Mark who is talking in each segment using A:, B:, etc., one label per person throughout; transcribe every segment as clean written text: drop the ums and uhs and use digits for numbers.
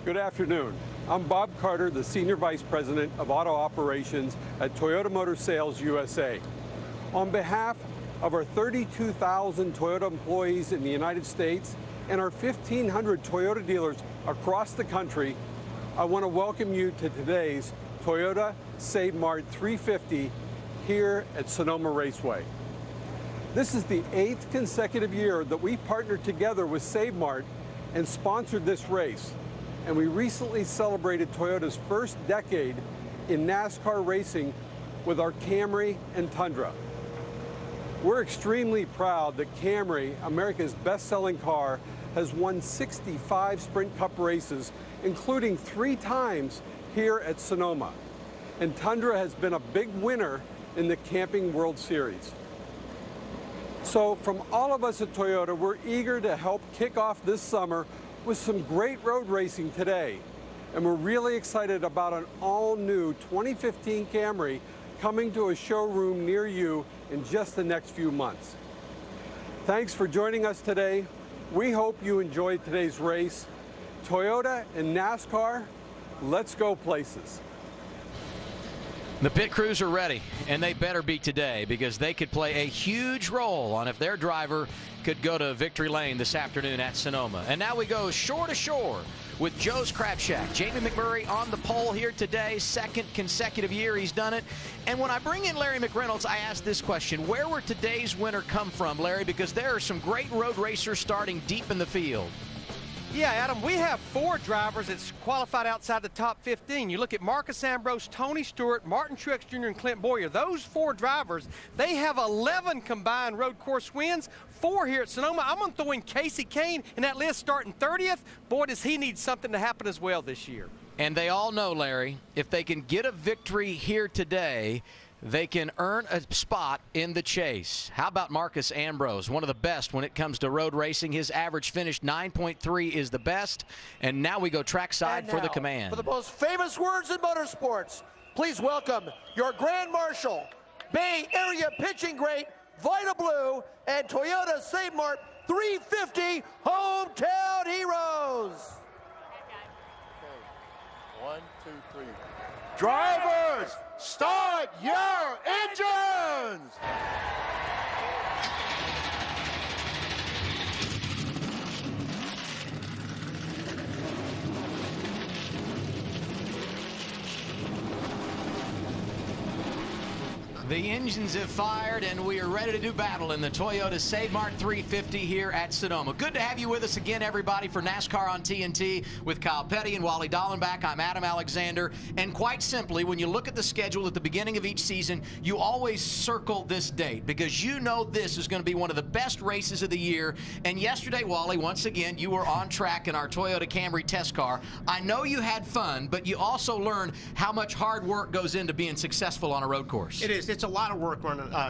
A: Good afternoon. I'm Bob Carter, the Senior Vice President of Auto Operations at Toyota Motor Sales USA. On behalf of our 32,000 Toyota employees in the United States and our 1,500 Toyota dealers across the country, I want to welcome you to today's Toyota Save Mart 350 here at Sonoma Raceway. This is the 8th consecutive year that we partnered together with Save Mart and sponsored this race. And we recently celebrated Toyota's first decade in NASCAR racing with our Camry and Tundra. We're extremely proud that Camry, America's best-selling car, has won 65 Sprint Cup races, including 3 times here at Sonoma. And Tundra has been a big winner in the Camping World Series. So from all of us at Toyota, we're eager to help kick off this summer with some great road racing today. And we're really excited about an all-new 2015 Camry coming to a showroom near you in just the next few months. Thanks for joining us today. We hope you enjoyed today's race. Toyota and NASCAR, let's go places.
B: The pit crews are ready, and they better be today, because they could play a huge role on if their driver could go to victory lane this afternoon at Sonoma. And now we go shore to shore with Joe's Crab Shack. Jamie McMurray on the pole here today, 2nd consecutive year he's done it. And when I bring in Larry McReynolds, I ask this question: where will today's winner come from, Larry? Because there are some great road racers starting deep in the field.
C: Yeah, Adam, we have 4 drivers that's qualified outside the top 15. You look at Marcus Ambrose, Tony Stewart, Martin Truex Jr., and Clint Boyer. Those 4 drivers, they have 11 combined road course wins, 4 here at Sonoma. I'm going to throw in Casey Kane in that list starting 30th. Boy, does he need something to happen as well this year.
B: And they all know, Larry, if they can get a victory here today, they can earn a spot in the chase. How about Marcus Ambrose, one of the best when it comes to road racing? His average finish 9.3 is the best. And now we go trackside for the command.
D: For the most famous words in motorsports, please welcome your Grand Marshal, Bay Area pitching great, Vita Blue, and Toyota Save Mart 350 Hometown Heroes.
E: Okay. 1, 2, 3. Drivers, start your engines!
B: The engines have fired, and we are ready to do battle in the Toyota Save Mart 350 here at Sonoma. Good to have you with us again, everybody, for NASCAR on TNT with Kyle Petty and Wally Dallenbach. I'm Adam Alexander. And quite simply, when you look at the schedule at the beginning of each season, you always circle this date, because you know this is going to be one of the best races of the year. And yesterday, Wally, once again, you were on track in our Toyota Camry test car. I know you had fun, but you also learned how much hard work goes into being successful on a road course.
F: It is. It's a lot of work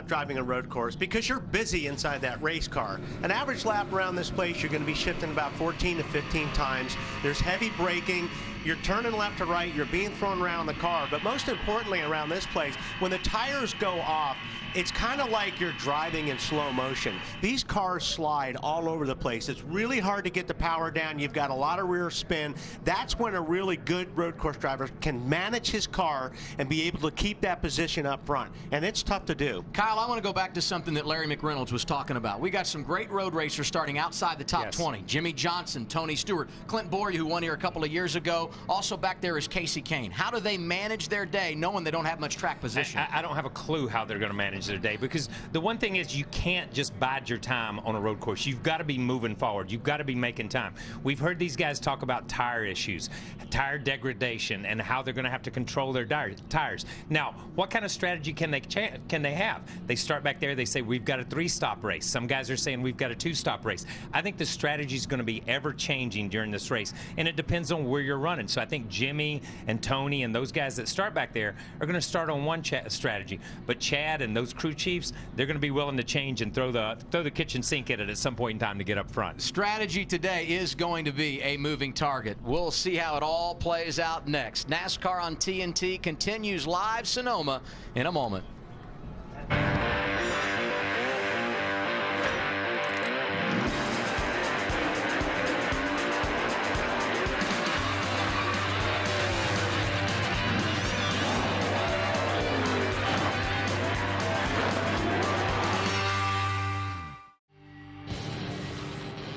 F: driving a road course, because you're busy inside that race car. An average lap around this place, you're going to be shifting about 14 to 15 times. There's heavy braking. You're turning left to right. You're being thrown around the car. But most importantly around this place, when the tires go off, it's kind of like you're driving in slow motion. These cars slide all over the place. It's really hard to get the power down. You've got a lot of rear spin. That's when a really good road course driver can manage his car and be able to keep that position up front. And it's tough to do.
B: Kyle, I want to go back to something that Larry McReynolds was talking about. We got some great road racers starting outside the top 20. Jimmy Johnson, Tony Stewart, Clint Boyer, who won here a couple of years ago. Also back there is Casey Kane. How do they manage their day knowing they don't have much track position?
G: I don't have a clue how they're going to manage their day, because the one thing is, you can't just bide your time on a road course. You've got to be moving forward. You've got to be making time. We've heard these guys talk about tire issues, tire degradation, and how they're going to have to control their tires. Now, what kind of strategy can they have? They start back there. They say, we've got a 3-stop race. Some guys are saying we've got a 2-stop race. I think the strategy is going to be ever changing during this race, and it depends on where you're running. So I think Jimmy and Tony and those guys that start back there are going to start on one strategy, but Chad and those crew chiefs, they're going to be willing to change and throw the kitchen sink at it at some point in time to get up front.
B: Strategy today is going to be a moving target. We'll see how it all plays out next. NASCAR on TNT continues live Sonoma in a moment.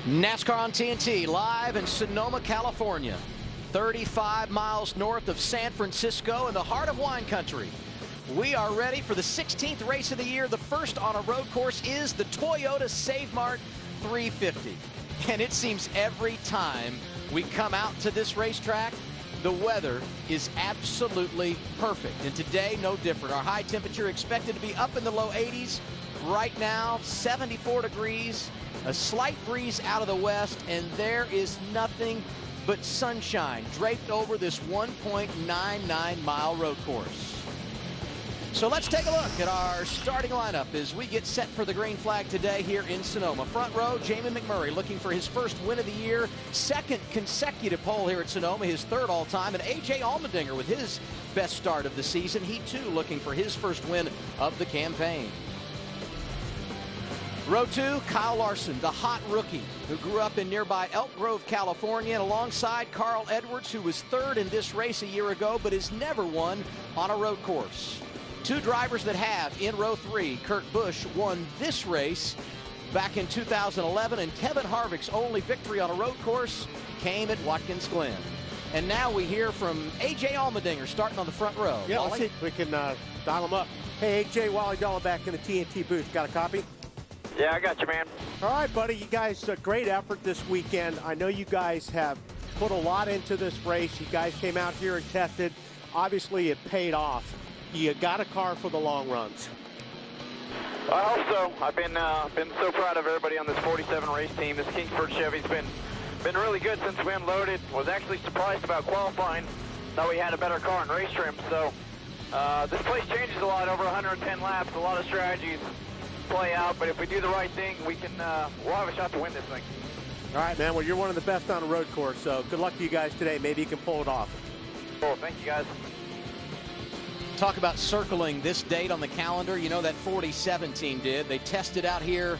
B: NASCAR on TNT, live in Sonoma, California, 35 miles north of San Francisco in the heart of wine country. We are ready for the 16th race of the year. The first on a road course is the Toyota Save Mart 350. And it seems every time we come out to this racetrack, the weather is absolutely perfect. And today, no different. Our high temperature expected to be up in the low 80s. Right now, 74 degrees. A slight breeze out of the west, and there is nothing but sunshine draped over this 1.99-mile road course. So let's take a look at our starting lineup as we get set for the green flag today here in Sonoma. Front row, Jamie McMurray looking for his first win of the year, second consecutive pole here at Sonoma, his third all-time, and A.J. Allmendinger with his best start of the season. He, too, looking for his first win of the campaign. Row 2, Kyle Larson, the hot rookie who grew up in nearby Elk Grove, California, and alongside Carl Edwards, who was third in this race a year ago but has never won on a road course. Two drivers that have in row 3. Kurt Busch won this race back in 2011, and Kevin Harvick's only victory on a road course came at Watkins Glen. And now we hear from A.J. Allmendinger starting on the front row.
F: Yeah, let's see if we can dial him up. Hey, A.J., Wally Dallin back in the TNT booth. Got a copy?
H: Yeah, I got you, man.
F: All right, buddy. You guys, great effort this weekend. I know you guys have put a lot into this race. You guys came out here and tested. Obviously, it paid off. You got a car for the long runs.
H: I hope so. I've been so proud of everybody on this 47 race team. This Kingsford Chevy's been really good since we unloaded. Was actually surprised about qualifying. Thought we had a better car in race trim. So this place changes a lot over 110 laps. A lot of strategies play out, but if we do the right thing, we can we'll have a shot to win this thing.
F: All right, man. Well, you're one of the best on a road course, so good luck to you guys today. Maybe you can pull it off.
H: Cool. Thank you, guys.
B: Talk about circling this date on the calendar. You know that 47 team did. They tested out here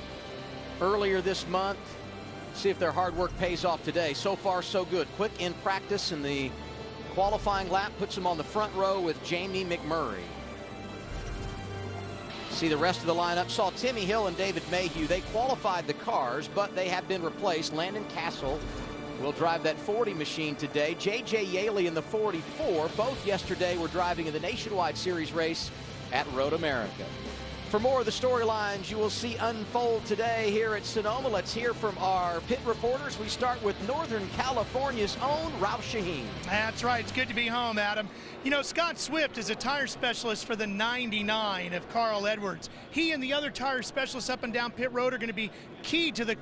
B: earlier this month. See if their hard work pays off today. So far, so good. Quick in practice, and the qualifying lap puts them on the front row with Jamie McMurray. See the rest of the lineup. Saw Timmy Hill and David Mayhew. They qualified the cars, but they have been replaced. Landon Castle will drive that 40 machine today. J.J. Yaley in the 44. Both yesterday were driving in the Nationwide Series race at Road America. For more of the storylines you will see unfold today here at Sonoma, let's hear from our pit reporters. We start with Northern California's own Ralph Shaheen.
I: That's right. It's good to be home, Adam. You know, Scott Swift is a tire specialist for the 99 of Carl Edwards. He and the other tire specialists up and down pit road are going to be key to the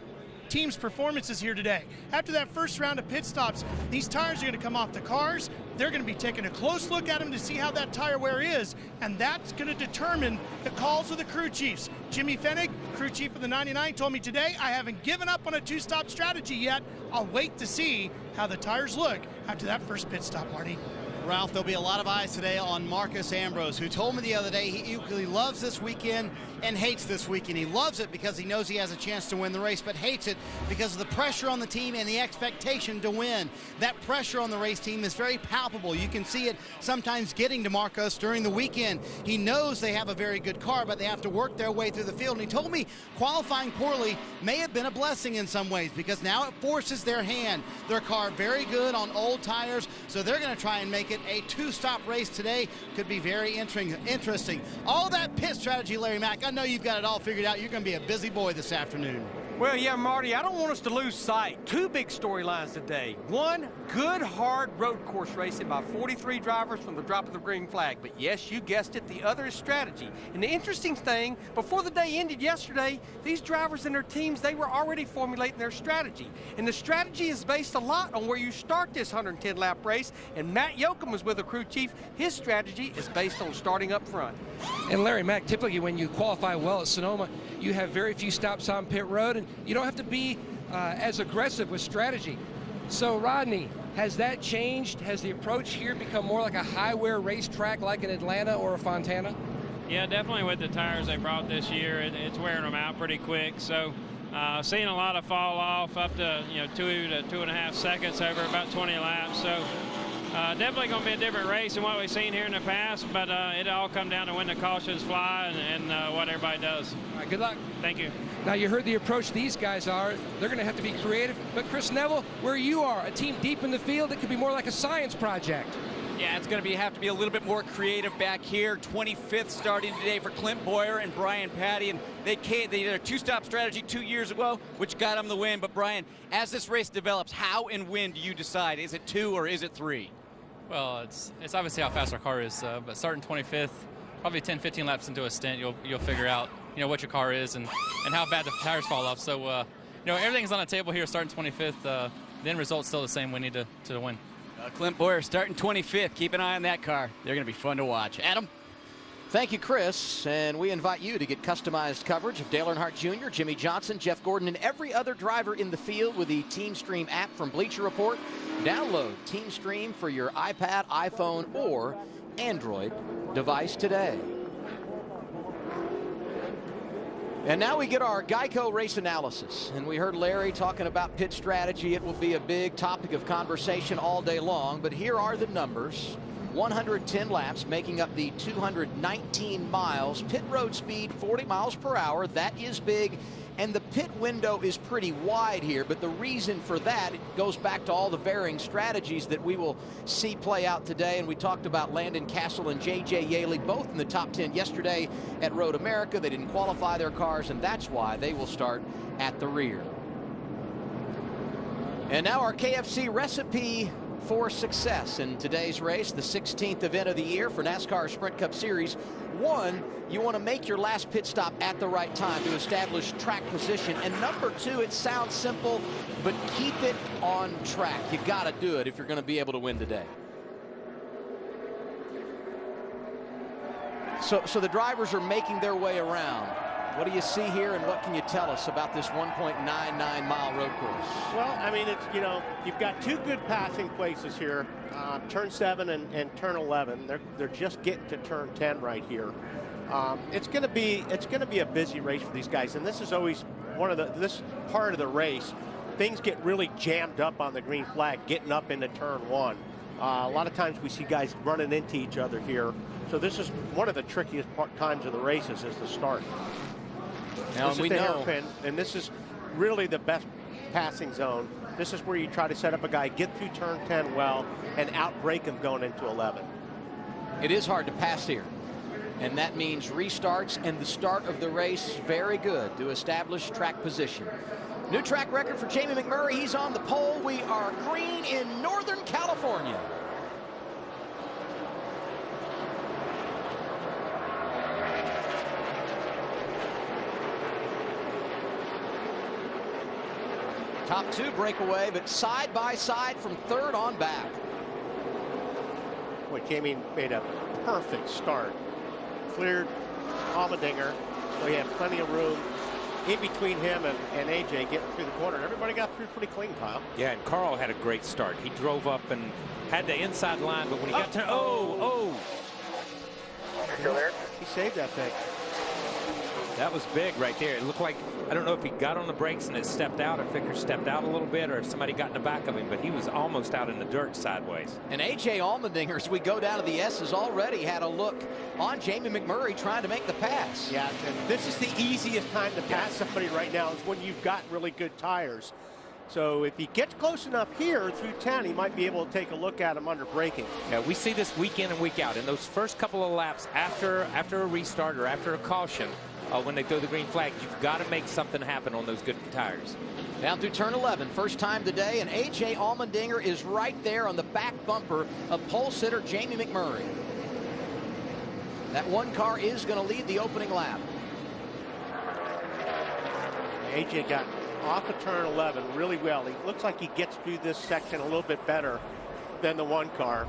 I: team's performances here today. After that first round of pit stops, these tires are going to come off the cars. They're going to be taking a close look at them to see how that tire wear is, and that's going to determine the calls of the crew chiefs. Jimmy Fennig, crew chief of the 99, told me today, I haven't given up on a two-stop strategy yet. I'll wait to see how the tires look after that first pit stop, Marty.
J: Ralph, there'll be a lot of eyes today on Marcus Ambrose, who told me the other day he equally loves this weekend and hates this weekend. He loves it because he knows he has a chance to win the race, but hates it because of the pressure on the team and the expectation to win. That pressure on the race team is very palpable. You can see it sometimes getting to Marcus during the weekend. He knows they have a very good car, but they have to work their way through the field. And he told me qualifying poorly may have been a blessing in some ways because now it forces their hand. Their car very good on old tires, so they're going to try and make it a two-stop race today. Could be very interesting. All that pit strategy, Larry Mack, I know you've got it all figured out. You're going to be a busy boy this afternoon.
C: Well, yeah, Marty, I don't want us to lose sight. Two big storylines today. One, good, hard road course racing by 43 drivers from the drop of the green flag. But yes, you guessed it, the other is strategy. And the interesting thing, before the day ended yesterday, these drivers and their teams, they were already formulating their strategy. And the strategy is based a lot on where you start this 110-lap race. And Matt Yoakum was with the crew chief. His strategy is based on starting up front.
K: And Larry Mack, typically when you qualify well at Sonoma, you have very few stops on pit road, and you don't have to be as aggressive with strategy. So, Rodney, has that changed? Has the approach here become more like a high-wear racetrack like in Atlanta or a Fontana?
L: Yeah, definitely with the tires they brought this year, it's wearing them out pretty quick. So, seeing a lot of fall off up to 2 to 2.5 seconds over about 20 laps. So, Definitely going to be a different race than what we've seen here in the past, but it all come down to when the cautions fly and what everybody does.
K: All right, good luck.
L: Thank you.
K: Now, you heard the approach these guys are. They're going to have to be creative. But Chris Neville, where you are, a team deep in the field, it could be more like a science project.
M: Yeah, it's going to have to be a little bit more creative back here. 25th starting today for Clint Boyer and Brian Patty, and they did a two-stop strategy 2 years ago, which got them the win. But Brian, as this race develops, how and when do you decide? Is it 2 or is it 3?
N: Well, it's obviously how fast our car is, but starting 25th, probably 10, 15 laps into a stint, you'll figure out what your car is and how bad the tires fall off. So everything's on the table here. Starting 25th, the end result's still the same. We need to win.
M: Clint Boyer starting 25th. Keep an eye on that car. They're going to be fun to watch. Adam?
B: Thank you, Chris. And we invite you to get customized coverage of Dale Earnhardt Jr., Jimmy Johnson, Jeff Gordon, and every other driver in the field with the TeamStream app from Bleacher Report. Download TeamStream for your iPad, iPhone, or Android device today. And now we get our Geico race analysis. And we heard Larry talking about pit strategy. It will be a big topic of conversation all day long. But here are the numbers. 110 laps, making up the 219 miles. Pit road speed, 40 miles per hour. That is big. And the pit window is pretty wide here, but the reason for that, it goes back to all the varying strategies that we will see play out today. And we talked about Landon Castle and J.J. Yaley, both in the top 10 yesterday at Road America. They didn't qualify their cars, and that's why they will start at the rear. And now our KFC recipe for success in today's race, the 16th event of the year for NASCAR Sprint Cup Series. 1, you want to make your last pit stop at the right time to establish track position. And number 2, it sounds simple, but keep it on track. You got to do it if you're going to be able to win today. So the drivers are making their way around. What do you see here, and what can you tell us about this 1.99-mile road course?
F: Well, I mean, it's, you've got 2 good passing places here, turn 7 and turn 11. They're just getting to turn 10 right here. It's going to be a busy race for these guys, and this is always this part of the race. Things get really jammed up on the green flag, getting up into turn 1. A lot of times we see guys running into each other here. So this is one of the trickiest times of the races is the start.
B: Now,
F: this is the hairpin, and this is really the best passing zone. This is where you try to set up a guy, get through turn 10 well, and outbrake him going into 11.
B: It is hard to pass here, and that means restarts and the start of the race very good to establish track position. New track record for Jamie McMurray. He's on the pole. We are green in Northern California. Top 2 breakaway, but side by side from 3rd on back.
F: Boy, Jamie made a perfect start. Cleared Allmendinger, so he had plenty of room in between him and AJ getting through the corner. Everybody got through pretty clean, Kyle.
G: Yeah, and Carl had a great start. He drove up and had the inside line, but when he got to
F: he saved that thing.
G: That was big right there. It looked like, I don't know if he got on the brakes and it stepped out, if Vickers stepped out a little bit, or if somebody got in the back of him, but he was almost out in the dirt sideways.
B: And A.J. Allmendinger, as we go down to the S's, already had a look on Jamie McMurray trying to make the pass.
F: Yeah, and this is the easiest time to pass somebody right now is when you've got really good tires. So if he gets close enough here through 10, he might be able to take a look at him under braking.
G: Yeah, we see this week in and week out. In those first couple of laps after a restart or after a caution, when they throw the green flag, you've got to make something happen on those good tires.
B: Down through turn 11, first time today, and A.J. Allmendinger is right there on the back bumper of pole sitter Jamie McMurray. That one car is going to lead the opening lap.
F: A.J. got off of turn 11 really well. He looks like he gets through this section a little bit better than the one car.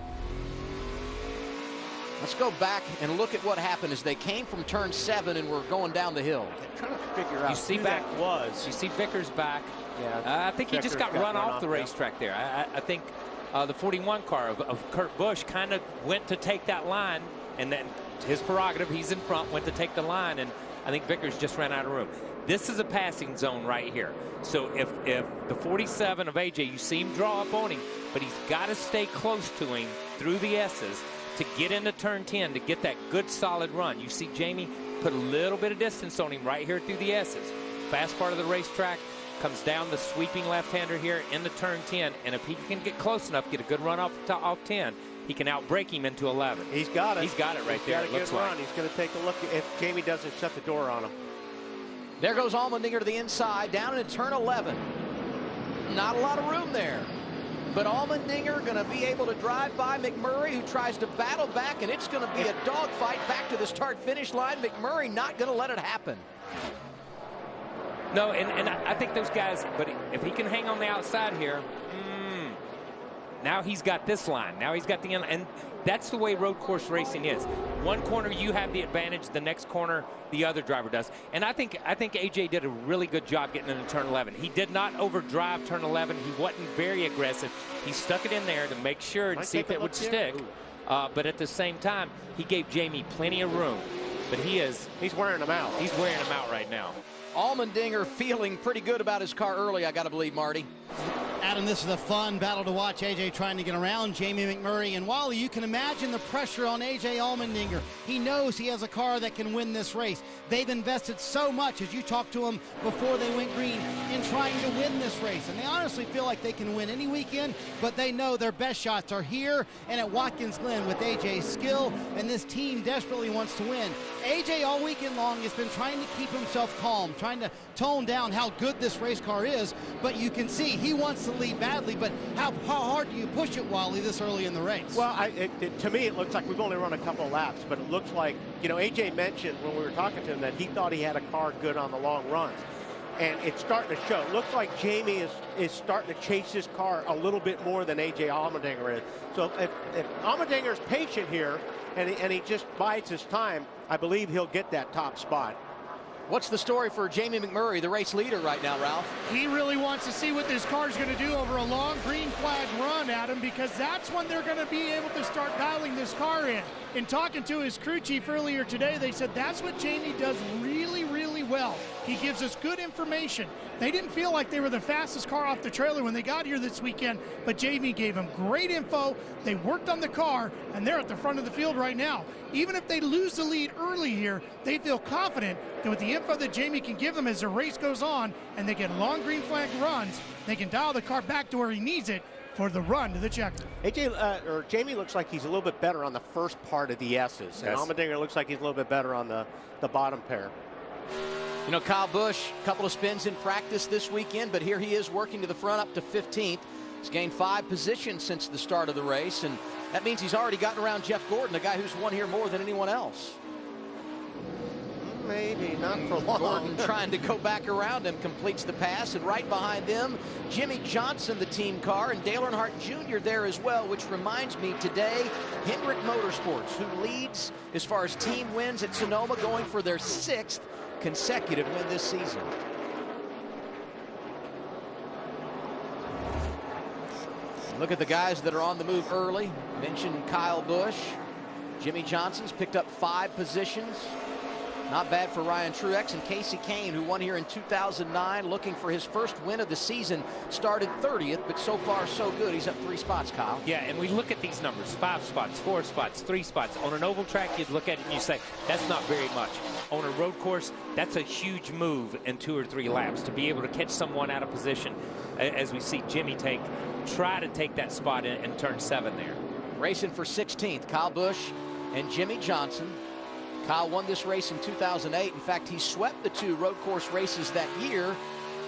B: Let's go back and look at what happened as they came from turn 7 and were going down the hill.
F: I'm trying to figure out
G: you see
F: who
G: back
F: that was.
G: You see Vickers back.
F: Yeah,
G: I think he just got run off the racetrack there. I think the 41 car of Kurt Busch kind of went to take that line, and then his prerogative, he's in front, went to take the line, and I think Vickers just ran out of room. This is a passing zone right here. So if the 47 of AJ, you see him draw up on him, but he's got to stay close to him through the S's to get into turn 10 to get that good solid run. You see Jamie put a little bit of distance on him right here through the S's. Fast part of the racetrack, comes down the sweeping left-hander here into turn 10, and if he can get close enough, get a good run off 10, he can outbreak him into 11.
F: He's got it.
G: He's got it right there.
F: He's got a good run. He's going to take a look if Jamie doesn't shut the door on him.
B: There goes Allmendinger to the inside, down into turn 11. Not a lot of room there. But Allmendinger going to be able to drive by McMurray, who tries to battle back, and it's going to be a dogfight back to the start-finish line. McMurray not going to let it happen.
G: No, and I think those guys, but if he can hang on the outside here, now he's got this line. Now he's got the end, and that's the way road course racing is. One corner you have the advantage, the next corner the other driver does. And I think AJ did a really good job getting into turn 11. He did not overdrive turn 11. He wasn't very aggressive. He stuck it in there to make sure and see if it would stick. But at the same time, he gave Jamie plenty of room. But he's
F: wearing him out.
G: He's wearing him out right now.
B: Allmendinger feeling pretty good about his car early, I got to believe, Marty.
J: Adam, this is a fun battle to watch. AJ trying to get around Jamie McMurray. And Wally, you can imagine the pressure on AJ Allmendinger. He knows he has a car that can win this race. They've invested so much, as you talked to him before they went green, in trying to win this race. And they honestly feel like they can win any weekend, but they know their best shots are here and at Watkins Glen with AJ's skill, and this team desperately wants to win. AJ all weekend long has been trying to keep himself calm, trying to tone down how good this race car is, but you can see he wants to lead badly, but how hard do you push it, Wally, this early in the race?
F: Well, to me, it looks like we've only run a couple of laps, but it looks like, you know, AJ mentioned when we were talking to him that he thought he had a car good on the long runs, and it's starting to show. It looks like Jamie is starting to chase his car a little bit more than AJ Allmendinger is. So if Allmendinger's patient here and he just bides his time, I believe he'll get that top spot.
B: What's the story for Jamie McMurray, the race leader right now, Ralph?
I: He really wants to see what this car's going to do over a long green flag run, Adam, because that's when they're going to be able to start dialing this car in. In talking to his crew chief earlier today, they said that's what Jamie does really, really well. He gives us good information. They didn't feel like they were the fastest car off the trailer when they got here this weekend, but Jamie gave them great info. They worked on the car, and they're at the front of the field right now. Even if they lose the lead early here, they feel confident that with the info that Jamie can give them as the race goes on and they get long green flag runs, they can dial the car back to where he needs it for the run to the checker.
F: Jamie looks like he's a little bit better on the first part of the S's, and Allmendinger looks like he's a little bit better on the bottom pair.
B: You know, Kyle Busch, a couple of spins in practice this weekend, but here he is working to the front up to 15th. He's gained 5 positions since the start of the race, and that means he's already gotten around Jeff Gordon, the guy who's won here more than anyone else.
F: Maybe not for long.
B: Gordon trying to go back around him, completes the pass, and right behind them, Jimmy Johnson, the team car, and Dale Earnhardt Jr. there as well, which reminds me today, Hendrick Motorsports, who leads as far as team wins at Sonoma, going for their 6th consecutive win this season. Look at the guys that are on the move early. Mentioned Kyle Busch. Jimmy Johnson's picked up 5 positions. Not bad for Ryan Truex, and Casey Kane, who won here in 2009, looking for his first win of the season, started 30th, but so far so good. He's up 3 spots, Kyle.
G: Yeah, and we look at these numbers, 5 spots, 4 spots, 3 spots. On an oval track, you'd look at it and you say, that's not very much. On a road course, that's a huge move in 2 or 3 laps to be able to catch someone out of position, as we see Jimmy try to take that spot in turn 7 there.
B: Racing for 16th, Kyle Busch and Jimmy Johnson. Kyle won this race in 2008. In fact, he swept the 2 road course races that year.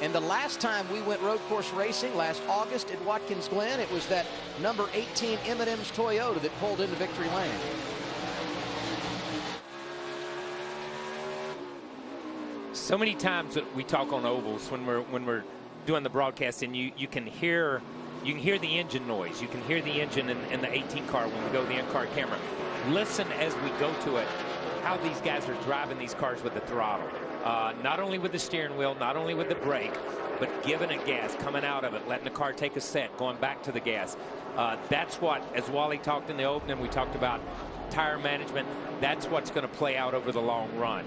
B: And the last time we went road course racing, last August at Watkins Glen, it was that number 18 M&M's Toyota that pulled into victory lane.
G: So many times that we talk on ovals when we're doing the broadcast, and you can hear the engine noise. You can hear the engine in the 18 car when we go to the in-car camera. Listen as we go to it, how these guys are driving these cars with the throttle. Not only with the steering wheel, not only with the brake, but giving it gas, coming out of it, letting the car take a set, going back to the gas. That's what, as Wally talked in the opening, we talked about tire management. That's what's going to play out over the long run.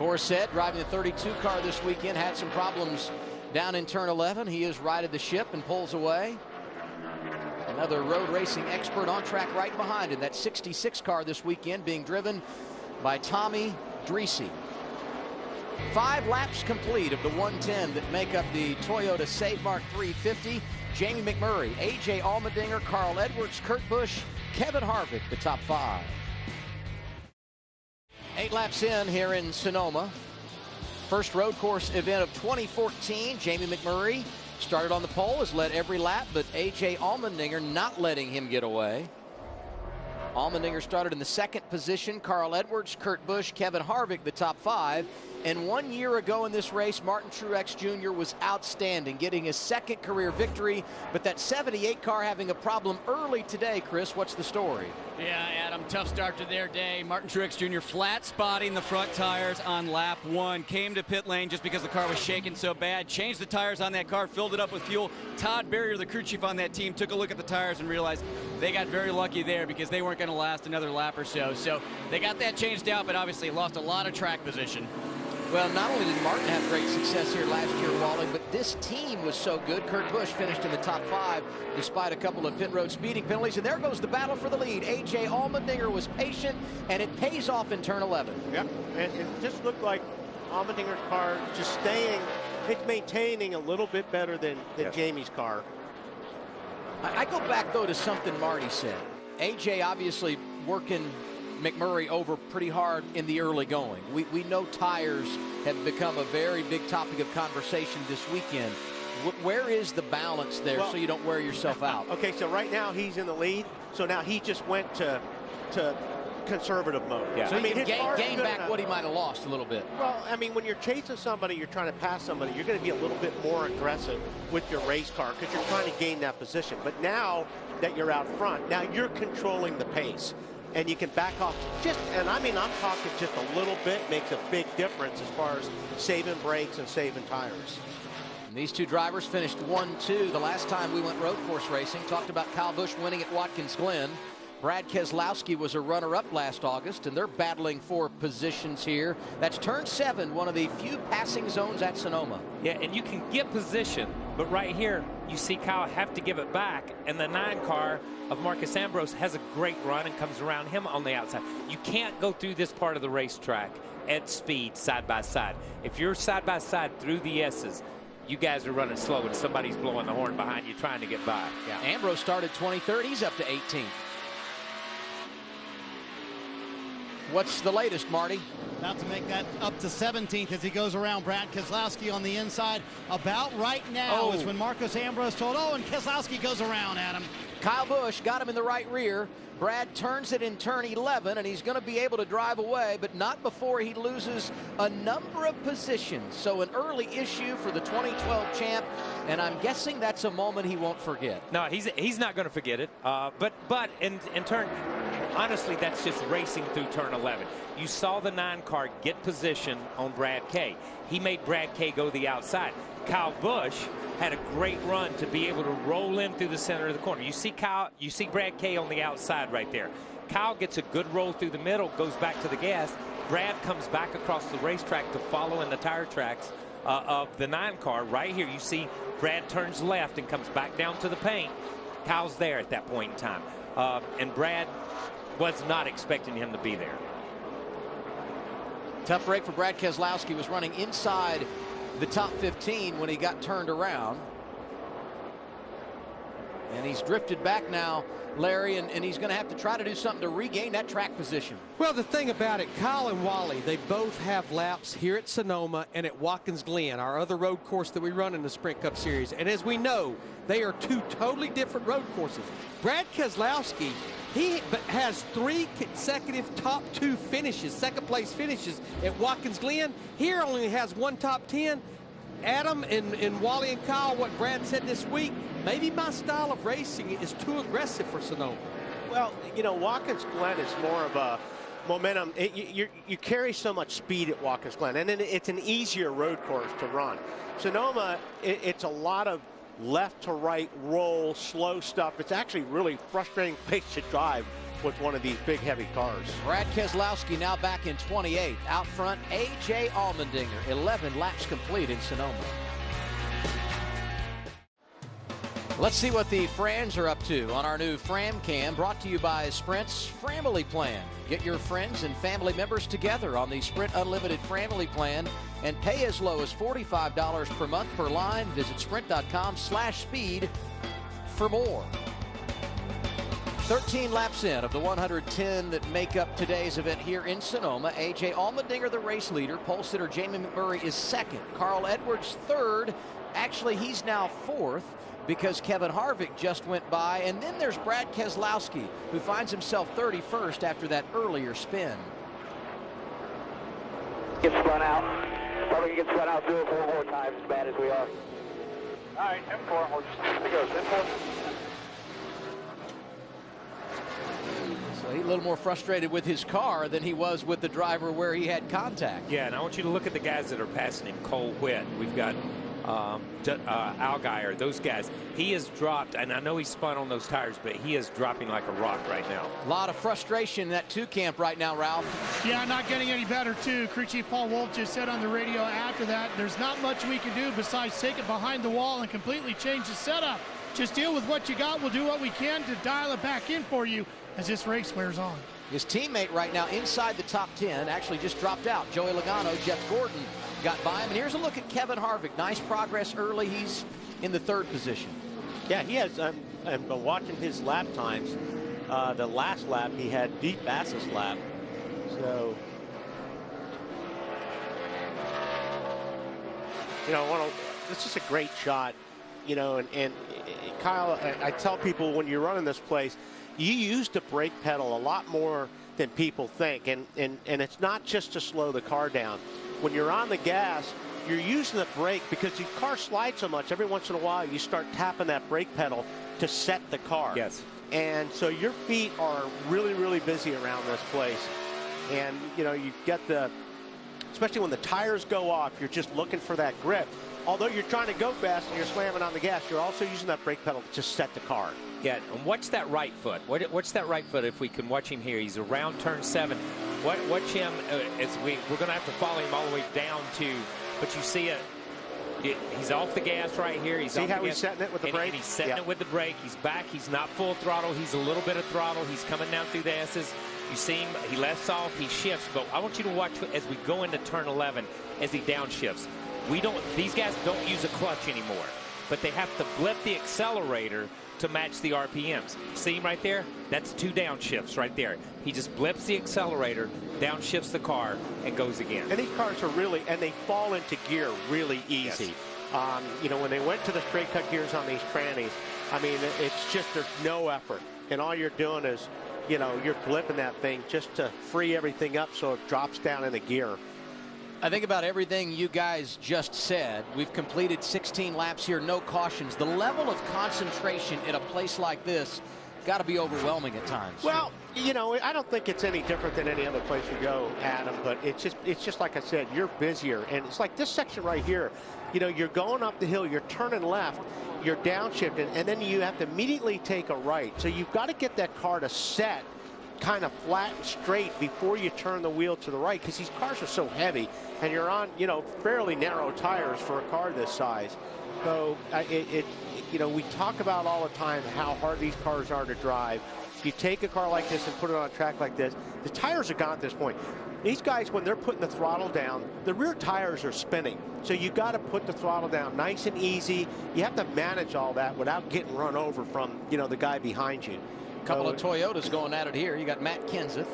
B: Borsett, driving the 32 car this weekend, had some problems down in turn 11. He has righted the ship and pulls away. Another road racing expert on track right behind him. That 66 car this weekend being driven by Tommy Dreese. 5 laps complete of the 110 that make up the Toyota Save Mart 350. Jamie McMurray, A.J. Allmendinger, Carl Edwards, Kurt Busch, Kevin Harvick, the top 5. 8 laps in here in Sonoma. First road course event of 2014. Jamie McMurray started on the pole, has led every lap, but A.J. Allmendinger not letting him get away. Allmendinger started in the 2nd position. Carl Edwards, Kurt Busch, Kevin Harvick, the top 5. And 1 year ago in this race, Martin Truex Jr. was outstanding, getting his 2nd career victory. But that 78 car having a problem early today. Chris, what's the story?
M: Yeah, Adam, tough start to their day. Martin Truex Jr. flat spotting the front tires on lap 1. Came to pit lane just because the car was shaking so bad. Changed the tires on that car, filled it up with fuel. Todd Berrier, the crew chief on that team, took a look at the tires and realized they got very lucky there because they weren't going to last another lap or so. So they got that changed out, but obviously lost a lot of track position.
B: Well, not only did Martin have great success here last year, Wally, but this team was so good. Kurt Busch finished in the top 5 despite a couple of pit road speeding penalties. And there goes the battle for the lead. A.J. Allmendinger was patient, and it pays off in turn 11.
F: Yep, and it just looked like Allmendinger's car just it's maintaining a little bit better than Jamie's car.
B: I go back, though, to something Marty said. A.J. obviously working McMurray over pretty hard in the early going. We know tires have become a very big topic of conversation this weekend. Where is the balance there so you don't wear yourself out?
F: Okay, so right now he's in the lead, so now he just went to conservative mode.
B: Yeah. So you can gain back what he might have lost a little bit.
F: Well, I mean, when you're chasing somebody, you're trying to pass somebody, you're going to be a little bit more aggressive with your race car because you're trying to gain that position. But now that you're out front, now you're controlling the pace. And you can back off and I mean, I'm talking just a little bit makes a big difference as far as saving brakes and saving tires.
B: And these two drivers finished 1-2 the last time we went road course racing. Talked about Kyle Busch winning at Watkins Glen. Brad Keselowski was a runner-up last August, and they're battling for positions here. That's turn 7, one of the few passing zones at Sonoma.
G: Yeah, and you can get position, but right here, you see Kyle have to give it back, and the 9 car of Marcus Ambrose has a great run and comes around him on the outside. You can't go through this part of the racetrack at speed side by side. If you're side by side through the S's, you guys are running slow and somebody's blowing the horn behind you trying to get by.
B: Yeah. Ambrose started 23rd. He's up to 18th. What's the latest, Marty?
J: About to make that up to 17th as he goes around Brad Keselowski on the inside. About right now is when Marcus Ambrose told, and Keselowski goes around, Adam.
B: Kyle Busch got him in the right rear. Brad turns it in turn 11, and he's going to be able to drive away, but not before he loses a number of positions. So an early issue for the 2012 champ, and I'm guessing that's a moment he won't forget.
G: No, he's not going to forget it. But in turn, honestly, that's just racing through turn 11. You saw the 9 car get position on Brad K. He made Brad K go the outside. Kyle Busch had a great run to be able to roll in through the center of the corner. You see Brad K on the outside right there. Kyle gets a good roll through the middle, goes back to the gas. Brad comes back across the racetrack to follow in the tire tracks of the 9 car. Right here, you see Brad turns left and comes back down to the paint. Kyle's there at that point in time. And Brad was not expecting him to be there.
B: Tough break for Brad Keselowski. Was running inside the top 15 when he got turned around. And he's drifted back now, Larry, and he's going to have to try to do something to regain that track position.
C: Well, the thing about it, Kyle and Wally, they both have laps here at Sonoma and at Watkins Glen, our other road course that we run in the Sprint Cup Series. And as we know, they are 2 totally different road courses. Brad Keselowski, he has 3 consecutive top 2 finishes, second place finishes at Watkins Glen. Here only has 1 top 10. Adam and Wally and Kyle, what Brad said this week, maybe my style of racing is too aggressive for Sonoma.
F: Well, you know, Watkins Glen is more of a momentum. You carry so much speed at Watkins Glen, and it's an easier road course to run. Sonoma, it's a lot of left to right roll, slow stuff. It's actually really frustrating place to drive with one of these big, heavy cars.
B: Brad Keselowski now back in 28. Out front, A.J. Allmendinger. 11 laps complete in Sonoma. Let's see what the Frans are up to on our new Fram Cam, brought to you by Sprint's Family Plan. Get your friends and family members together on the Sprint Unlimited Family Plan and pay as low as $45 per month per line. Visit sprint.com/speed for more. 13 laps in of the 110 that make up today's event here in Sonoma. A.J. Allmendinger, the race leader. Pole sitter Jamie McMurray is second. Carl Edwards third. Actually, he's now fourth, because Kevin Harvick just went by. And then there's Brad Keselowski, who finds himself 31st after that earlier spin.
H: Gets spun out. Probably gets spun out 3 or 4 more times as bad as we are. All right, 10-4. We'll just go 10-4.
B: So he's a little more frustrated with his car than he was with the driver where he had contact.
G: Yeah, and I want you to look at the guys that are passing him. Cole Whitt. We've got Allgaier, those guys. He has dropped, and I know he's spun on those tires, but he is dropping like a rock right now.
B: A lot of frustration in that 2 camp right now, Ralph.
I: Yeah, not getting any better, too. Crew Chief Paul Wolf just said on the radio after that, there's not much we can do besides take it behind the wall and completely change the setup. Just deal with what you got. We'll do what we can to dial it back in for you as this race wears on.
B: His teammate right now inside the top 10 actually just dropped out. Joey Logano, Jeff Gordon got by him. And here's a look at Kevin Harvick. Nice progress early. He's in the 3rd position.
F: Yeah, he has. I've been watching his lap times. The last lap, he had the fastest lap. So, you know, this is a great shot. You know, and Kyle, I tell people when you're running this place, you use the brake pedal a lot more than people think. And it's not just to slow the car down. When you're on the gas, you're using the brake because the car slides so much. Every once in a while, you start tapping that brake pedal to set the car.
G: Yes.
F: And so your feet are really, really busy around this place. And, you know, you get especially when the tires go off, you're just looking for that grip. Although you're trying to go fast and you're slamming on the gas, you're also using that brake pedal to set the car.
G: Yeah, and watch that right foot. Watch that right foot if we can watch him here. He's around turn 7. Watch him as we're going to have to follow him all the way down to, but you see he's off the gas right here.
F: See how he's setting it with the brake?
G: And he's setting it with the brake. He's back. He's not full throttle. He's a little bit of throttle. He's coming down through the S's. You see him, he lets off, he shifts, but I want you to watch as we go into turn 11 as he downshifts. These guys don't use a clutch anymore, but they have to blip the accelerator to match the RPMs. See him right there? That's 2 downshifts right there. He just blips the accelerator, downshifts the car, and goes again.
F: And these cars are really, and they fall into gear really easy. Yes. You know, when they went to the straight cut gears on these trannies, I mean, it's just, there's no effort. And all you're doing is, you know, you're blipping that thing just to free everything up so it drops down in the gear.
B: I think about everything you guys just said. We've completed 16 laps here, no cautions. The level of concentration in a place like this got to be overwhelming at times.
F: Well, you know, I don't think it's any different than any other place you go, Adam, but it's just like I said, you're busier. And it's like this section right here, you know, you're going up the hill, you're turning left, you're downshifting, and then you have to immediately take a right. So you've got to get that car to set kind of flat and straight before you turn the wheel to the right, because these cars are so heavy and you're on, you know, fairly narrow tires for a car this size. So you know, we talk about all the time how hard these cars are to drive. If you take a car like this and put it on a track like this, the tires are gone at this point. These guys, when they're putting the throttle down, the rear tires are spinning. So you got to put the throttle down nice and easy. You have to manage all that without getting run over from, you know, the guy behind you.
B: A couple of Toyotas going at it here. You got Matt Kenseth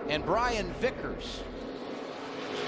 B: and Brian Vickers.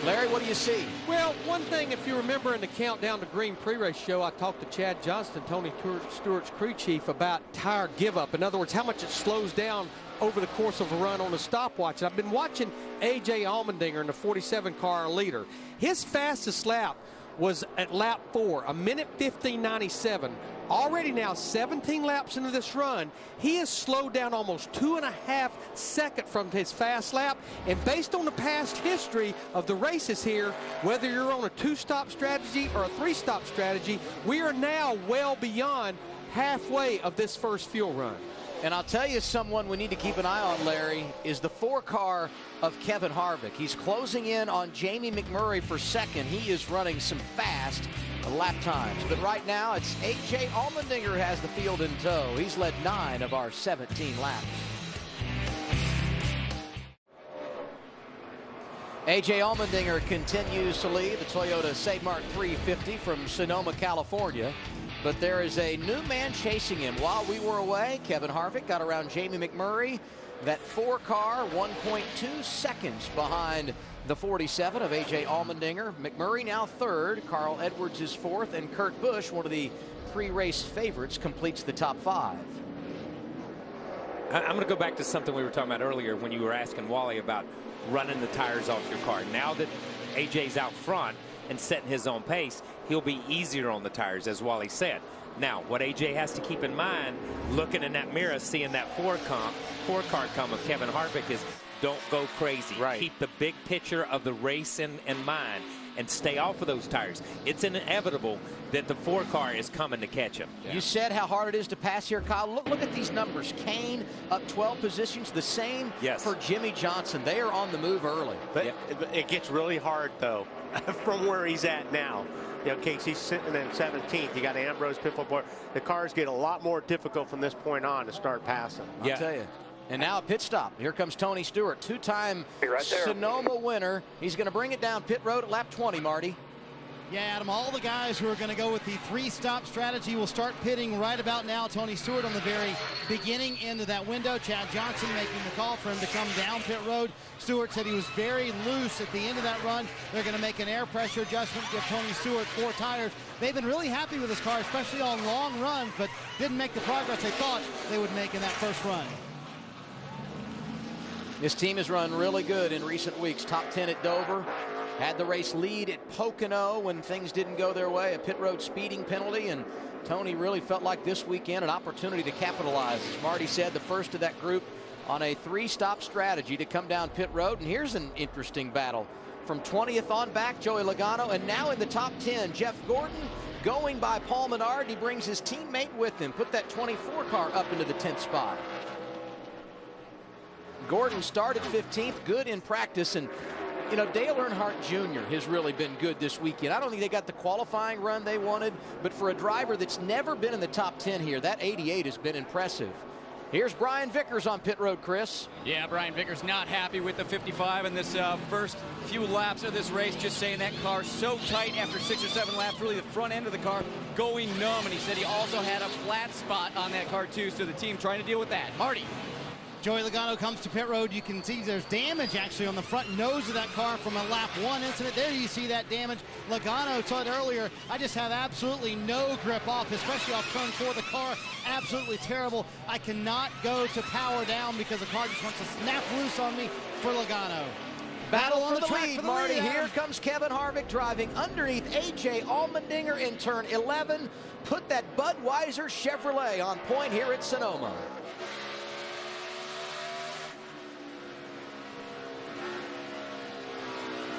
B: Larry, what do you see?
C: Well, one thing, if you remember in the Countdown to Green pre-race show, I talked to Chad Johnston, Tony Stewart's crew chief, about tire give-up. In other words, how much it slows down over the course of a run on a stopwatch. And I've been watching A.J. Allmendinger in the 47 car leader. His fastest lap was at lap 4, 1:15.97. Already now 17 laps into this run, he has slowed down almost 2.5 seconds from his fast lap. And based on the past history of the races here, whether you're on a 2-stop strategy or a 3-stop strategy, we are now well beyond halfway of this first fuel run.
B: And I'll tell you someone we need to keep an eye on, Larry, is the 4 car of Kevin Harvick. He's closing in on Jamie McMurray for second. He is running some fast lap times. But right now, it's A.J. Allmendinger who has the field in tow. He's led 9 of our 17 laps. A.J. Allmendinger continues to lead the Toyota Save Mart 350 from Sonoma, California. But there is a new man chasing him. While we were away, Kevin Harvick got around Jamie McMurray. That 4 car, 1.2 seconds behind the 47 of A.J. Allmendinger. McMurray now 3rd. Carl Edwards is 4th. And Kurt Busch, one of the pre-race favorites, completes the top 5.
G: I'm going to go back to something we were talking about earlier when you were asking Wally about running the tires off your car. Now that A.J.'s out front and setting his own pace, he'll be easier on the tires, as Wally said. Now, what A.J. has to keep in mind, looking in that mirror, seeing that 4 car come of Kevin Harvick, is don't go crazy.
F: Right.
G: Keep the big picture of the race in mind and stay off of those tires. It's inevitable that the 4 car is coming to catch him.
B: You said how hard it is to pass here, Kyle. Look at these numbers. Kane up 12 positions. The same for Jimmy Johnson. They are on the move early.
F: But it gets really hard, though, from where he's at now. You know, Casey's sitting in 17th. You got Ambrose, Piffle. The cars get a lot more difficult from this point on to start passing.
B: I'll tell you. And now a pit stop. Here comes Tony Stewart, 2-time Sonoma winner. He's going to bring it down pit road at lap 20, Marty.
J: Yeah, Adam, all the guys who are going to go with the 3-stop strategy will start pitting right about now. Tony Stewart on the very beginning end of that window. Chad Johnson making the call for him to come down pit road. Stewart said he was very loose at the end of that run. They're going to make an air pressure adjustment, give Tony Stewart 4 tires. They've been really happy with this car, especially on long runs, but didn't make the progress they thought they would make in that first run.
B: This team has run really good in recent weeks. Top 10 at Dover. Had the race lead at Pocono when things didn't go their way. A pit road speeding penalty. And Tony really felt like this weekend an opportunity to capitalize. As Marty said, the first of that group on a 3-stop strategy to come down pit road. And here's an interesting battle. From 20th on back, Joey Logano. And now in the top 10, Jeff Gordon going by Paul Menard. He brings his teammate with him. Put that 24 car up into the 10th spot. Gordon started 15th, good in practice, and you know, Dale Earnhardt Jr. has really been good this weekend. I don't think they got the qualifying run they wanted, but for a driver that's never been in the top 10 here, that 88 has been impressive. Here's Brian Vickers on pit road, Chris.
M: Yeah, Brian Vickers not happy with the 55 in this first few laps of this race, just saying that car so tight after 6 or 7 laps, really the front end of the car going numb, and he said he also had a flat spot on that car too, so the team trying to deal with that. Marty.
J: Joey Logano comes to pit road. You can see there's damage actually on the front nose of that car from a lap 1 incident. There you see that damage. Logano said earlier, I just have absolutely no grip off, especially off turn 4. The car absolutely terrible. I cannot go to power down because the car just wants to snap loose on me for Logano.
B: Battle on the lead, Marty. Here comes Kevin Harvick driving underneath A.J. Allmendinger in turn 11. Put that Budweiser Chevrolet on point here at Sonoma.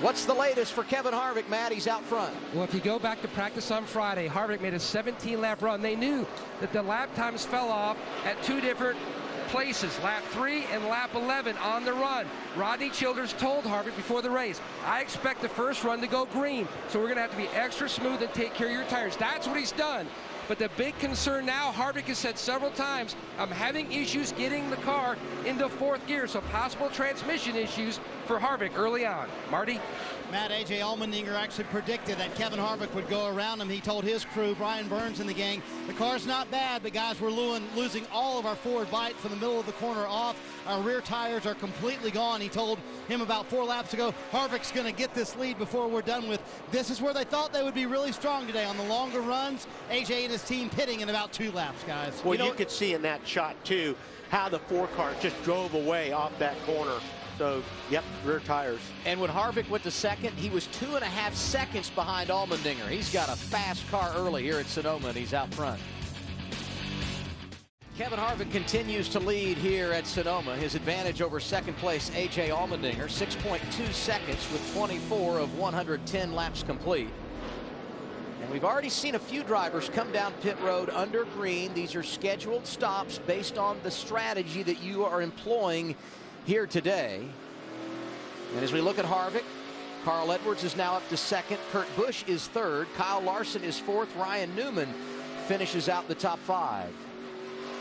B: What's the latest for Kevin Harvick, Matt? He's out front.
K: Well, if you go back to practice on Friday, Harvick made a 17-lap run. They knew that the lap times fell off at 2 different places, lap 3 and lap 11 on the run. Rodney Childers told Harvick before the race, I expect the first run to go green, so we're going to have to be extra smooth and take care of your tires. That's what he's done. But the big concern now, Harvick has said several times, I'm having issues getting the car into 4th gear, so possible transmission issues for Harvick early on. Marty?
J: Matt, A.J. Allmendinger actually predicted that Kevin Harvick would go around him. He told his crew, Brian Burns and the gang, the car's not bad, but guys, we're losing all of our forward bite from the middle of the corner off. Our rear tires are completely gone. He told him about 4 laps ago, Harvick's going to get this lead before we're done with. This is where they thought they would be really strong today on the longer runs. A.J. and his team pitting in about 2 laps, guys.
F: Well, you could see in that shot, too, how the 4 car just drove away off that corner. So, yep, rear tires.
B: And when Harvick went to second, he was 2.5 seconds behind Allmendinger. He's got a fast car early here at Sonoma, and he's out front. Kevin Harvick continues to lead here at Sonoma. His advantage over second place A.J. Allmendinger, 6.2 seconds with 24 of 110 laps complete. And we've already seen a few drivers come down pit road under green. These are scheduled stops based on the strategy that you are employing here today. And as we look at Harvick, Carl Edwards is now up to second. Kurt Busch is third. Kyle Larson is fourth. Ryan Newman finishes out the top 5.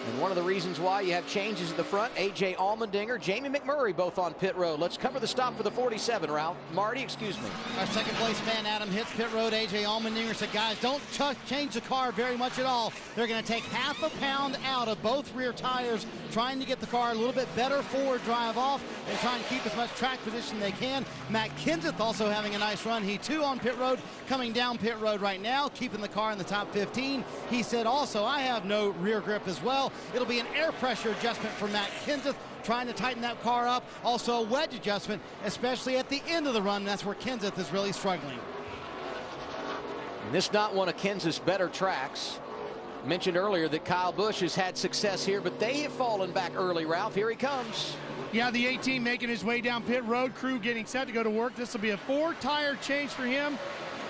B: And one of the reasons why you have changes at the front, A.J. Allmendinger, Jamie McMurray both on pit road. Let's cover the stop for the 47, Ralph. Marty, excuse me.
J: Our second place man, Adam, hits pit road. A.J. Allmendinger said, guys, don't change the car very much at all. They're going to take half a pound out of both rear tires, trying to get the car a little bit better forward drive off and trying to keep as much track position they can. Matt Kenseth also having a nice run. He too on pit road, coming down pit road right now, keeping the car in the top 15. He said also, I have no rear grip as well. It'll be an air pressure adjustment for Matt Kenseth, trying to tighten that car up. Also a wedge adjustment, especially at the end of the run. That's where Kenseth is really struggling.
B: And this not one of Kenseth's better tracks. Mentioned earlier that Kyle Busch has had success here, but they have fallen back early, Ralph. Here he comes.
I: Yeah, the 18 making his way down pit road. Crew getting set to go to work. This will be a 4-tire change for him.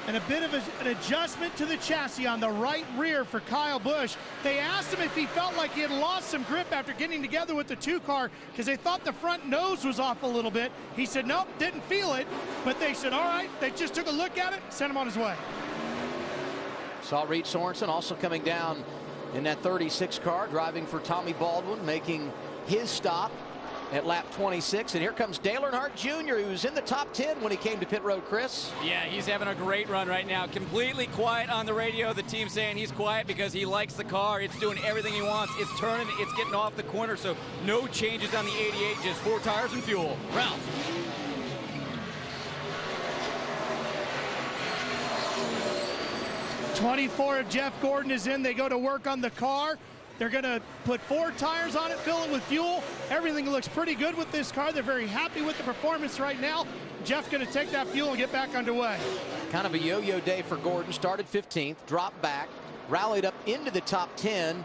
I: And a bit of an adjustment to the chassis on the right rear for Kyle Busch. They asked him if he felt like he had lost some grip after getting together with the 2 car because they thought the front nose was off a little bit. He said, nope, didn't feel it. But they said, all right, they just took a look at it, sent him on his way.
B: Saw Reed Sorensen also coming down in that 36 car, driving for Tommy Baldwin, making his stop at lap 26. And here comes Dale Earnhardt Jr., who's in the top 10 when he came to pit road, Chris.
M: Yeah, he's having a great run right now. Completely quiet on the radio. The team saying he's quiet because he likes the car. It's doing everything he wants. It's turning. It's getting off the corner. So no changes on the 88. Just 4 tires and fuel. Ralph.
I: 24 of Jeff Gordon is in. They go to work on the car. They're going to put 4 tires on it, fill it with fuel. Everything looks pretty good with this car. They're very happy with the performance right now. Jeff's going to take that fuel and get back underway.
B: Kind of a yo-yo day for Gordon. Started 15th, dropped back, rallied up into the top 10,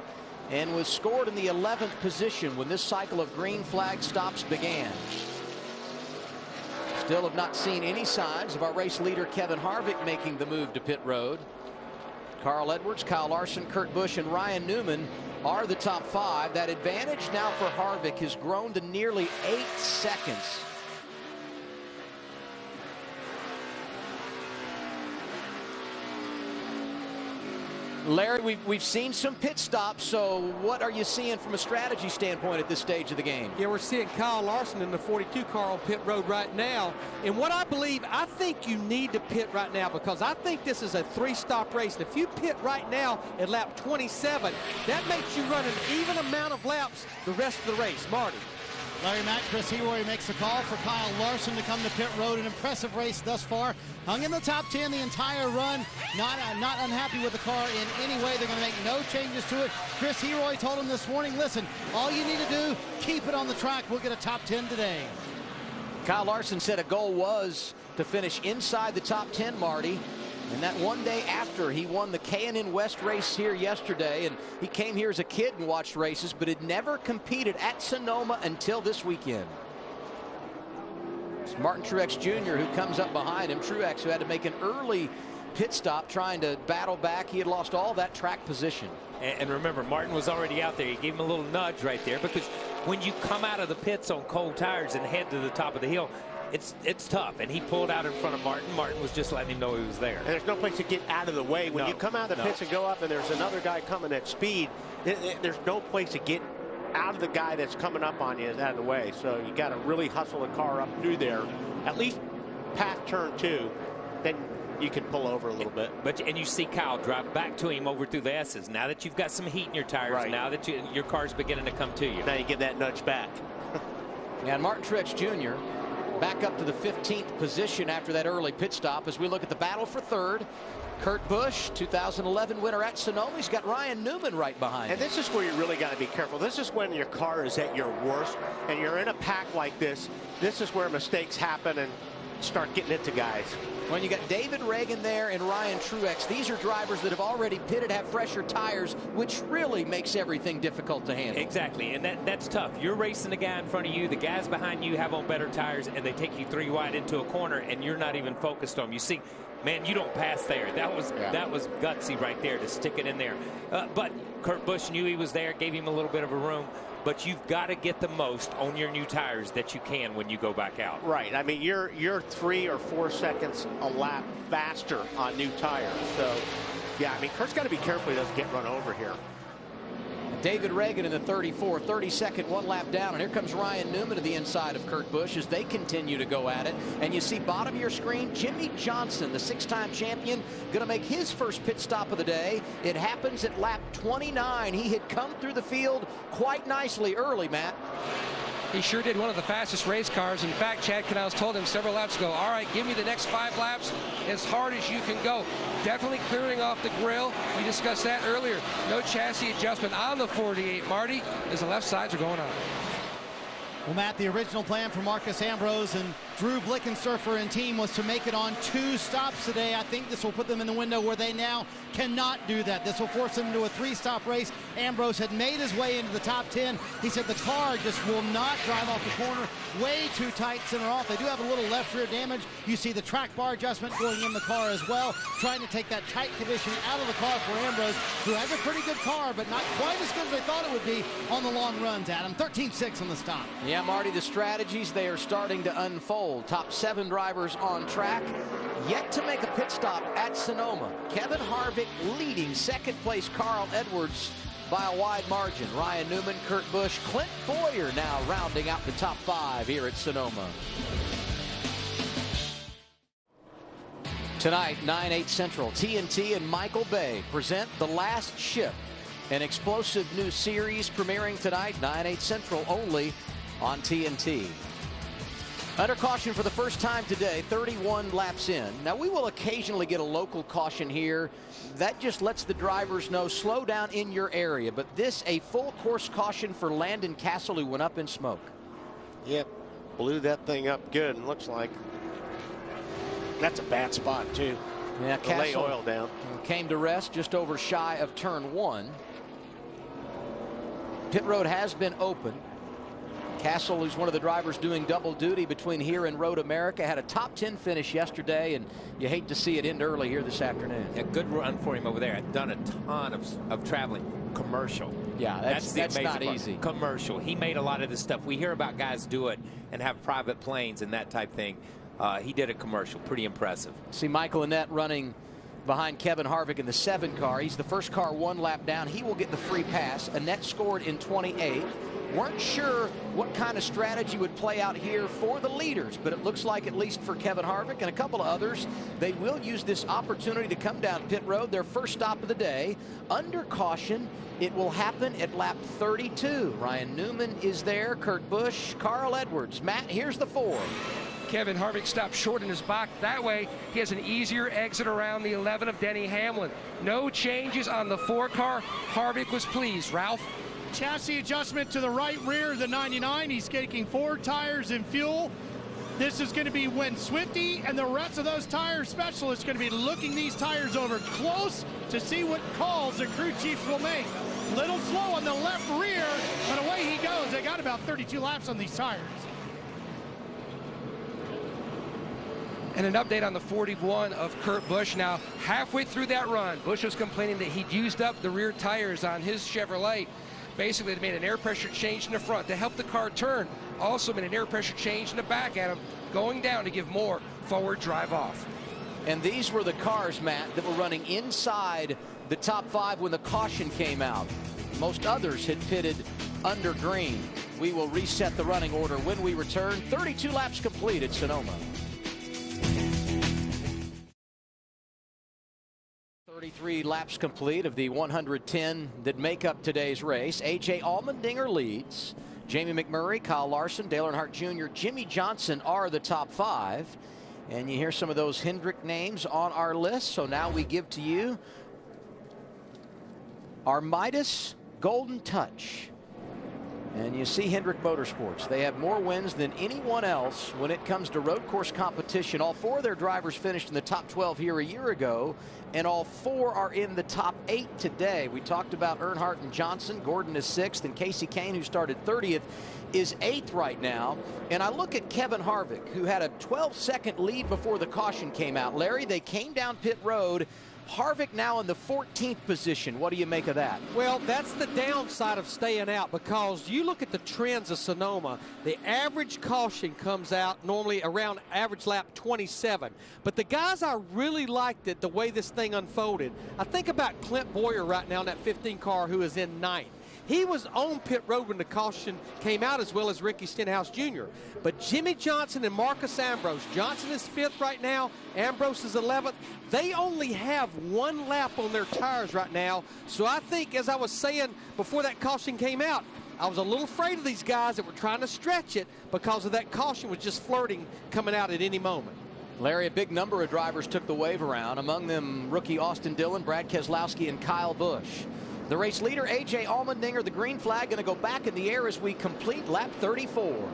B: and was scored in the 11th position when this cycle of green flag stops began. Still have not seen any signs of our race leader Kevin Harvick making the move to pit road. Carl Edwards, Kyle Larson, Kurt Busch, and Ryan Newman are the top 5. That advantage now for Harvick has grown to nearly 8 seconds. Larry, we've seen some pit stops, so what are you seeing from a strategy standpoint at this stage of the game?
C: Yeah, we're seeing Kyle Larson in the 42 car on pit road right now. And what I think you need to pit right now, because I think this is a 3-stop race. And if you pit right now at lap 27, that makes you run an even amount of laps the rest of the race. Marty.
J: Larry Mack, Chris Heroy makes a call for Kyle Larson to come to pit road. An impressive race thus far. Hung in the top 10 the entire run. Not unhappy with the car in any way. They're going to make no changes to it. Chris Heroy told him this morning, listen, all you need to do, keep it on the track. We'll get a top 10 today.
B: Kyle Larson said a goal was to finish inside the top 10, Marty. And that one day after he won the K&N West race here yesterday, and he came here as a kid and watched races, but had never competed at Sonoma until this weekend. It's Martin Truex Jr. who comes up behind him. Truex, who had to make an early pit stop trying to battle back. He had lost all that track position.
G: And remember, Martin was already out there. He gave him a little nudge right there, because when you come out of the pits on cold tires and head to the top of the hill, it's tough. And he pulled out in front of Martin. Martin was just letting him know he was there.
F: And there's no place to get out of the way. When you come out of the pits and go up and there's another guy coming at speed, there's no place to get out of the guy that's coming up on you out of the way. So you got to really hustle the car up through there, at least past turn 2. Then you can pull over a little bit.
G: And you see Kyle drive back to him over through the S's. Now that you've got some heat in your tires, now that your car's beginning to come to you.
F: Now you get that nudge back.
B: And Martin Truex Jr. back up to the 15th position after that early pit stop as we look at the battle for third. Kurt Busch, 2011 winner at Sonoma. He's got Ryan Newman right behind him.
F: And this is where you really got to be careful. This is when your car is at your worst and you're in a pack like this. This is where mistakes happen and start getting into guys.
B: When you got David Reagan there and Ryan Truex, these are drivers that have already pitted, have fresher tires, which really makes everything difficult to handle.
G: Exactly, and that's tough. You're racing the guy in front of you, the guys behind you have on better tires, and they take you 3 wide into a corner, and you're not even focused on them. You see, man, you don't pass there. That was gutsy right there to stick it in there. But Kurt Busch knew he was there, gave him a little bit of a room. But you've got to get the most on your new tires that you can when you go back out.
F: Right. I mean, you're 3 or 4 seconds a lap faster on new tires. So, yeah, I mean, Kurt's got to be careful he doesn't get run over here.
B: David Reagan in the 34, 32nd, 1 lap down. And here comes Ryan Newman to the inside of Kurt Busch as they continue to go at it. And you see bottom of your screen, Jimmy Johnson, the 6-time champion, going to make his first pit stop of the day. It happens at lap 29. He had come through the field quite nicely early, Matt.
K: He sure did. One of the fastest race cars. In fact, Chad Canals told him several laps ago, all right, give me the next 5 laps as hard as you can go. Definitely clearing off the grill. We discussed that earlier. No chassis adjustment on the 48, Marty, as the left sides are going on.
J: Well, Matt, the original plan for Marcus Ambrose and Drew Blickensurfer and team was to make it on 2 stops today. I think this will put them in the window where they now cannot do that. This will force them into a 3-stop race. Ambrose had made his way into the top 10. He said the car just will not drive off the corner. Way too tight center off. They do have a little left rear damage. You see the track bar adjustment going in the car as well, trying to take that tight condition out of the car for Ambrose, who has a pretty good car, but not quite as good as they thought it would be on the long runs, Adam. 13.6 on the stop.
B: Yeah, Marty, the strategies, they are starting to unfold. Top 7 drivers on track, yet to make a pit stop at Sonoma. Kevin Harvick leading, 2nd place Carl Edwards by a wide margin. Ryan Newman, Kurt Busch, Clint Bowyer now rounding out the top 5 here at Sonoma. Tonight, 9/8 Central, TNT and Michael Bay present The Last Ship, an explosive new series premiering tonight, 9/8 Central, only on TNT. Under caution for the first time today, 31 laps in. Now, we will occasionally get a local caution here. That just lets the drivers know, slow down in your area. But this, a full course caution for Landon Castle, who went up in smoke.
F: Yep, blew that thing up good, and looks like that's a bad spot, too.
B: Yeah,
F: lay oil down.
B: Came to rest just over shy of turn 1. Pit road has been open. Castle, who's one of the drivers doing double duty between here and Road America, had a top 10 finish yesterday, and you hate to see it end early here this afternoon.
G: A good run for him over there. I've done a ton of traveling commercial.
B: Yeah, that's not easy.
G: Commercial. He made a lot of this stuff. We hear about guys do it and have private planes and that type thing. He did a commercial. Pretty impressive.
B: See Michael Annett running behind Kevin Harvick in the 7 car. He's the first car 1 lap down. He will get the free pass. Annett scored in 28. Weren't sure what kind of strategy would play out here for the leaders, but it looks like, at least for Kevin Harvick and a couple of others, they will use this opportunity to come down pit road, their first stop of the day. Under caution, it will happen at lap 32. Ryan Newman is there, Kurt Busch, Carl Edwards. Matt, here's the 4.
K: Kevin Harvick stopped short in his box. That way, he has an easier exit around the 11 of Denny Hamlin. No changes on the 4 car. Harvick was pleased. Ralph?
I: Chassis adjustment to the right rear of the 99. He's taking 4 tires and fuel. This is going to be when Swifty and the rest of those tire specialists are going to be looking these tires over close to see what calls the crew chiefs will make. Little slow on the left rear, but away he goes. They got about 32 laps on these tires.
K: And an update on the 41 of Kurt Busch. Now, halfway through that run, Busch was complaining that he'd used up the rear tires on his Chevrolet. Basically, they made an air pressure change in the front to help the car turn. Also made an air pressure change in the back, Adam, going down to give more forward drive off.
B: And these were the cars, Matt, that were running inside the top 5 when the caution came out. Most others had pitted under green. We will reset the running order when we return. 32 laps complete at Sonoma. 33 laps complete of the 110 that make up today's race. A.J. Allmendinger leads. Jamie McMurray, Kyle Larson, Dale Earnhardt Jr., Jimmy Johnson are the top 5. And you hear some of those Hendrick names on our list. So now we give to you our Midas Golden Touch.
O: And you see Hendrick Motorsports. They have more wins than anyone else when it comes to road course competition. All 4 of their drivers finished in the top 12 here a year ago, and all 4 are in the top 8 today. We talked about Earnhardt and Johnson. Gordon is 6th, and Casey Kane, who started 30th, is 8th right now. And I look at Kevin Harvick, who had a 12-second lead before the caution came out. Larry, they came down pit road. Harvick now in the 14th position. What do you make of that?
D: Well, that's the downside of staying out, because you look at the trends of Sonoma. The average caution comes out normally around average lap 27. But the guys I really liked it, the way this thing unfolded. I think about Clint Boyer right now in that 15 car, who is in 9th. He was on pit road when the caution came out, as well as Ricky Stenhouse Jr. But Jimmy Johnson and Marcus Ambrose, Johnson is 5th right now, Ambrose is 11th. They only have 1 lap on their tires right now. So I think, as I was saying before that caution came out, I was a little afraid of these guys that were trying to stretch it, because of that caution was just flirting coming out at any moment.
O: Larry, a big number of drivers took the wave around. Among them, rookie Austin Dillon, Brad Keselowski, and Kyle Busch. The race leader, A.J. Allmendinger, the green flag, going to go back in the air as we complete lap 34.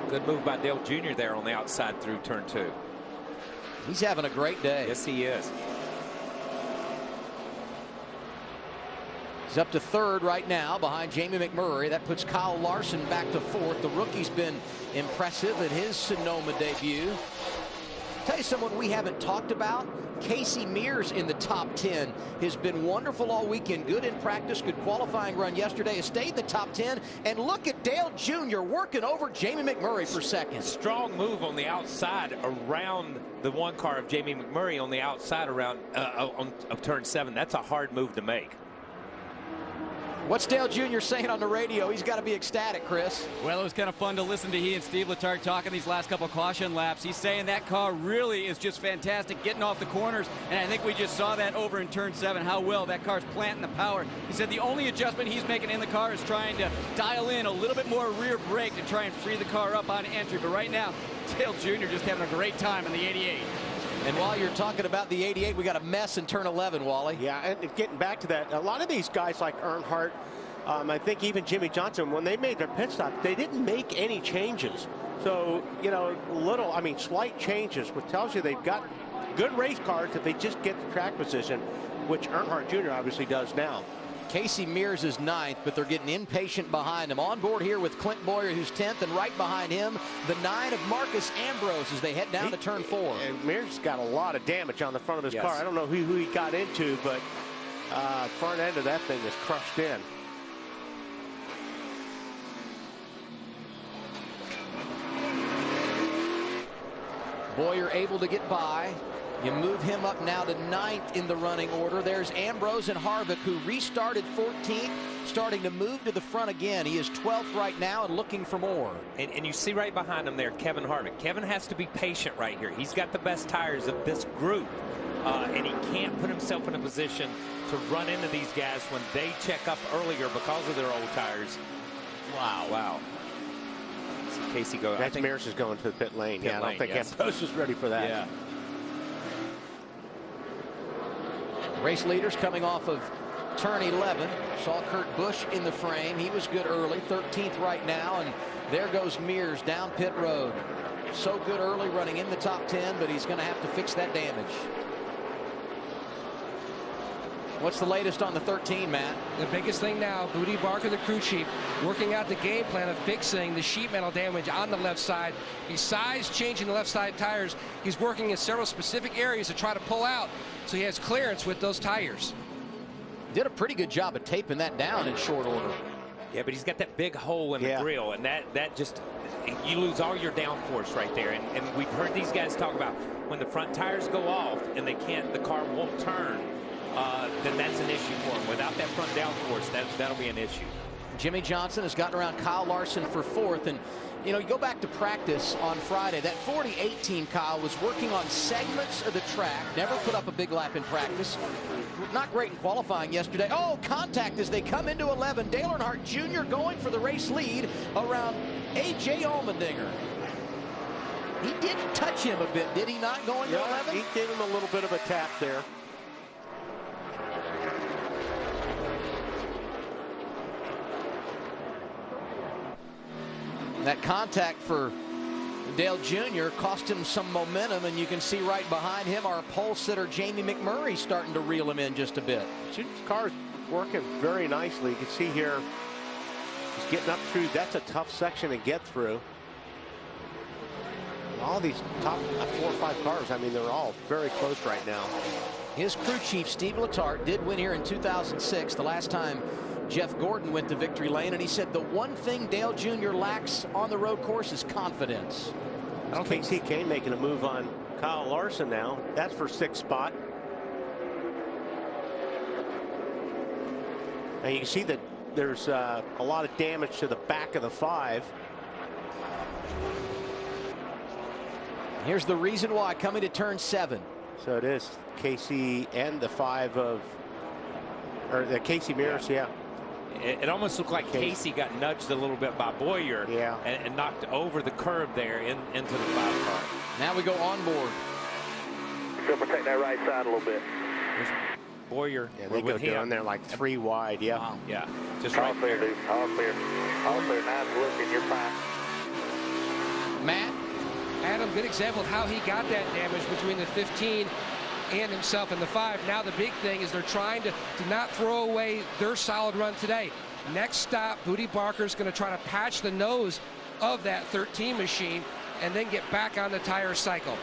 P: Good move by Dale Jr. there on the outside through turn 2.
O: He's having a great day.
P: Yes, he is.
O: He's up to 3rd right now behind Jamie McMurray. That puts Kyle Larson back to 4th. The rookie's been impressive in his Sonoma debut. Tell you someone we haven't talked about, Casey Mears in the top 10 has been wonderful all weekend. Good in practice, good qualifying run yesterday. Has stayed in the top 10. And look at Dale Jr. working over Jamie McMurray for 2nd.
P: Strong move on the outside around the 1 car of Jamie McMurray on the outside around of turn 7. That's a hard move to make.
O: What's Dale Jr. saying on the radio? He's got to be ecstatic, Chris.
M: Well, it was kind of fun to listen to he and Steve Letarte talking these last couple caution laps. He's saying that car really is just fantastic getting off the corners, and I think we just saw that over in turn 7, how well that car's planting the power. He said the only adjustment he's making in the car is trying to dial in a little bit more rear brake to try and free the car up on entry. But right now, Dale Jr. just having a great time in the 88.
O: And while you're talking about the 88, we got a mess in turn 11, Wally.
F: Yeah, and getting back to that, a lot of these guys like Earnhardt, I think even Jimmy Johnson, when they made their pit stop, they didn't make any changes. So, you know, slight changes, which tells you they've got good race cars if they just get the track position, which Earnhardt Jr. obviously does now.
O: Casey Mears is 9th, but they're getting impatient behind him. On board here with Clint Boyer, who's 10th, and right behind him, the 9 of Marcus Ambrose as they head down to turn 4.
F: And Mears got a lot of damage on the front of his car. I don't know who he got into, but front end of that thing is crushed in.
O: Boyer able to get by. You move him up now to 9th in the running order. There's Ambrose and Harvick, who restarted 14th, starting to move to the front again. He is 12th right now and looking for more.
P: And you see right behind him there, Kevin Harvick. Kevin has to be patient right here. He's got the best tires of this group, and he can't put himself in a position to run into these guys when they check up earlier because of their old tires.
O: Wow.
P: Wow. Casey go.
F: That's Mears is going to the pit lane. I don't think Ambrose was ready for that.
P: Yeah.
O: Race leaders coming off of turn 11. Saw Kurt Busch in the frame. He was good early, 13th right now, and there goes Mears down pit road. So good early, running in the top 10, but he's going to have to fix that damage. What's the latest on the 13, Matt?
K: The biggest thing now, Booty Barker, the crew chief, working out the game plan of fixing the sheet metal damage on the left side. Besides changing the left side tires, he's working in several specific areas to try to pull out so he has clearance with those tires.
O: Did a pretty good job of taping that down in short order.
P: Yeah, but he's got that big hole in the grill, and that just, you lose all your downforce right there. And we've heard these guys talk about when the front tires go off and they can't, the car won't turn. Then that's an issue for him. Without that front downforce, that'll be an issue.
O: Jimmy Johnson has gotten around Kyle Larson for 4th, and you know, you go back to practice on Friday, that 48 team, Kyle, was working on segments of the track, never put up a big lap in practice. not great in qualifying yesterday. Oh, contact as they come into 11. Dale Earnhardt Jr. going for the race lead around A.J. Allmendinger. He did touch him a bit, did he not, going to 11?
F: He gave him a little bit of a tap there.
O: That contact for Dale Jr. cost him some momentum, and you can see right behind him our pole sitter Jamie McMurray starting to reel him in just a bit.
F: Jr.'s car's working very nicely. You can see here he's getting up through. That's a tough section to get through. All these top 4 or 5 cars, I mean, they're all very close right now.
O: His crew chief, Steve Letarte, did win here in 2006, the last time Jeff Gordon went to victory lane, and he said the one thing Dale Jr. lacks on the road course is confidence.
F: I don't think CK making a move on Kyle Larson now. That's for 6th spot. And you can see that there's a lot of damage to the back of the 5.
O: Here's the reason why coming to turn 7.
F: So it is Casey and the 5 of, or the Casey Mears, yeah.
P: It almost looked like Casey got nudged a little bit by Boyer, and knocked over the curb there into the 5 car.
O: Now we go on board.
H: So protect that right side a little bit.
P: There's Boyer.
F: Yeah, they go down there like 3 wide. Yeah.
P: Wow. Yeah. Just
H: all
P: right
H: clear,
P: there.
H: dude. All clear. All clear. Nice looking. You're fine.
O: Matt?
K: Adam, good example of how he got that damage between the 15 and himself in the 5. Now the big thing is they're trying to not throw away their solid run today. Next stop, Booty Barker's going to try to patch the nose of that 13 machine and then get back on the tire cycle.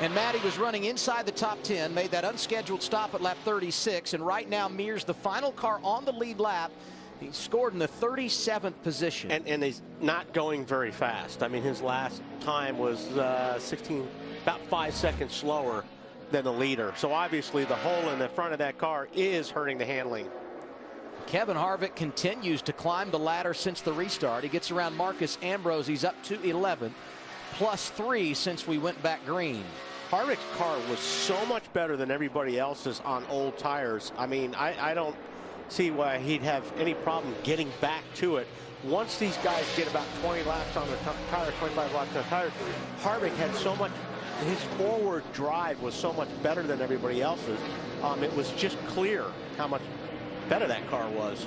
O: And Matty was running inside the top 10, made that unscheduled stop at lap 36, and right now Mears, the final car on the lead lap. He scored in the 37th position.
F: And he's not going very fast. I mean, his last time was about 5 seconds slower than the leader. So obviously the hole in the front of that car is hurting the handling.
O: Kevin Harvick continues to climb the ladder since the restart. He gets around Marcus Ambrose. He's up to 11th, +3 since we went back green.
F: Harvick's car was so much better than everybody else's on old tires. I mean, I don't see why he'd have any problem getting back to it. Once these guys get about 20 laps on the tire, 25 laps on the tire, Harvick had so much, his forward drive was so much better than everybody else's. It was just clear how much better that car was.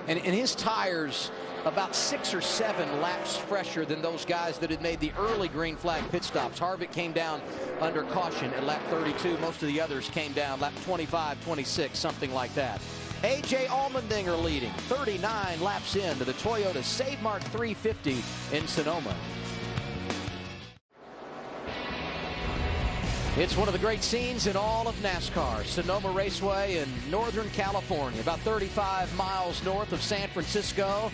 O: And his tires about 6 or 7 laps fresher than those guys that had made the early green flag pit stops. Harvick came down under caution at lap 32. Most of the others came down lap 25, 26, something like that. A.J. Allmendinger leading 39 laps into the Toyota Save Mart 350 in Sonoma. It's one of the great scenes in all of NASCAR. Sonoma Raceway in Northern California, about 35 miles north of San Francisco.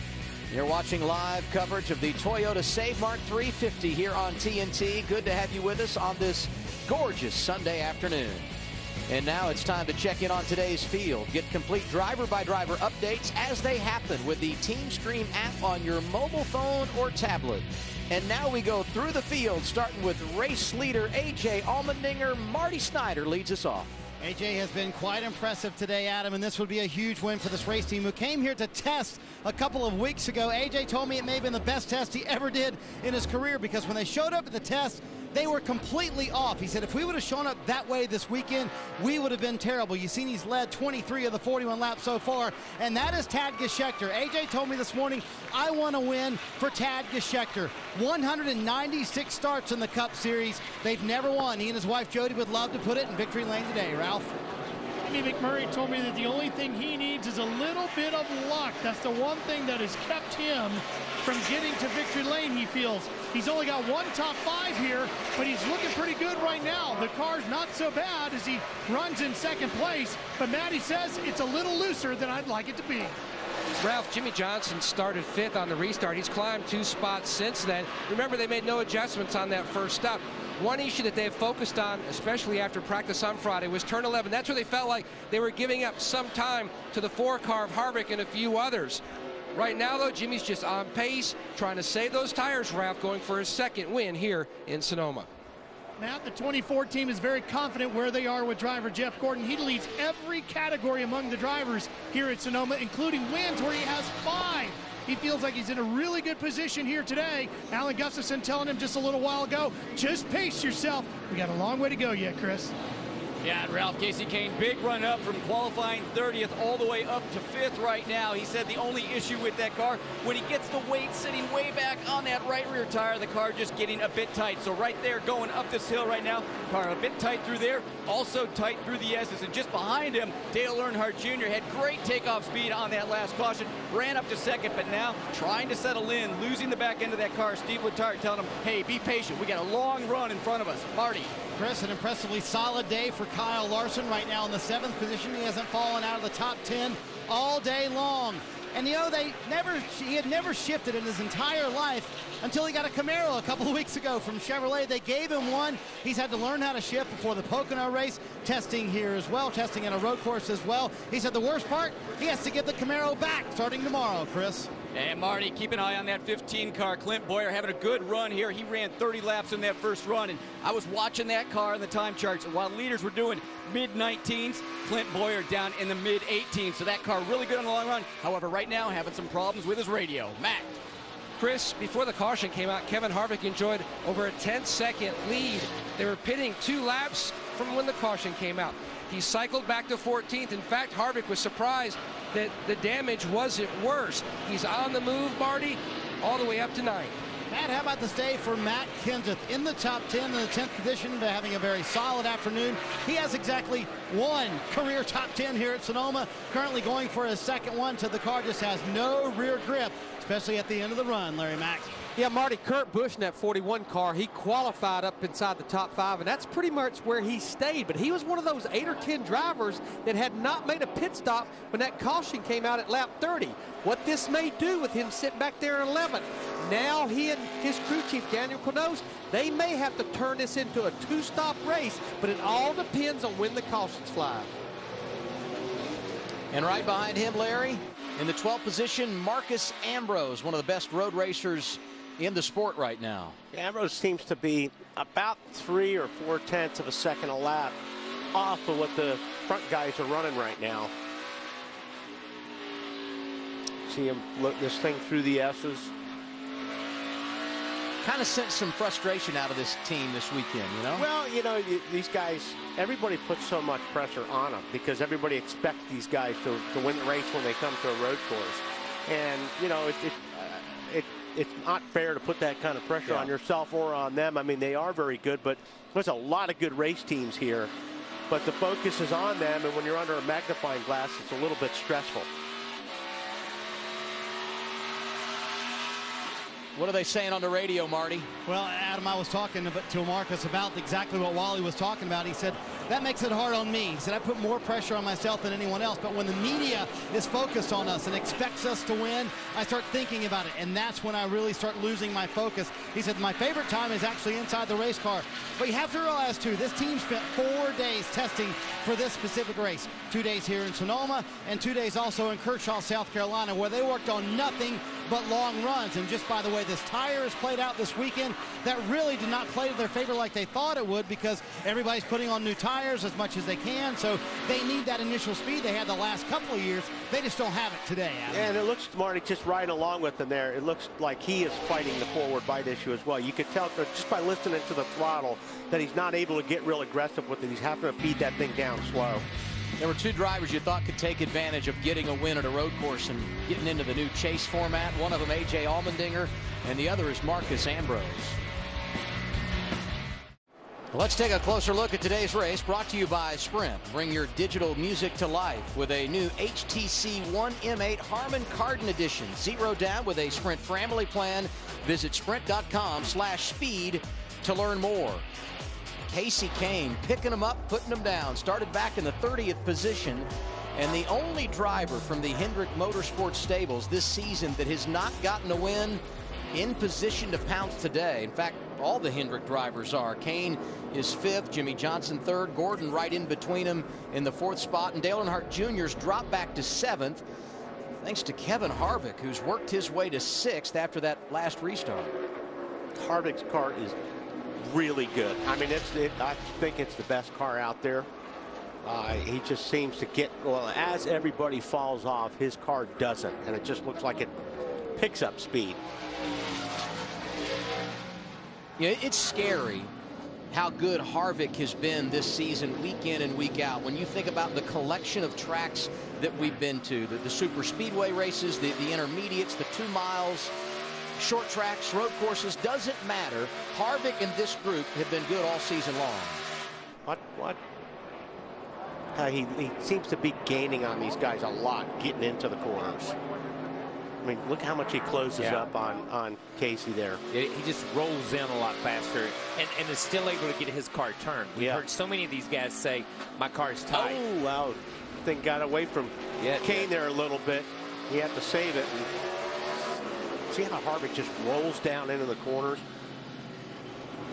O: You're watching live coverage of the Toyota Save Mart 350 here on TNT. Good to have you with us on this gorgeous Sunday afternoon. And now it's time to check in on today's field. Get complete driver-by-driver updates as they happen with the Team Stream app on your mobile phone or tablet. And now we go through the field, starting with race leader A.J. Allmendinger. Marty Snyder leads us off.
J: AJ has been quite impressive today, Adam, and this would be a huge win for this race team who came here to test a couple of weeks ago. AJ told me it may have been the best test he ever did in his career, because when they showed up at the test, they were completely off. He said if we would have shown up that way this weekend, we would have been terrible. You've seen he's led 23 of the 41 laps so far, and that is Tad Geschechter. AJ told me this morning, I want to win for Tad Geschechter. 196 starts in the Cup Series. They've never won. He and his wife Jody would love to put it in victory lane today. Ralph?
I: Jamie McMurray told me that the only thing he needs is a little bit of luck. That's the one thing that has kept him from getting to victory lane, he feels. He's only got one top 5 here, but he's looking pretty good right now. The car's not so bad as he runs in second place, but Matty says it's a little looser than I'd like it to be.
K: Ralph, Jimmy Johnson started 5th on the restart. He's climbed 2 spots since then. Remember, they made no adjustments on that first stop. One issue that they've focused on, especially after practice on Friday, was turn 11. That's where they felt like they were giving up some time to the 4 car of Harvick and a few others. Right now, though, Jimmy's just on pace, trying to save those tires, Ralph, going for his 2nd win here in Sonoma.
I: Matt, the 24 team is very confident where they are with driver Jeff Gordon. He leads every category among the drivers here at Sonoma, including wins where he has 5. He feels like he's in a really good position here today. Alan Gustafson telling him just a little while ago, just pace yourself. We got a long way to go yet, Chris.
M: Yeah, and Ralph Casey Kane, big run up from qualifying 30th all the way up to 5th right now. He said the only issue with that car, when he gets the weight sitting way back on that right rear tire, the car just getting a bit tight. So right there going up this hill right now, car a bit tight through there, also tight through the S's. And just behind him, Dale Earnhardt Jr. had great takeoff speed on that last caution, ran up to 2nd, but now trying to settle in, losing the back end of that car. Steve Letarte telling him, hey, be patient. We got a long run in front of us. Marty.
J: Chris, an impressively solid day for Kyle Larson right now in the 7th position. He hasn't fallen out of the top 10 all day long. And you know, he had never shifted in his entire life until he got a Camaro a couple of weeks ago from Chevrolet. They gave him one. He's had to learn how to shift before the Pocono race, testing here as well, testing at a road course as well. He said the worst part, he has to get the Camaro back starting tomorrow, Chris.
M: And Marty, keep an eye on that 15 car. Clint Boyer having a good run here. He ran 30 laps in that first run, and I was watching that car in the time charts. And while leaders were doing mid-19s, Clint Boyer down in the mid-18s. So that car really good on the long run. However, right now having some problems with his radio. Matt.
K: Chris, before the caution came out, Kevin Harvick enjoyed over a 10-second lead. They were pitting 2 laps from when the caution came out. He cycled back to 14th. In fact, Harvick was surprised that the damage wasn't worse. He's on the move, Marty, all the way up to 9th.
J: Matt, how about this day for Matt Kenseth in the top 10 in the 10th position, having a very solid afternoon. He has exactly 1 career top 10 here at Sonoma, currently going for his 2nd one, so the car just has no rear grip, especially at the end of the run, Larry Mack.
C: Yeah, Marty, Kurt Busch in that 41 car, he qualified up inside the top 5, and that's pretty much where he stayed. But he was one of those 8 or 10 drivers that had not made a pit stop when that caution came out at lap 30. What this may do with him sitting back there in 11th, now he and his crew chief, Daniel Quinose, they may have to turn this into a 2-stop race, but it all depends on when the cautions fly.
O: And right behind him, Larry, in the 12th position, Marcus Ambrose, one of the best road racers in the sport right now.
F: Ambrose seems to be about 3 or 4/10 of a second a lap off of what the front guys are running right now. See him look this thing through the S's.
O: Kind of sent some frustration out of this team this weekend, you know?
F: Well, you know, these guys, everybody puts so much pressure on them because everybody expects these guys to win the race when they come to a road course. And, you know, it's not fair to put that kind of pressure on yourself or on them. I mean, they are very good, but there's a lot of good race teams here. But the focus is on them, and when you're under a magnifying glass, it's a little bit stressful.
O: What are they saying on the radio, Marty?
J: Well, Adam, I was talking to Marcus about exactly what Wally was talking about. He said, that makes it hard on me. He said, I put more pressure on myself than anyone else, but when the media is focused on us and expects us to win, I start thinking about it, and that's when I really start losing my focus. He said, my favorite time is actually inside the race car. But you have to realize, too, this team spent 4 days testing for this specific race. 2 days here in Sonoma, and 2 days also in Kershaw, South Carolina, where they worked on nothing but long runs. And just by the way this tire is played out this weekend, that really did not play to their favor like they thought it would, because everybody's putting on new tires as much as they can, so they need that initial speed they had the last couple of years. They just don't have it today, Adam.
F: And it looks, Marty, just riding along with them there, it looks like he is fighting the forward bite issue as well. You could tell just by listening to the throttle that he's not able to get real aggressive with it. He's having to feed that thing down slow.
O: There were 2 drivers you thought could take advantage of getting a win at a road course and getting into the new chase format. One of them, A.J. Allmendinger, and the other is Marcus Ambrose. Let's take a closer look at today's race, brought to you by Sprint. Bring your digital music to life with a new HTC One M8 Harman Kardon Edition. 0 down with a Sprint family plan. Visit sprint.com/speed to learn more. Casey Kane picking them up, putting them down. Started back in the 30th position, and the only driver from the Hendrick Motorsports stables this season that has not gotten a win in position to pounce today. In fact, all the Hendrick drivers are. Kane is 5th, Jimmy Johnson 3rd, Gordon right in between him in the 4th spot, and Dale Earnhardt Jr.'s dropped back to 7th, thanks to Kevin Harvick, who's worked his way to 6th after that last restart.
F: Harvick's car is really good. I mean, I think it's the best car out there. He just seems to get, well, as everybody falls off, his car doesn't, and it just looks like it picks up speed.
O: Yeah, it's scary how good Harvick has been this season, week in and week out. When you think about the collection of tracks that we've been to, the super speedway races, the intermediates, the 2 miles, short tracks, road courses, doesn't matter. Harvick and this group have been good all season long.
F: What? He seems to be gaining on these guys a lot, getting into the corners. I mean, look how much he closes up on Casey there.
P: He just rolls in a lot faster and is still able to get his car turned. We've heard so many of these guys say, my car's tight.
F: Oh, wow. Thing got away from Kane there a little bit. He had to save it. And see how Harvick just rolls down into the corners?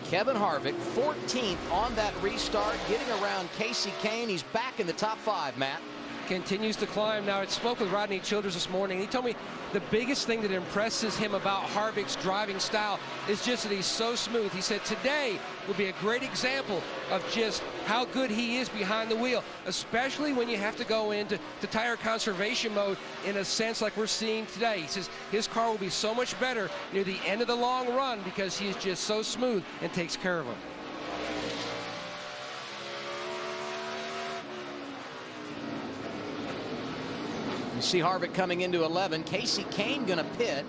O: Kevin Harvick, 14th on that restart, getting around Casey Kane. He's back in the top 5, Matt.
K: Continues to climb. Now, I spoke with Rodney Childers this morning. He told me the biggest thing that impresses him about Harvick's driving style is just that he's so smooth. He said today will be a great example of just how good he is behind the wheel, especially when you have to go into tire conservation mode in a sense like we're seeing today. He says his car will be so much better near the end of the long run because he is just so smooth and takes care of him.
O: You see Harvick coming into 11. Casey Kane going to pit.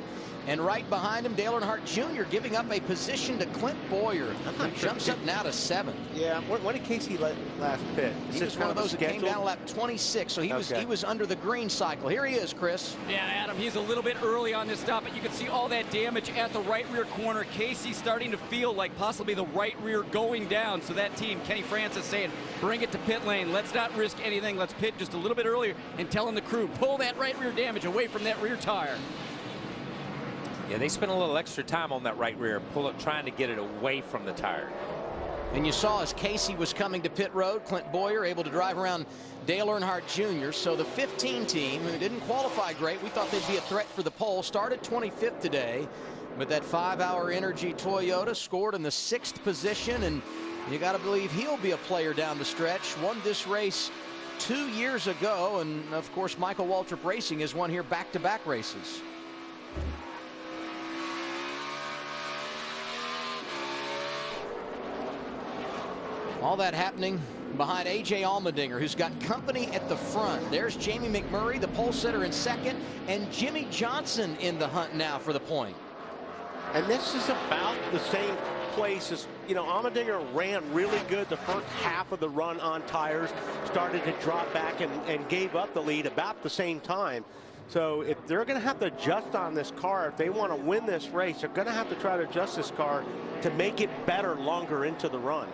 O: And right behind him, Dale Earnhardt Jr. giving up a position to Clint Boyer, who jumps up now to 7th.
F: Yeah, when did Casey last pit?
O: He was one of those that came down lap 26, so he was under the green cycle. Here he is, Chris.
M: Yeah, Adam, he's a little bit early on this stop, but you can see all that damage at the right rear corner. Casey starting to feel like possibly the right rear going down. So that team, Kenny Francis saying, bring it to pit lane. Let's not risk anything. Let's pit just a little bit earlier and telling the crew, pull that right rear damage away from that rear tire.
P: Yeah, they spent a little extra time on that right rear, trying to get it away from the tire.
O: And you saw as Casey was coming to pit road, Clint Boyer able to drive around Dale Earnhardt Jr. So the 15 team, who didn't qualify great, we thought they'd be a threat for the pole, started 25th today. But that 5-hour Energy Toyota scored in the 6th position, and you got to believe he'll be a player down the stretch. Won this race 2 years ago, and of course Michael Waltrip Racing has won here back-to-back races. All that happening behind A.J. Allmendinger, who's got company at the front. There's Jamie McMurray, the pole sitter, in 2nd, and Jimmy Johnson in the hunt now for the point.
F: And this is about the same place as, you know, Allmendinger ran really good the first half of the run on tires, started to drop back and gave up the lead about the same time. So if they're going to have to adjust on this car, if they want to win this race, they're going to have to try to adjust this car to make it better longer into the run.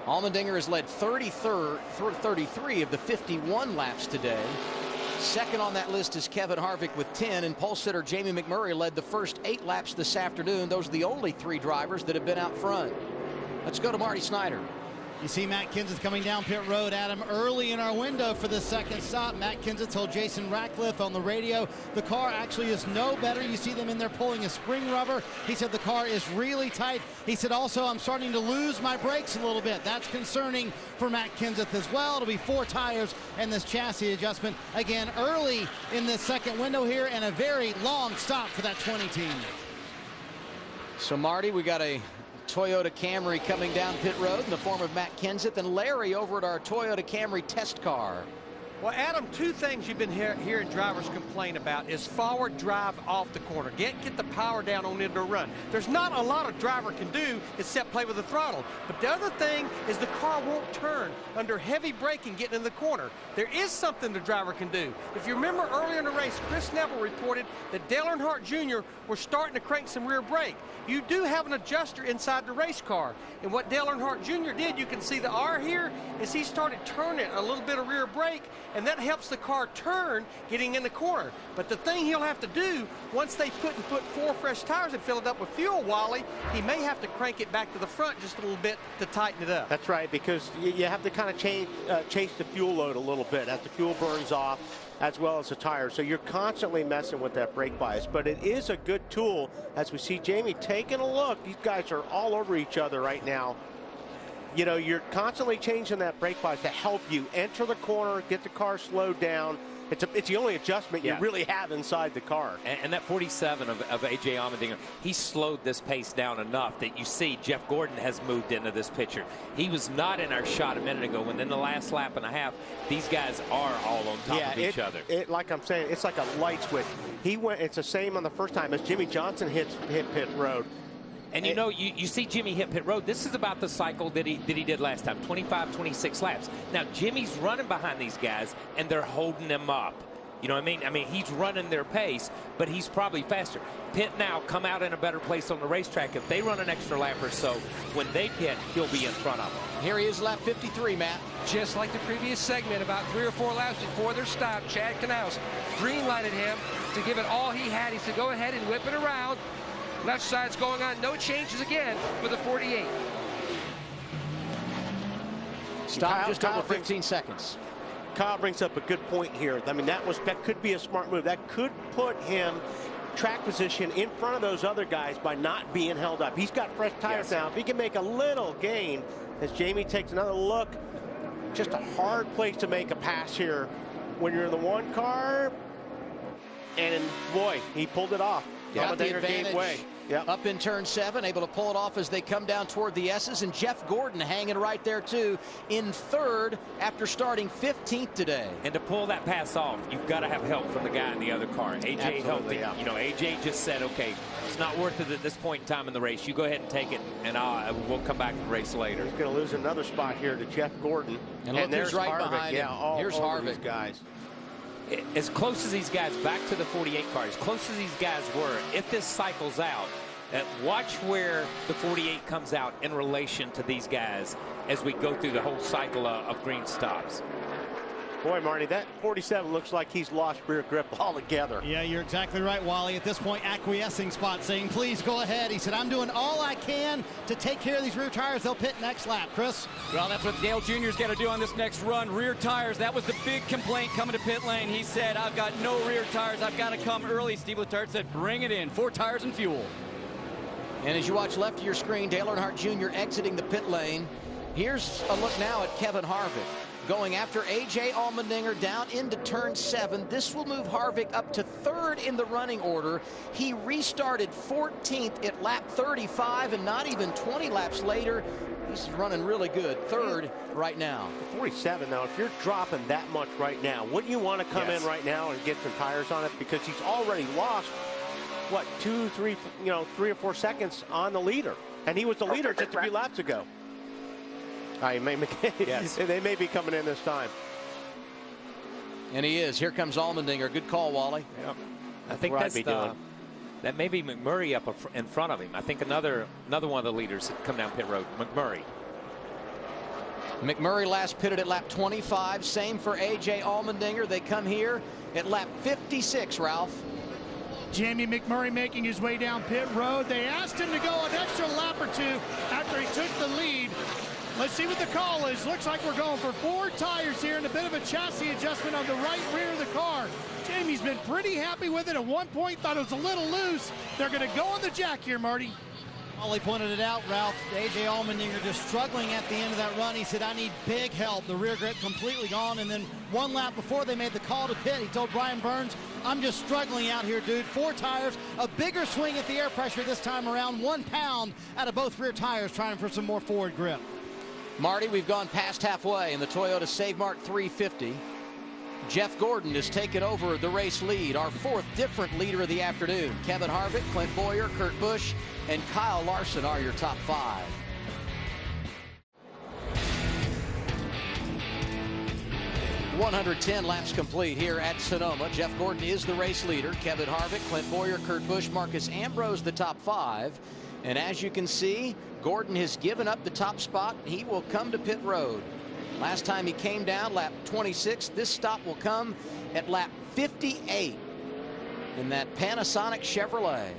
O: Allmendinger has led 33 of the 51 laps today. Second on that list is Kevin Harvick with 10, and pole sitter Jamie McMurray led the first 8 laps this afternoon. Those are the only 3 drivers that have been out front. Let's go to Marty Snyder.
J: You see Matt Kenseth coming down pit road, Adam, early in our window for the 2nd stop. Matt Kenseth told Jason Ratcliffe on the radio the car actually is no better. You see them in there pulling a spring rubber. He said the car is really tight. He said also, I'm starting to lose my brakes a little bit. That's concerning for Matt Kenseth as well. It'll be 4 tires and this chassis adjustment. Again, early in this 2nd window here, and a very long stop for that 20 team.
O: So, Marty, we got a Toyota Camry coming down pit road in the form of Matt Kenseth, and Larry over at our Toyota Camry test car.
C: Well, Adam, 2 things you've been hearing drivers complain about is forward drive off the corner. Get the power down on into a run. There's not a lot a driver can do except play with the throttle. But the other thing is the car won't turn under heavy braking getting in the corner. There is something the driver can do. If you remember earlier in the race, Chris Neville reported that Dale Earnhardt Jr. was starting to crank some rear brake. You do have an adjuster inside the race car. And what Dale Earnhardt Jr. did, you can see the R here, is he started turning a little bit of rear brake, and that helps the car turn getting in the corner. But the thing he'll have to do, once they put 4 fresh tires and fill it up with fuel, Wally, he may have to crank it back to the front just a little bit to tighten it up.
F: That's right, because you have to kind of chase the fuel load a little bit as the fuel burns off. as well as the tires. So you're constantly messing with that brake bias. But it is a good tool as we see Jamie taking a look. These guys are all over each other right now. You know, you're constantly changing that brake bias to help you enter the corner, get the car slowed down. It's the only adjustment you really have inside the car.
P: And that 47 of A.J. Allmendinger, he slowed this pace down enough that you see Jeff Gordon has moved into this picture. He was not in our shot a minute ago. When in the last lap and a half, these guys are all on top of each other.
F: Like I'm saying, it's like a light switch. It's the same on the first time as Jimmy Johnson hit pit road.
P: And you know, you see Jimmy hit pit road. This is about the cycle that he did last time, 25, 26 laps. Now, Jimmy's running behind these guys, and they're holding them up. You know what I mean? I mean, he's running their pace, but he's probably faster. Pit now, come out in a better place on the racetrack. If they run an extra lap or so, when they pit, he'll be in front of them.
O: Here he is, lap 53, Matt.
K: Just like the previous segment, about 3 or 4 laps before their stop, Chad Knaus green-lighted him to give it all he had. He said, go ahead and whip it around. Left side's going on. No changes again for the 48.
O: Stop just over 15 seconds.
F: Kyle brings up a good point here. I mean, that could be a smart move. That could put him track position in front of those other guys by not being held up. He's got fresh tires now. If he can make a little gain as Jamie takes another look, just a hard place to make a pass here when you're in the one car. And boy, he pulled it off.
O: Got the advantage up in turn 7, able to pull it off as they come down toward the S's, and Jeff Gordon hanging right there too in 3rd after starting 15th today.
P: And to pull that pass off, you've got to have help from the guy in the other car. AJ helped him. You know, AJ just said, okay, it's not worth it at this point in time in the race. You go ahead and take it, and we'll come back and race later.
F: He's going to lose another spot here to Jeff Gordon.
O: And look who's right behind him. Here's Harvick.
F: Guys.
P: As close as these guys, back to the 48 car, as close as these guys were, if this cycles out, watch where the 48 comes out in relation to these guys as we go through the whole cycle of green stops.
F: Boy, Marty, that 47 looks like he's lost rear grip altogether.
J: Yeah, you're exactly right, Wally. At this point, acquiescing spot, saying, please go ahead. He said, I'm doing all I can to take care of these rear tires. They'll pit next lap. Chris?
M: Well, that's what Dale Jr.'s got to do on this next run. Rear tires, that was the big complaint coming to pit lane. He said, I've got no rear tires. I've got to come early. Steve Letarte said, bring it in. 4 tires and fuel.
O: And as you watch left of your screen, Dale Earnhardt Jr. exiting the pit lane. Here's a look now at Kevin Harvick. Going after A.J. Allmendinger down into turn 7. This will move Harvick up to 3rd in the running order. He restarted 14th at lap 35, and not even 20 laps later, he's running really good. 3rd right now.
F: 47 now, if you're dropping that much right now, wouldn't you want to come in right now and get some tires on it? Because he's already lost, what, 2, 3, 3 or 4 seconds on the leader. And he was the leader just a few laps ago. They may be coming in this time.
O: And he is. Here comes Allmendinger. Good call, Wally.
F: Yep.
P: I think that's that may be McMurray up in front of him. I think another one of the leaders had come down pit road.
O: McMurray last pitted at lap 25. Same for A.J. Allmendinger. They come here at lap 56, Ralph.
I: Jamie McMurray making his way down pit road. They asked him to go an extra lap or 2 after he took the lead. Let's see what the call is. Looks like we're going for 4 tires here and a bit of a chassis adjustment on the right rear of the car. Jamie's been pretty happy with it. At one point, thought it was a little loose. They're going to go on the jack here, Marty.
J: Ollie pointed it out, Ralph. A.J. Allmendinger just struggling at the end of that run. He said, I need big help. The rear grip completely gone. And then 1 lap before they made the call to pit, he told Brian Burns, I'm just struggling out here, dude. 4 tires, a bigger swing at the air pressure this time around. 1 pound out of both rear tires, trying for some more forward grip.
O: Marty, we've gone past halfway in the Toyota Save Mart 350. Jeff Gordon has taken over the race lead, our 4th different leader of the afternoon. Kevin Harvick, Clint Bowyer, Kurt Busch, and Kyle Larson are your top 5. .110 laps complete here at Sonoma. Jeff Gordon is the race leader. Kevin Harvick, Clint Bowyer, Kurt Busch, Marcus Ambrose the top 5. And as you can see, Gordon has given up the top spot. He will come to pit road. Last time he came down, lap 26. This stop will come at lap 58 in that Panasonic Chevrolet.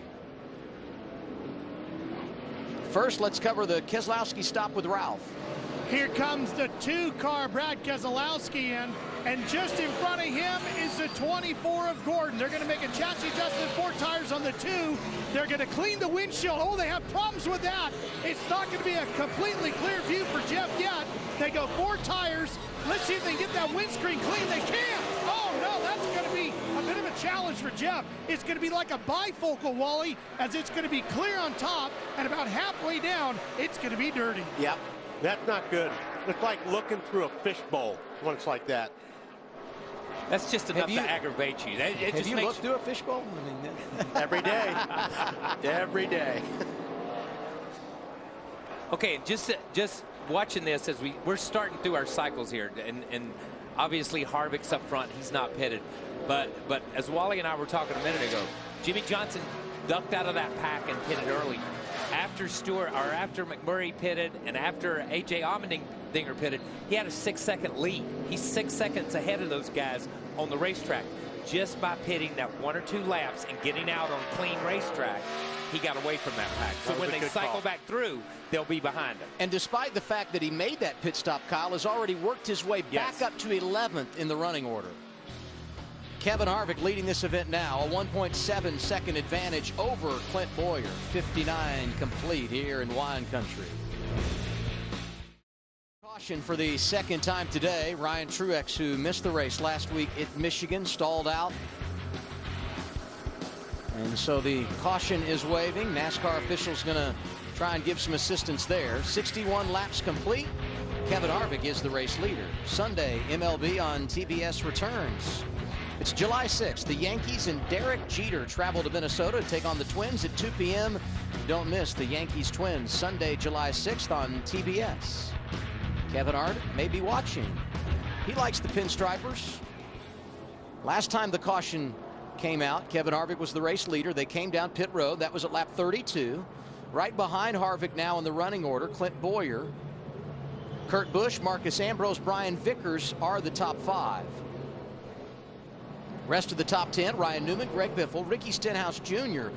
O: First, let's cover the Keselowski stop with Ralph.
I: Here comes the 2-car Brad Keselowski in. And just in front of him is the 24 of Gordon. They're going to make a chassis adjustment, 4 tires on the 2. They're going to clean the windshield. Oh, they have problems with that. It's not going to be a completely clear view for Jeff yet. They go 4 tires. Let's see if they can get that windscreen clean. They can't. Oh, no, that's going to be a bit of a challenge for Jeff. It's going to be like a bifocal, Wally, as it's going to be clear on top, and about halfway down, it's going to be dirty.
F: Yep, that's not good. It's like looking through a fishbowl when it's like that.
P: That's just enough to aggravate you.
O: Have you looked through a fishbowl? I mean,
F: every day. Every day.
P: Okay, just watching this as we're starting through our cycles here, and obviously Harvick's up front. He's not pitted. But as Wally and I were talking a minute ago, Jimmy Johnson ducked out of that pack and pitted early. After McMurray pitted and after A.J. Allmendinger pitted, he had a 6-second lead. He's 6 seconds ahead of those guys on the racetrack. Just by pitting that 1 or 2 laps and getting out on a clean racetrack, he got away from that pack. So when they cycle back through, they'll be behind him.
O: And despite the fact that he made that pit stop, Kyle has already worked his way back up to 11th in the running order. Kevin Harvick leading this event now, a 1.7 second advantage over Clint Bowyer. 59 complete here in wine country. Caution for the second time today. Ryan Truex, who missed the race last week at Michigan, stalled out. And so the caution is waving. NASCAR officials going to try and give some assistance there. 61 laps complete. Kevin Harvick is the race leader. Sunday, MLB on TBS returns. It's July 6th. The Yankees and Derek Jeter travel to Minnesota to take on the Twins at 2 p.m. Don't miss the Yankees-Twins Sunday, July 6th on TBS. Kevin Harvick may be watching. He likes the pinstripers. Last time the caution came out, Kevin Harvick was the race leader. They came down pit road. That was at lap 32. Right behind Harvick now in the running order, Clint Bowyer, Kurt Busch, Marcus Ambrose, Brian Vickers are the top 5. Rest of the top 10, Ryan Newman, Greg Biffle, Ricky Stenhouse Jr.,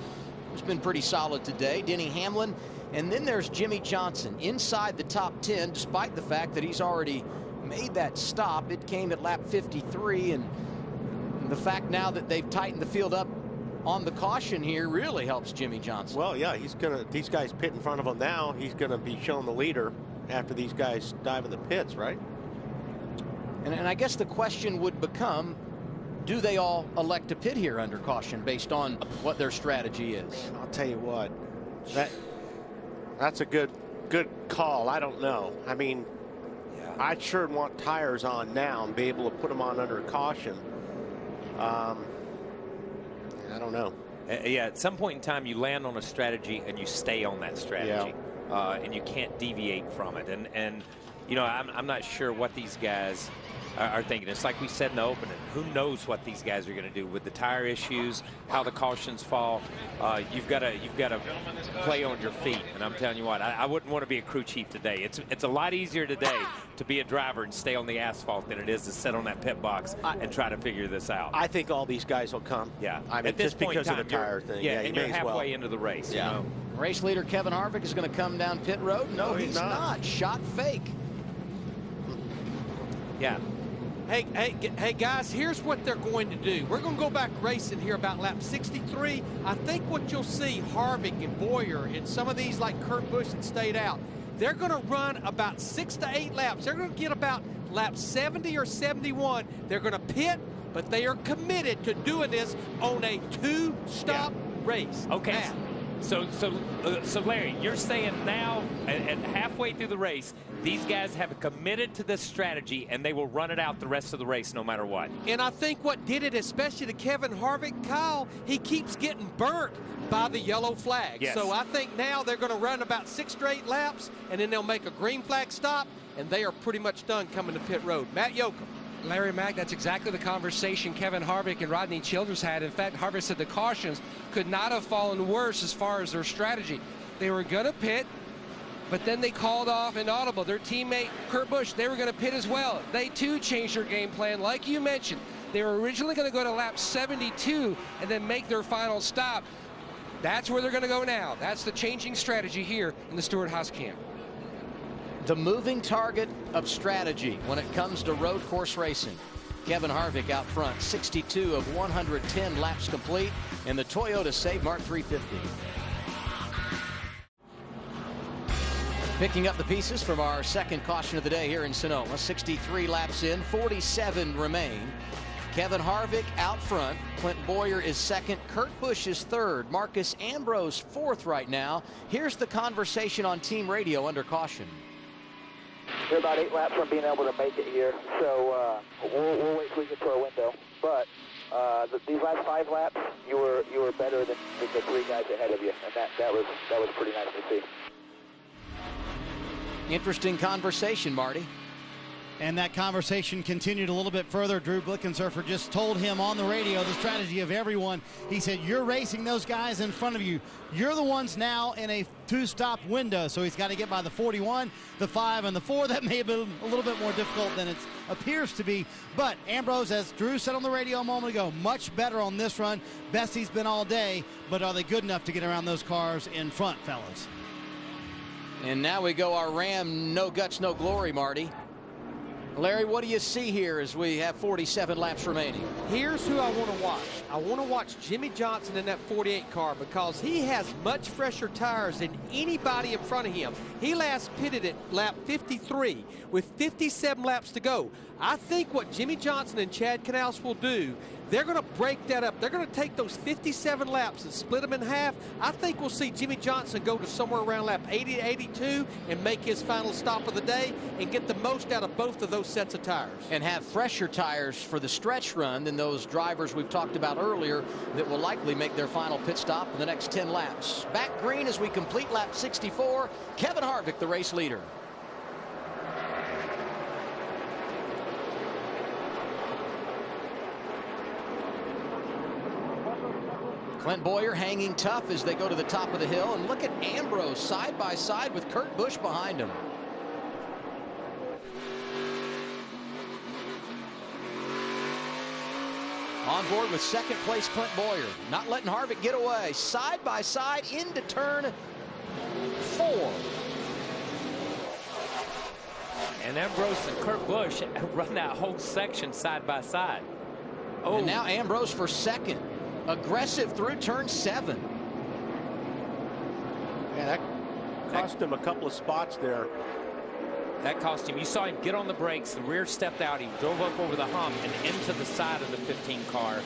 O: who's been pretty solid today, Denny Hamlin, and then there's Jimmy Johnson inside the top 10, despite the fact that he's already made that stop. It came at lap 53, and the fact now that they've tightened the field up on the caution here really helps Jimmy Johnson.
F: Well, yeah, these guys pit in front of him now. He's going to be showing the leader after these guys dive in the pits, right?
O: And I guess the question would become, do they all elect to pit here under caution based on what their strategy is?
F: Man, I'll tell you what, that's a good call. I don't know. I mean, I'd sure want tires on now and be able to put them on under caution. I don't know.
P: Yeah, at some point in time, you land on a strategy and you stay on that strategy, and you can't deviate from it. And you know, I'm not sure what these guys are thinking. It's like we said in the opening, who knows what these guys are going to do with the tire issues, how the cautions fall. You've got to play on your feet. And I'm telling you what, I wouldn't want to be a crew chief today. It's a lot easier today to be a driver and stay on the asphalt than it is to sit on that pit box and try to figure this out.
F: I think all these guys will come.
P: Yeah,
F: I mean,
P: at this
F: just
P: point
F: because
P: in time,
F: of the tire thing.
P: Yeah, and you're halfway into the race.
O: Yeah.
P: You know?
O: Race leader Kevin Harvick is going to come down pit road. No, he's not. Shot fake.
P: Yeah.
C: Hey, guys, here's what they're going to do. We're going to go back racing here about lap 63. I think what you'll see, Harvick and Bowyer and some of these like Kurt Busch that stayed out, they're going to run about 6 to 8 laps. They're going to get about lap 70 or 71. They're going to pit, but they are committed to doing this on a 2-stop race.
P: Okay.
C: Matt.
P: So Larry, you're saying now, and halfway through the race, these guys have committed to this strategy, and they will run it out the rest of the race no matter what.
C: And I think what did it, especially to Kevin Harvick, Kyle, he keeps getting burnt by the yellow flag.
P: Yes.
C: So I think now they're going to run about 6 straight laps, and then they'll make a green flag stop, and they are pretty much done coming to pit road. Matt Yoakum.
K: Larry Mack, that's exactly the conversation Kevin Harvick and Rodney Childers had. In fact, Harvick said the cautions could not have fallen worse as far as their strategy. They were going to pit, but then they called off inaudible. Their teammate, Kurt Busch, they were going to pit as well. They, too, changed their game plan. Like you mentioned, they were originally going to go to lap 72 and then make their final stop. That's where they're going to go now. That's the changing strategy here in the Stewart-Haas camp.
O: The moving target of strategy when it comes to road course racing. Kevin Harvick out front, 62 of 110 laps complete in the Toyota Save Mart 350. Picking up the pieces from our second caution of the day here in Sonoma. 63 laps in, 47 remain. Kevin Harvick out front. Clint Boyer is second. Kurt Busch is third. Marcus Ambrose fourth right now. Here's the conversation on team radio under caution.
H: We're about 8 laps from being able to make it here, so we'll wait till we get to our window. But these last 5 laps, you were better than the 3 guys ahead of you, and that was pretty nice to see.
O: Interesting conversation, Marty.
J: And that conversation continued a little bit further. Drew Blickensurfer just told him on the radio the strategy of everyone. He said, you're racing those guys in front of you. You're the ones now in a 2-stop window. So he's got to get by the 41, the 5, and the 4. That may have been a little bit more difficult than it appears to be. But Ambrose, as Drew said on the radio a moment ago, much better on this run. Best he's been all day. But are they good enough to get around those cars in front, fellas?
O: And now we go our Ram, no guts, no glory, Marty. Larry, what do you see here as we have 47 laps remaining?
C: Here's who I want to watch. I want to watch Jimmy Johnson in that 48 car because he has much fresher tires than anybody in front of him. He last pitted at lap 53 with 57 laps to go. I think what Jimmy Johnson and Chad Knaus will do, they're going to break that up. They're going to take those 57 laps and split them in half. I think we'll see Jimmy Johnson go to somewhere around lap 80 to 82 and make his final stop of the day and get the most out of both of those sets of tires.
O: And have fresher tires for the stretch run than those drivers we've talked about earlier that will likely make their final pit stop in the next 10 laps. Back green as we complete lap 64. Kevin Harvick, the race leader. Clint Boyer hanging tough as they go to the top of the hill. And look at Ambrose side by side with Kurt Busch behind him. On board with second place Clint Boyer. Not letting Harvick get away. Side by side into turn 4.
P: And Ambrose and Kurt Busch run that whole section side by side.
O: Oh, and now Ambrose for second. Aggressive through turn 7.
F: Yeah, that cost him a couple of spots there.
P: That cost him. You saw him get on the brakes. The rear stepped out. He drove up over the hump and into the side of the 15 car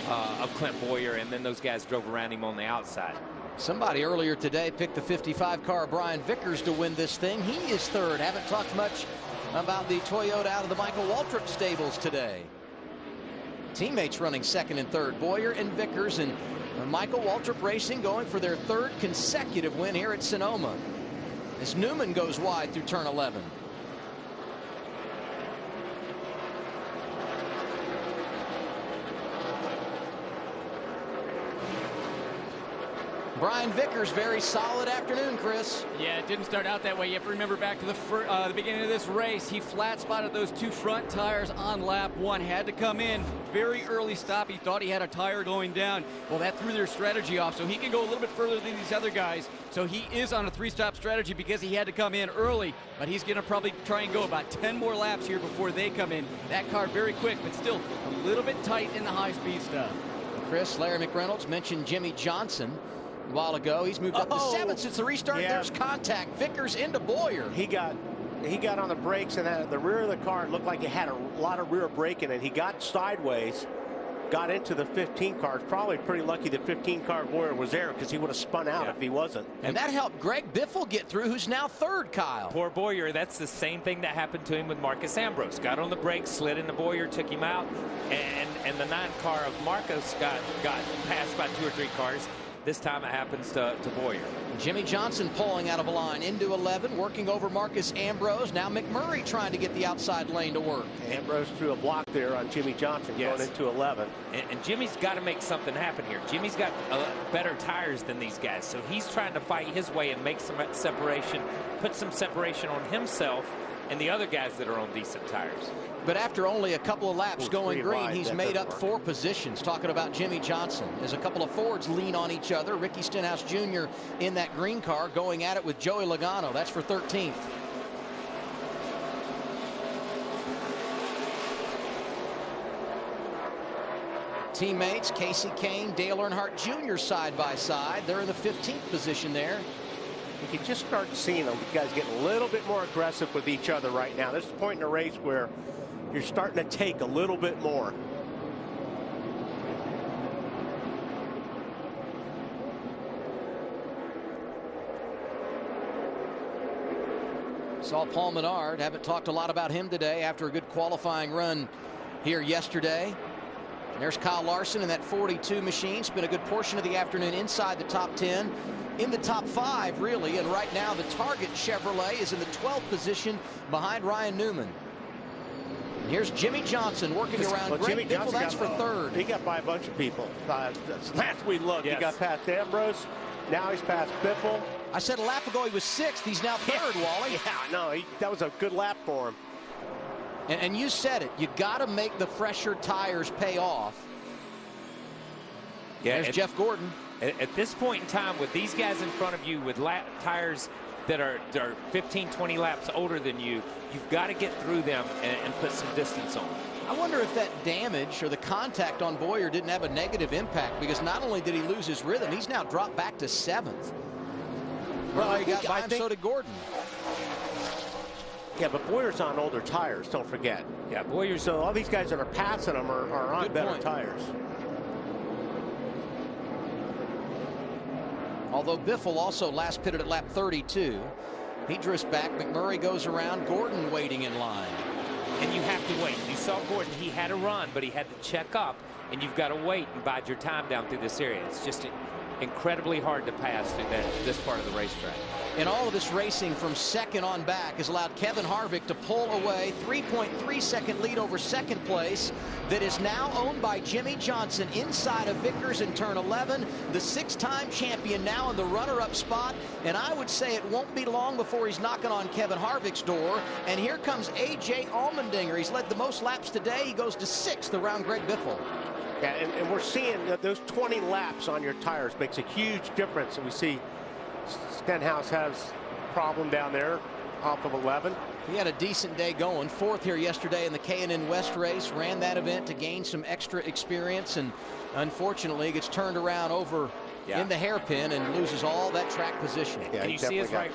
P: of Clint Boyer, and then those guys drove around him on the outside.
O: Somebody earlier today picked the 55 car Brian Vickers to win this thing. He is third. Haven't talked much about the Toyota out of the Michael Waltrip stables today. Teammates running second and third, Boyer and Vickers, and Michael Waltrip Racing going for their 3rd consecutive win here at Sonoma as Newman goes wide through turn 11. Brian Vickers, very solid afternoon, Chris.
M: Yeah, it didn't start out that way. You have to remember back to the beginning of this race. He flat spotted those 2 front tires on lap 1. Had to come in. Very early stop. He thought he had a tire going down. Well, that threw their strategy off, so he can go a little bit further than these other guys. So he is on a 3-stop strategy because he had to come in early, but he's going to probably try and go about 10 more laps here before they come in. That car very quick, but still a little bit tight in the high-speed stuff.
O: Chris, Larry McReynolds mentioned Jimmy Johnson a while ago. He's moved up to 7th since the restart.
F: Yeah.
O: There's contact. Vickers into Boyer.
F: He got on the brakes, and the rear of the car looked like it had a lot of rear braking, and he got sideways, got into the 15 car. Probably pretty lucky the 15 car Boyer was there because he would have spun out if he wasn't.
O: And that helped Greg Biffle get through, who's now 3rd, Kyle.
P: Poor Boyer, that's the same thing that happened to him with Marcus Ambrose. Got on the brakes, slid into Boyer, took him out, and the 9 car of Marcus got passed by 2 or 3 cars. This time it happens to Boyer.
O: Jimmy Johnson pulling out of a line into 11, working over Marcus Ambrose. Now McMurray trying to get the outside lane to work.
F: Ambrose threw a block there on Jimmy Johnson going into 11.
P: And Jimmy's got to make something happen here. Jimmy's got better tires than these guys, so he's trying to fight his way and make some separation, put some separation on himself and the other guys that are on decent tires.
O: But after only a couple of laps going green, he's made up 4 positions. Talking about Jimmy Johnson, as a couple of Fords lean on each other. Ricky Stenhouse Jr. in that green car going at it with Joey Logano. That's for 13th. teammates Casey Kane, Dale Earnhardt Jr. side by side. They're in the 15th position there.
F: You can just start seeing them guys getting a little bit more aggressive with each other right now. This is a point in the race where you're starting to take a little bit more.
O: Saw Paul Menard. Haven't talked a lot about him today after a good qualifying run here yesterday. And there's Kyle Larson in that 42 machine. Spent a good portion of the afternoon inside the top 10. In the top 5, really. And right now, the Target Chevrolet is in the 12th position behind Ryan Newman. And here's Jimmy Johnson working around Greg Biffle. That's for third.
F: He got by a bunch of people. Last we looked, he got past Ambrose. Now he's past Biffle.
O: I said a lap ago he was 6th. He's now 3rd, Wally.
F: Yeah, no, that was a good lap for him.
O: And you said it. You got to make the fresher tires pay off.
P: Yeah,
O: there's Jeff Gordon.
P: At this point in time, with these guys in front of you with tires that are 15, 20 laps older than you, you've got to get through them and put some distance on.
O: I wonder if that damage or the contact on Bowyer didn't have a negative impact, because not only did he lose his rhythm, he's now dropped back to 7th. Well, he got by him, so did Gordon.
F: Yeah, but Bowyer's on older tires, don't forget.
P: Yeah, Bowyer's.
F: So all these guys that are passing him are on better tires.
O: Although Biffle also last pitted at lap 32. He drifts back. McMurray goes around. Gordon waiting in line.
P: And you have to wait. You saw Gordon. He had a run, but he had to check up. And you've got to wait and bide your time down through this area. It's just incredibly hard to pass through this part of the racetrack.
O: And all of this racing from second on back has allowed Kevin Harvick to pull away 3.3 second lead over second place that is now owned by Jimmy Johnson inside of Vickers in turn 11, the 6-time champion now in the runner-up spot. And I would say it won't be long before he's knocking on Kevin Harvick's door. And here comes A.J. Allmendinger. He's led the most laps today. He goes to 6th around Greg Biffle.
F: Yeah, and we're seeing that those 20 laps on your tires makes a huge difference. And we see Stenhouse has a problem down there off of 11.
O: He had a decent day going. 4th here yesterday in the K&N West race. Ran that event to gain some extra experience, and unfortunately gets turned around over in the hairpin and loses all that track position.
P: Yeah, and you see his right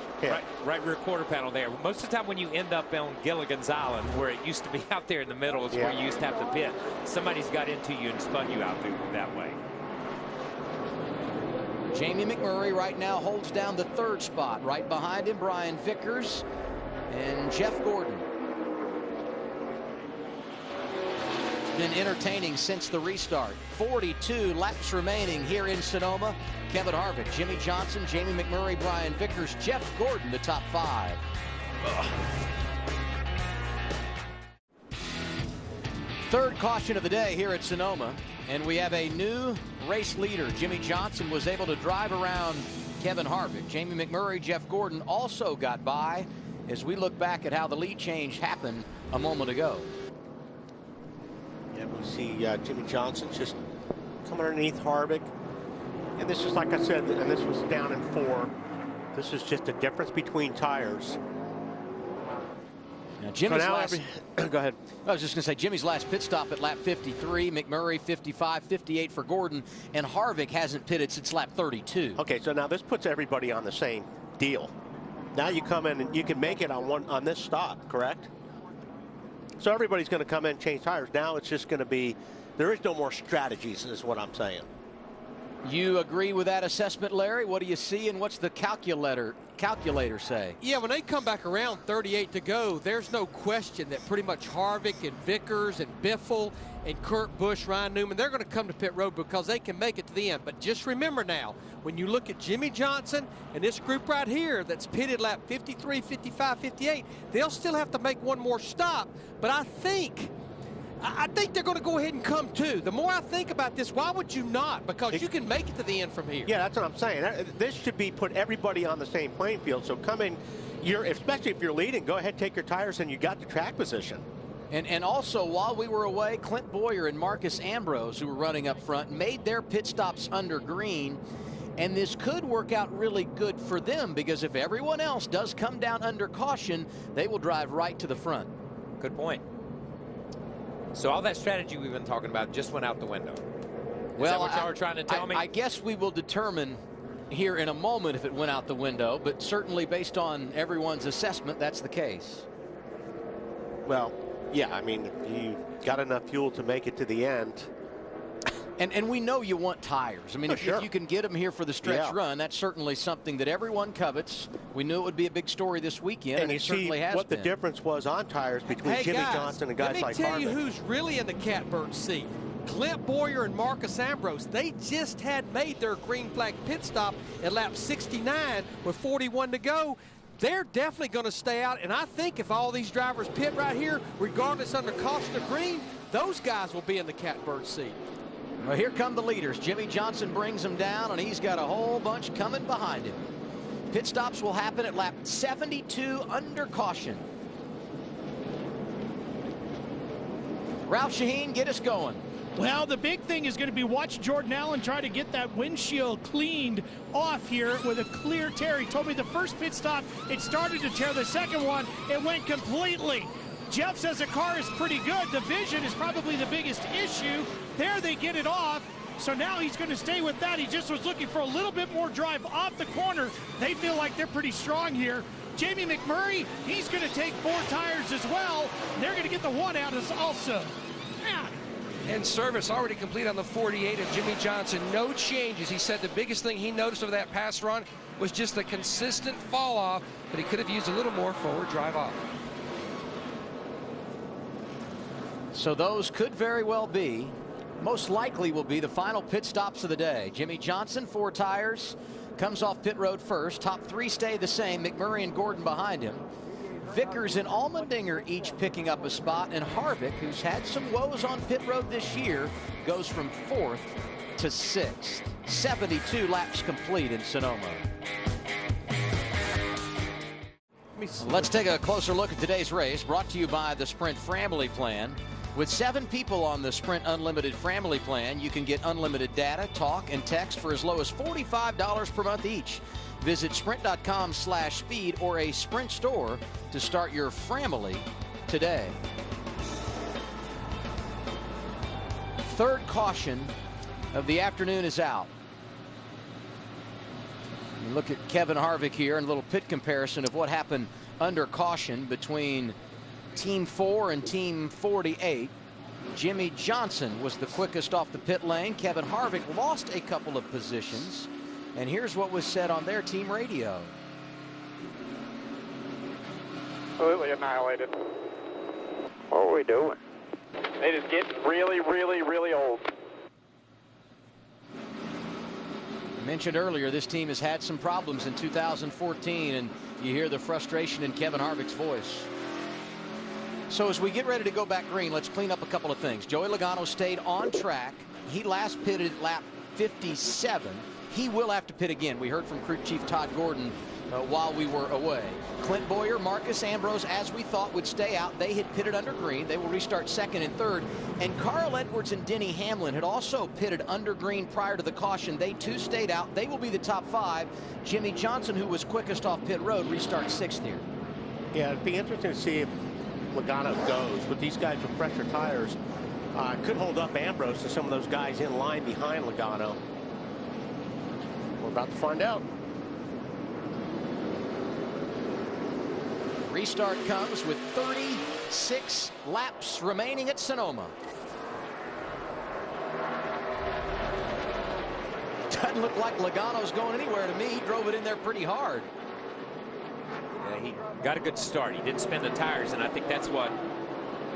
P: rear quarter panel there. Most of the time when you end up on Gilligan's Island, where it used to be out there in the middle, is where you used to have to pit. Somebody's got into you and spun you out through that way.
O: Jamie McMurray right now holds down the 3rd spot. Right behind him, Brian Vickers and Jeff Gordon. It's been entertaining since the restart. 42 laps remaining here in Sonoma. Kevin Harvick, Jimmy Johnson, Jamie McMurray, Brian Vickers, Jeff Gordon, the top 5. Third caution of the day here at Sonoma, and we have a new race leader. Jimmy Johnson was able to drive around Kevin Harvick. Jamie McMurray, Jeff Gordon also got by as we look back at how the lead change happened a moment ago.
F: Yeah, we see Jimmy Johnson just coming underneath Harvick. And this is, like I said, and this was down in 4. This is just a difference between tires.
O: Now, Jimmy's last,
F: go ahead.
O: I was just going to say, Jimmy's last pit stop at lap 53, McMurray 55, 58 for Gordon, and Harvick hasn't pitted since lap 32.
F: Okay, so now this puts everybody on the same deal. Now you come in and you can make it on this stop, correct? So everybody's going to come in and change tires. Now it's just going to be, there is no more strategies, is what I'm saying.
O: You agree with that assessment, Larry? What do you see, and what's the calculator say?
C: Yeah, when they come back around 38 to go, there's no question that pretty much Harvick and Vickers and Biffle and Kurt Busch, Ryan Newman, they're going to come to pit road because they can make it to the end. But just remember now, when you look at Jimmy Johnson and this group right here that's pitted lap 53, 55, 58, they'll still have to make one more stop. But I think they're going to go ahead and come too. The more I think about this, why would you not? Because you can make it to the end from here.
F: Yeah, that's what I'm saying. This should be put everybody on the same playing field. So come in, especially if you're leading, go ahead, take your tires, and you got the track position.
O: And also, while we were away, Clint Bowyer and Marcus Ambrose, who were running up front, made their pit stops under green. And this could work out really good for them, because if everyone else does come down under caution, they will drive right to the front.
P: Good point. So all that strategy we've been talking about just went out the window. Is that what y'all are trying to tell me?
O: I guess we will determine here in a moment if it went out the window, but certainly based on everyone's assessment, that's the case.
F: Well, yeah, I mean, you got enough fuel to make it to the end.
O: And we know you want tires. I mean, if you can get them here for the stretch
F: Yeah.
O: run, that's certainly something that everyone covets. We knew it would be a big story this weekend, and
F: you
O: it certainly
F: see
O: has
F: what
O: been.
F: the difference was on tires between Jimmy Johnson and guys like
C: let me tell you
F: Harvick.
C: who's really in the catbird seat. Clint Boyer and Marcus Ambrose. They just had made their green flag pit stop at lap 69 with 41 to go. They're definitely going to stay out, and I think if all these drivers pit right here, regardless under caution or green, those guys will be in the catbird seat.
O: Well, here come the leaders. Jimmy Johnson brings them down, and he's got a whole bunch coming behind him. Pit stops will happen at lap 72 under caution. Ralph Shaheen, get us going.
I: Well, the big thing is going to be watch Jordan Allen try to get that windshield cleaned off here with a clear tear. He told me the first pit stop, it started to tear. The second one, it went completely. Jeff says the car is pretty good. The vision is probably the biggest issue. There they get it off. So now he's going to stay with that. He just was looking for a little bit more drive off the corner. They feel like they're pretty strong here. Jamie McMurray, he's going to take 4 tires as well. They're going to get the one out also. Yeah.
K: And service already complete on the 48 of Jimmy Johnson. No changes. He said the biggest thing he noticed of that pass run was just the consistent fall off, but he could have used a little more forward drive off.
O: So those could very well be, most likely will be the final pit stops of the day. Jimmy Johnson, 4 tires, comes off pit road first. Top 3 stay the same. McMurray and Gordon behind him. Vickers and Allmendinger each picking up a spot, and Harvick, who's had some woes on pit road this year, goes from 4th to 6th. 72 laps complete in Sonoma. Let's take a closer look at today's race, brought to you by the Sprint Family Plan. With 7 people on the Sprint Unlimited Family Plan, you can get unlimited data, talk, and text for as low as $45 per month each. Visit sprint.com/speed or a Sprint store to start your family today. Third caution of the afternoon is out. You look at Kevin Harvick here and a little pit comparison of what happened under caution between Team 4 and Team 48. Jimmy Johnson was the quickest off the pit lane. Kevin Harvick lost a couple of positions. And here's what was said on their team radio.
H: Completely annihilated. What are we doing? They just get really, really, really old.
O: I mentioned earlier, this team has had some problems in 2014, and you hear the frustration in Kevin Harvick's voice. So as we get ready to go back green, let's clean up a couple of things. Joey Logano stayed on track. He last pitted at lap 57. He will have to pit again. We heard from crew chief Todd Gordon while we were away. Clint Boyer, Marcus Ambrose, as we thought, would stay out. They had pitted under green. They will restart 2nd and 3rd. And Carl Edwards and Denny Hamlin had also pitted under green prior to the caution. They too stayed out. They will be the top 5. Jimmy Johnson, who was quickest off pit road, restarts 6th here.
F: Yeah, it'd be interesting to see if Logano goes. With these guys with pressure tires, could hold up Ambrose and some of those guys in line behind Logano. We're about to find out.
O: Restart comes with 36 laps remaining at Sonoma. Doesn't look like Logano's going anywhere to me. He drove it in there pretty hard.
P: Yeah, he got a good start. He didn't spin the tires, and I think that's what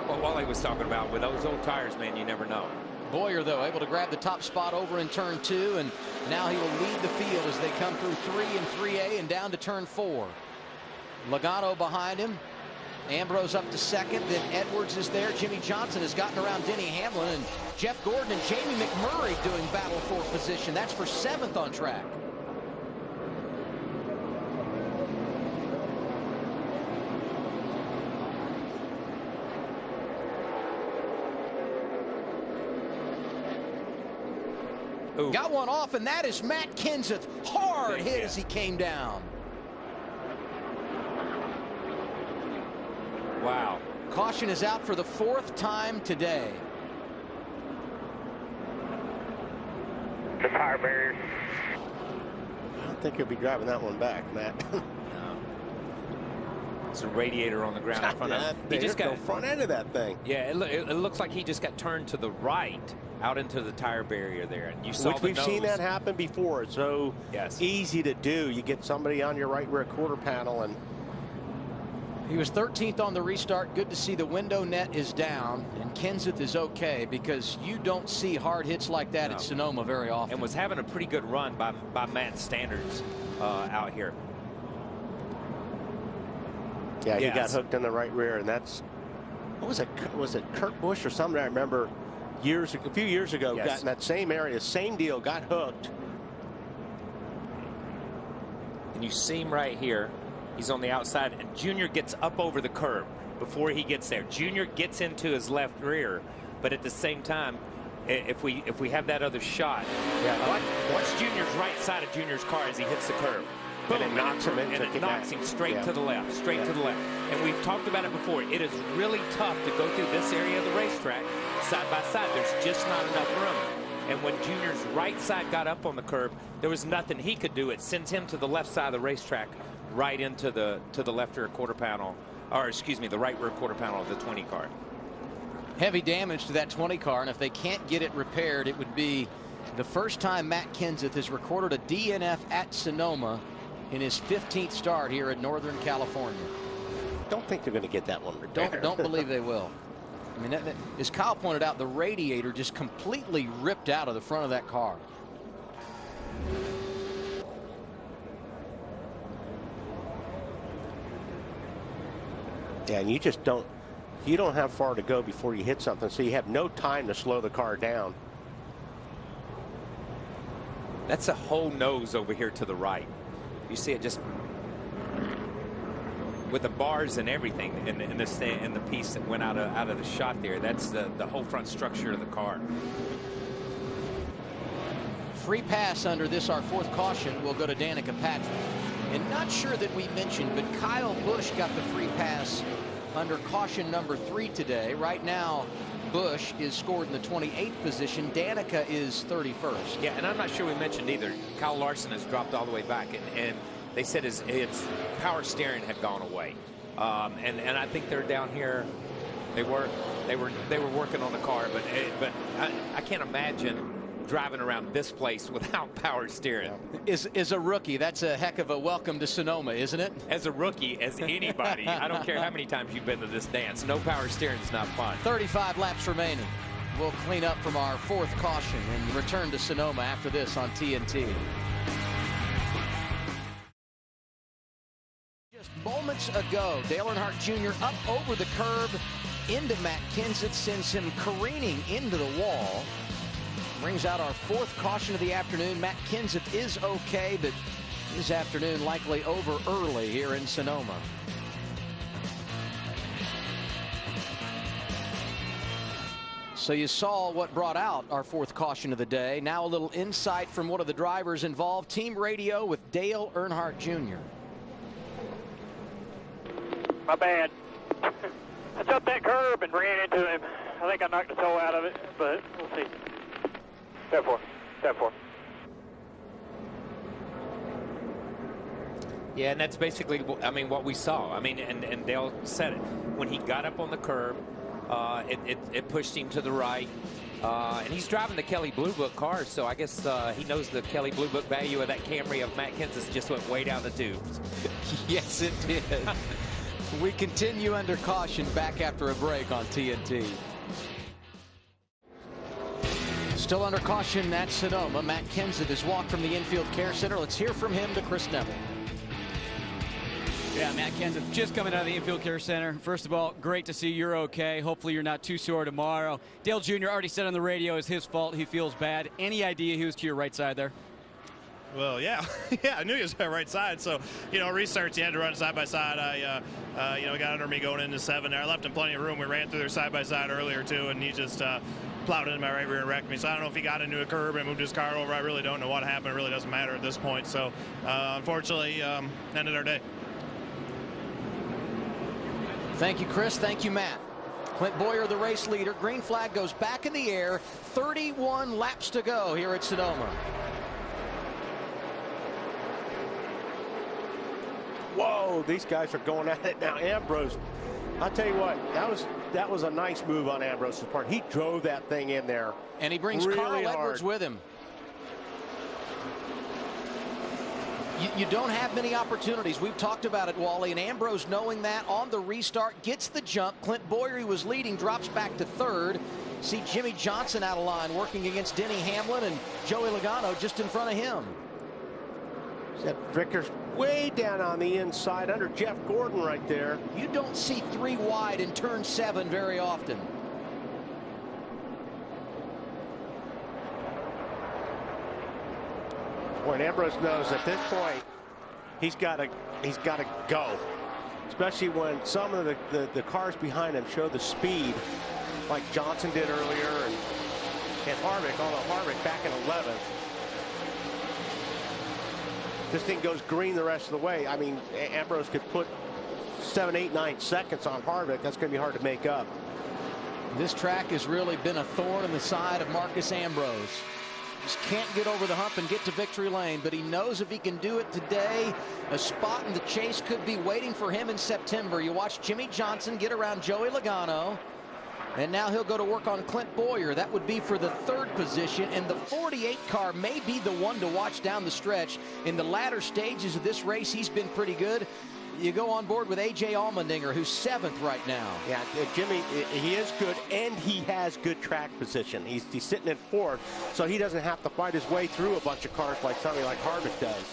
P: Wally was talking about. With those old tires, man, you never know.
O: Boyer, though, able to grab the top spot over in turn 2, and now he will lead the field as they come through 3 and 3A and down to turn 4. Logano behind him. Ambrose up to 2nd. Then Edwards is there. Jimmy Johnson has gotten around Denny Hamlin, and Jeff Gordon and Jamie McMurray doing battle for position. That's for 7th on track. Ooh. Got one off, and that is Matt Kenseth. Hard hit as he came down.
P: Wow.
O: Caution is out for the 4th time today.
P: the tire barrier.
F: I don't think he'll be driving that one back, Matt.
P: It's a radiator on the ground in front of him.
F: He just got the front end of that thing.
P: Yeah, it looks like he just got turned to the right out into the tire barrier there. And you saw
F: Which we've seen that happen before. It's so easy to do. You get somebody on your right rear quarter panel and
O: he was 13th on the restart. Good to see the window net is down and Kenseth is okay, because you don't see hard hits like that at Sonoma very often.
P: And was having a pretty good run by Matt's standards out here.
F: Yeah, he got hooked in the right rear, and that's, what was it? Was it Kurt Busch or somebody? I remember a few years ago, got in that same area, same deal, got hooked.
P: And you see him right here. He's on the outside, and Junior gets up over the curb before he gets there. Junior gets into his left rear, but at the same time, if we have that other shot, watch Junior's right side of Junior's car as he hits the curb. Boom, and it knocks him into and it knocks him straight to the left, to the left. And we've talked about it before. It is really tough to go through this area of the racetrack side by side. There's just not enough room. And when Junior's right side got up on the curb, there was nothing he could do. It sends him to the left side of the racetrack, right into the left rear quarter panel, or excuse me, the right rear quarter panel of the 20 car.
O: Heavy damage to that 20 car, and if they can't get it repaired, it would be the first time Matt Kenseth has recorded a DNF at Sonoma in his 15th start here in Northern California.
F: Don't think they're going to get that one repaired.
O: Don't believe they will. I mean, as Kyle pointed out, the radiator just completely ripped out of the front of that car.
F: Yeah, and you don't have far to go before you hit something, so you have no time to slow the car down.
P: That's a whole nose over here to the right. You see it just with the bars and everything in the piece that went out of the shot there. That's the whole front structure of the car.
O: Free pass under this, our fourth caution, will go to Danica Patrick. And not sure that we mentioned, but Kyle Busch got the free pass under caution number 3 today. Right now, Busch is scored in the 28th position. Danica is 31st.
P: Yeah, and I'm not sure we mentioned either. Kyle Larson has dropped all the way back, and they said his power steering had gone away. And I think they're down here. They were working on the car, but I can't imagine driving around this place without power steering.
O: Is a rookie. That's a heck of a welcome to Sonoma, isn't it?
P: As a rookie, as anybody, I don't care how many times you've been to this dance, no power steering is not fun.
O: 35 laps remaining. We'll clean up from our fourth caution and return to Sonoma after this on TNT. Just moments ago, Dale Earnhardt Jr. up over the curb into Matt Kenseth, sends him careening into the wall. Brings out our fourth caution of the afternoon. Matt Kenseth is okay, but his afternoon likely over early here in Sonoma. So you saw what brought out our fourth caution of the day. Now a little insight from one of the drivers involved. Team radio with Dale Earnhardt Jr.
H: My bad. I jumped that curb and ran into him. I think I knocked the toe out of it, but we'll see. Step 4. Step 4.
P: Yeah, and that's basically, I mean, what we saw. I mean, and Dale said it. When he got up on the curb, it pushed him to the right. And he's driving the Kelly Blue Book car, so I guess he knows the Kelly Blue Book value of that Camry of Matt Kenseth just went way down the tubes.
O: Yes, it did. We continue under caution back after a break on TNT. Still under caution at Sonoma. Matt Kenseth has walked from the infield care center. Let's hear from him to Chris Neville.
M: Yeah, Matt Kenseth just coming out of the infield care center. First of all, great to see you're okay. Hopefully you're not too sore tomorrow. Dale Jr. already said on the radio it's his fault. He feels bad. Any idea he was to your right side there?
Q: Well, yeah. Yeah, I knew he was on the right side. So, restarts, you had to run side by side. I got under me going into 7 there. I left him plenty of room. We ran through there side by side earlier, too, and he just plowed into my right rear and wrecked me. So I don't know if he got into a curb and moved his car over. I really don't know what happened. It really doesn't matter at this point. So, unfortunately, ended our day.
O: Thank you, Chris. Thank you, Matt. Clint Boyer, the race leader. Green flag goes back in the air. 31 laps to go here at Sonoma.
F: Whoa, these guys are going at it now. Ambrose, I'll tell you what, that was a nice move on Ambrose's part. He drove that thing in there.
O: And he brings
F: really
O: Carl
F: hard.
O: Edwards with him. You don't have many opportunities. We've talked about it, Wally, and Ambrose, knowing that, on the restart, gets the jump. Clint Boyer, who was leading, drops back to third. See Jimmy Johnson out of line, working against Denny Hamlin, and Joey Logano just in front of him.
F: Vickers way down on the inside under Jeff Gordon right there.
O: You don't see 3 wide in turn 7 very often.
F: When Ambrose knows at this point he's got to go, especially when some of the cars behind him show the speed like Johnson did earlier, and Harvick, although Harvick back in 11th. This thing goes green the rest of the way. I mean, Ambrose could put 7, 8, 9 seconds on Harvick. That's going to be hard to make up.
O: This track has really been a thorn in the side of Marcus Ambrose. Just can't get over the hump and get to victory lane, but he knows if he can do it today, a spot in the chase could be waiting for him in September. You watch Jimmy Johnson get around Joey Logano, and now he'll go to work on Clint Boyer. That would be for the 3rd position, and the 48 car may be the one to watch down the stretch. In the latter stages of this race, he's been pretty good. You go on board with A.J. Allmendinger, who's 7th right now.
F: Yeah, Jimmy, he is good, and he has good track position. He's sitting in 4th, so he doesn't have to fight his way through a bunch of cars like somebody like Harvick does.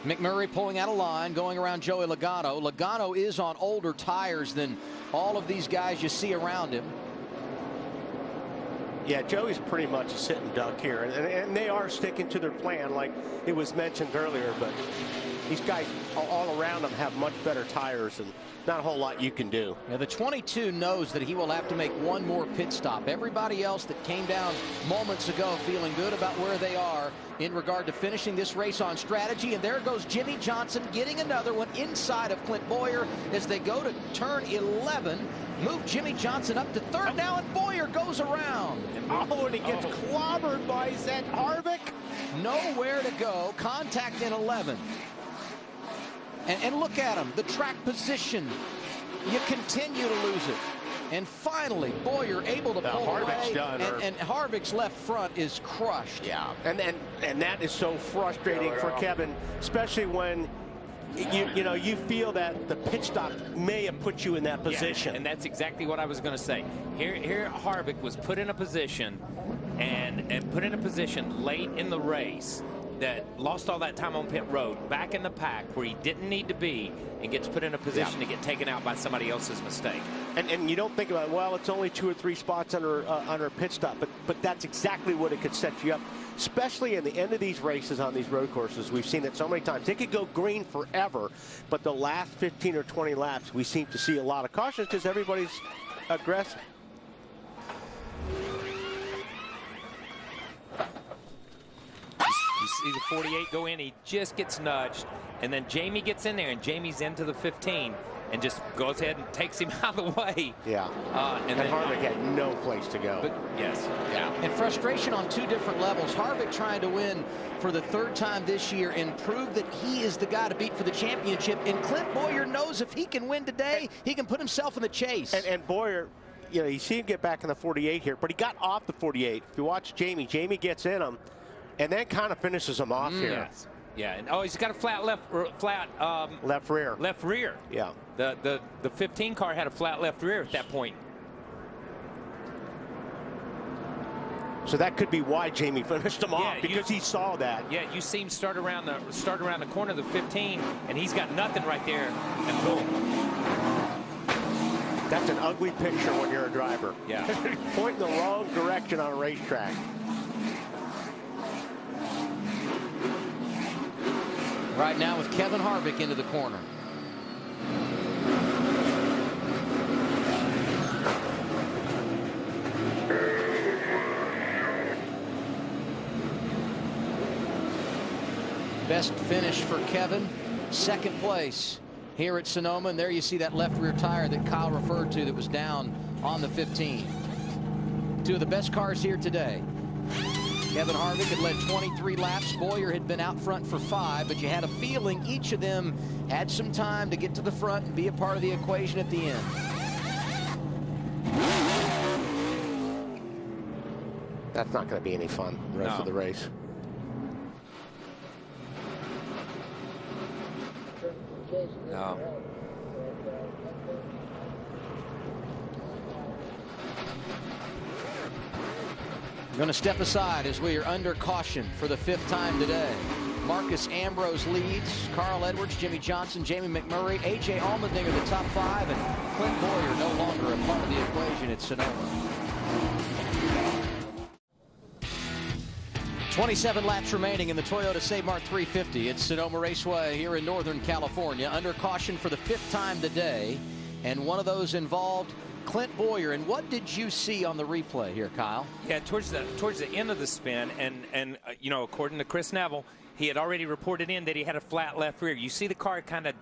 O: McMurray pulling out of line, going around Joey Logano. Logano is on older tires than all of these guys you see around him.
F: Yeah, Joey's pretty much a sitting duck here, and they are sticking to their plan like it was mentioned earlier, but these guys all around them have much better tires, and not a whole lot you can do.
O: Yeah, the 22 knows that he will have to make one more pit stop. Everybody else that came down moments ago feeling good about where they are in regard to finishing this race on strategy. And there goes Jimmy Johnson getting another one inside of Clint Boyer as they go to turn 11. Move Jimmy Johnson up to 3rd now, and Boyer goes around.
F: Oh, and he gets clobbered by Zed Harvick.
O: Nowhere to go. Contact in 11. And look at him, the track position. You continue to lose it. And finally, Boyer able to pull away, and Harvick's left front is crushed.
F: Yeah, and that is so frustrating for Kevin, especially when you feel that the pit stop may have put you in that position.
P: Yeah, and that's exactly what I was going to say. Here Harvick was put in a position and put in a position late in the race that lost all that time on pit road, back in the pack where he didn't need to be, and gets put in a position to get taken out by somebody else's mistake.
F: And you don't think about, well, it's only 2 or 3 spots under a pit stop, but that's exactly what it could set you up, especially in the end of these races on these road courses. We've seen it so many times. They could go green forever, but the last 15 or 20 laps, we seem to see a lot of cautions because everybody's aggressive.
P: You see the 48 go in, he just gets nudged, and then Jamie gets in there, and Jamie's into the 15 and just goes ahead and takes him out of the way.
F: Yeah.
P: And then
F: Harvick had no place to go.
P: But yes.
O: Yeah. And frustration on 2 different levels. Harvick trying to win for the 3rd time this year and prove that he is the guy to beat for the championship. And Clint Boyer knows if he can win today, he can put himself in the chase.
F: And Boyer, you see him get back in the 48 here, but he got off the 48. If you watch Jamie gets in him, and then kind of finishes him off here.
P: Yes. Yeah. And he's got a flat left
F: rear.
P: Left rear.
F: Yeah.
P: The 15 car had a flat left rear at that point.
F: So that could be why Jamie finished him off, because he saw that.
P: Yeah, you see him start around the corner of the 15, and he's got nothing right there, and boom.
F: That's an ugly picture when you're a driver.
P: Yeah.
F: Pointing the wrong direction on a racetrack.
O: Right now with Kevin Harvick into the corner. Best finish for Kevin, 2nd place. here at Sonoma. And there you see that left rear tire that Kyle referred to that was down on the 15. Two of the best cars here today. Kevin Harvick had led 23 laps. Bowyer had been out front for 5, but you had a feeling each of them had some time to get to the front and be a part of the equation at the end.
R: That's not going to be any fun the rest of the race.
P: No.
O: Going to step aside as we are under caution for the 5th time today. Marcus Ambrose leads. Carl Edwards, Jimmy Johnson, Jamie McMurray, A.J. Allmendinger the top 5, and Clint Bowyer no longer a part of the equation at Sonoma. 27 laps remaining in the Toyota Save Mart 350 at Sonoma Raceway here in Northern California. Under caution for the 5th time today, and one of those involved Clint Bowyer. And what did you see on the replay here, Kyle?
P: Yeah, towards the end of the spin, and you know, according to Chris Neville, he had already reported in that he had a flat left rear. You see the car kind of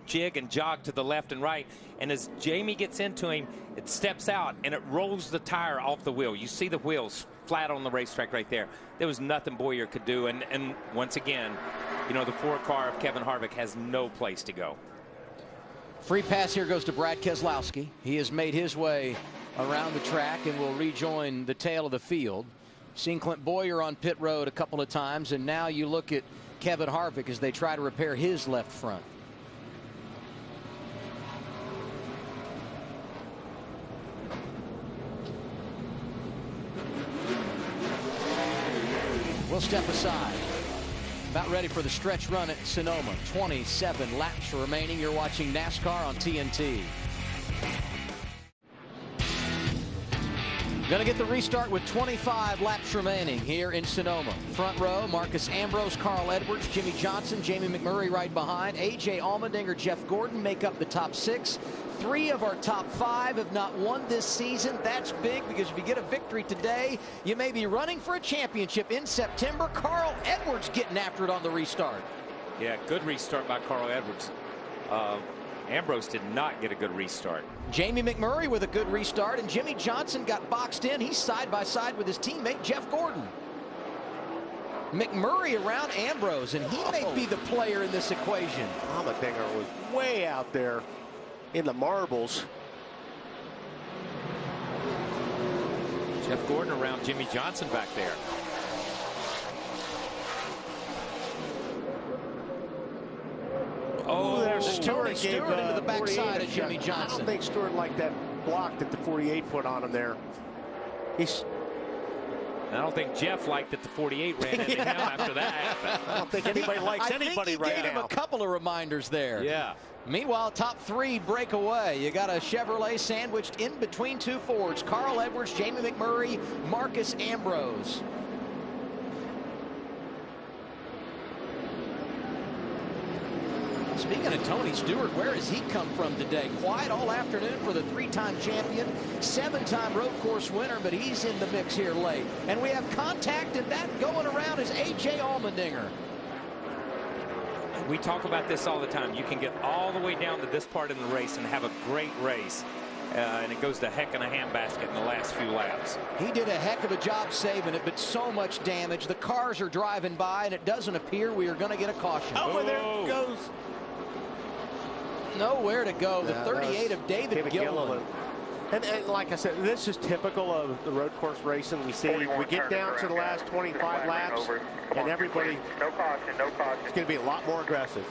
P: jig and jog to the left and right, and as Jamie gets into him, it steps out and it rolls the tire off the wheel. You see the wheels flat on the racetrack right there. There was nothing Bowyer could do, and once again, you know, the 4 car of Kevin Harvick has no place to go.
O: Free pass here goes to Brad Keselowski. He has made his way around the track and will rejoin the tail of the field. Seen Clint Bowyer on pit road a couple of times, and now you look at Kevin Harvick as they try to repair his left front. We'll step aside. About ready for the stretch run at Sonoma. 27 laps remaining. You're watching NASCAR on TNT. Going to get the restart with 25 laps remaining here in Sonoma. Front row, Marcus Ambrose, Carl Edwards, Jimmy Johnson, Jamie McMurray right behind. A.J. Allmendinger, Jeff Gordon make up the top 6. 3 of our top 5 have not won this season. That's big, because if you get a victory today, you may be running for a championship in September. Carl Edwards getting after it on the restart.
P: Yeah, good restart by Carl Edwards. Ambrose did not get a good restart.
O: Jamie McMurray with a good restart, and Jimmy Johnson got boxed in. He's side by side with his teammate Jeff Gordon. McMurray around Ambrose, and he may be the player in this equation.
R: Allmendinger was way out there in the marbles.
P: Jeff Gordon around Jimmy Johnson back there.
R: Oh, there's Stewart gave
O: into the backside of Jimmy Johnson.
R: I don't think Stewart liked that block at the 48-foot on him there.
P: I don't think Jeff liked that the 48 ran into him after that happened.
R: I don't think anybody likes anybody right now.
O: I think he gave him a couple of reminders there.
P: Yeah.
O: Meanwhile, top 3 break away. You got a Chevrolet sandwiched in between 2 Fords. Carl Edwards, Jamie McMurray, Marcus Ambrose. Speaking of Tony Stewart, where has he come from today? Quiet all afternoon for the 3-time champion, 7-time road course winner, but he's in the mix here late. And we have contact, and that going around is A.J. Allmendinger.
P: We talk about this all the time. You can get all the way down to this part in the race and have a great race. And it goes to heck in a handbasket in the last few laps.
O: He did a heck of a job saving it, but so much damage. The cars are driving by, and it doesn't appear we are going to get a caution.
R: Oh, and there it goes.
O: Nowhere to go. The 38 of David Gilliland.
R: And like I said, this is typical of the road course racing. We see we get down to the last 25 laps, and everybody,
S: no caution, no caution.
R: It's going to be a lot more aggressive.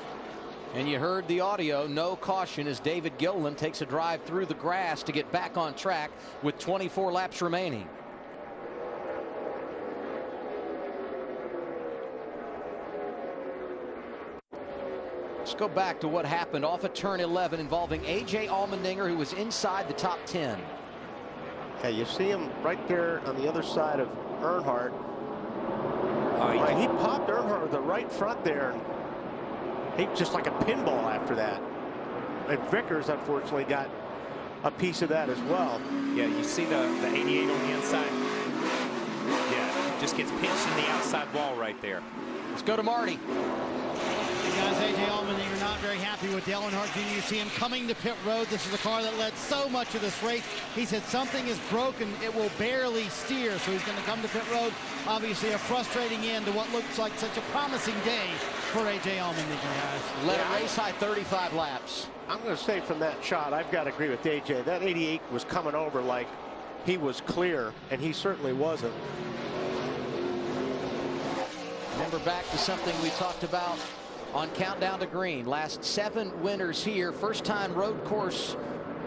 O: And you heard the audio, no caution, as David Gilliland takes a drive through the grass to get back on track with 24 laps remaining. Let's go back to what happened off of turn 11 involving A.J. Allmendinger, who was inside the top 10.
R: Yeah, you see him right there on the other side of Earnhardt. He popped Earnhardt with the right front there. He just like a pinball after that. And Vickers, unfortunately, got a piece of that as well.
P: Yeah, you see the 88 on the inside. Yeah, just gets pinched in the outside wall right there.
O: Let's go to Marty.
J: And guys, A.J. Allmendinger not very happy with Dale Earnhardt Jr. You see him coming to pit road. This is a car that led so much of this race. He said something is broken. It will barely steer, so he's going to come to pit road. Obviously a frustrating end to what looks like such a promising day for A.J. Allmendinger, guys.
O: Led a race high 35 laps.
R: I'm going to say from that shot, I've got to agree with AJ. That 88 was coming over like he was clear, and he certainly wasn't.
O: Remember back to something we talked about on Countdown to Green. Last 7 winners here. First time road course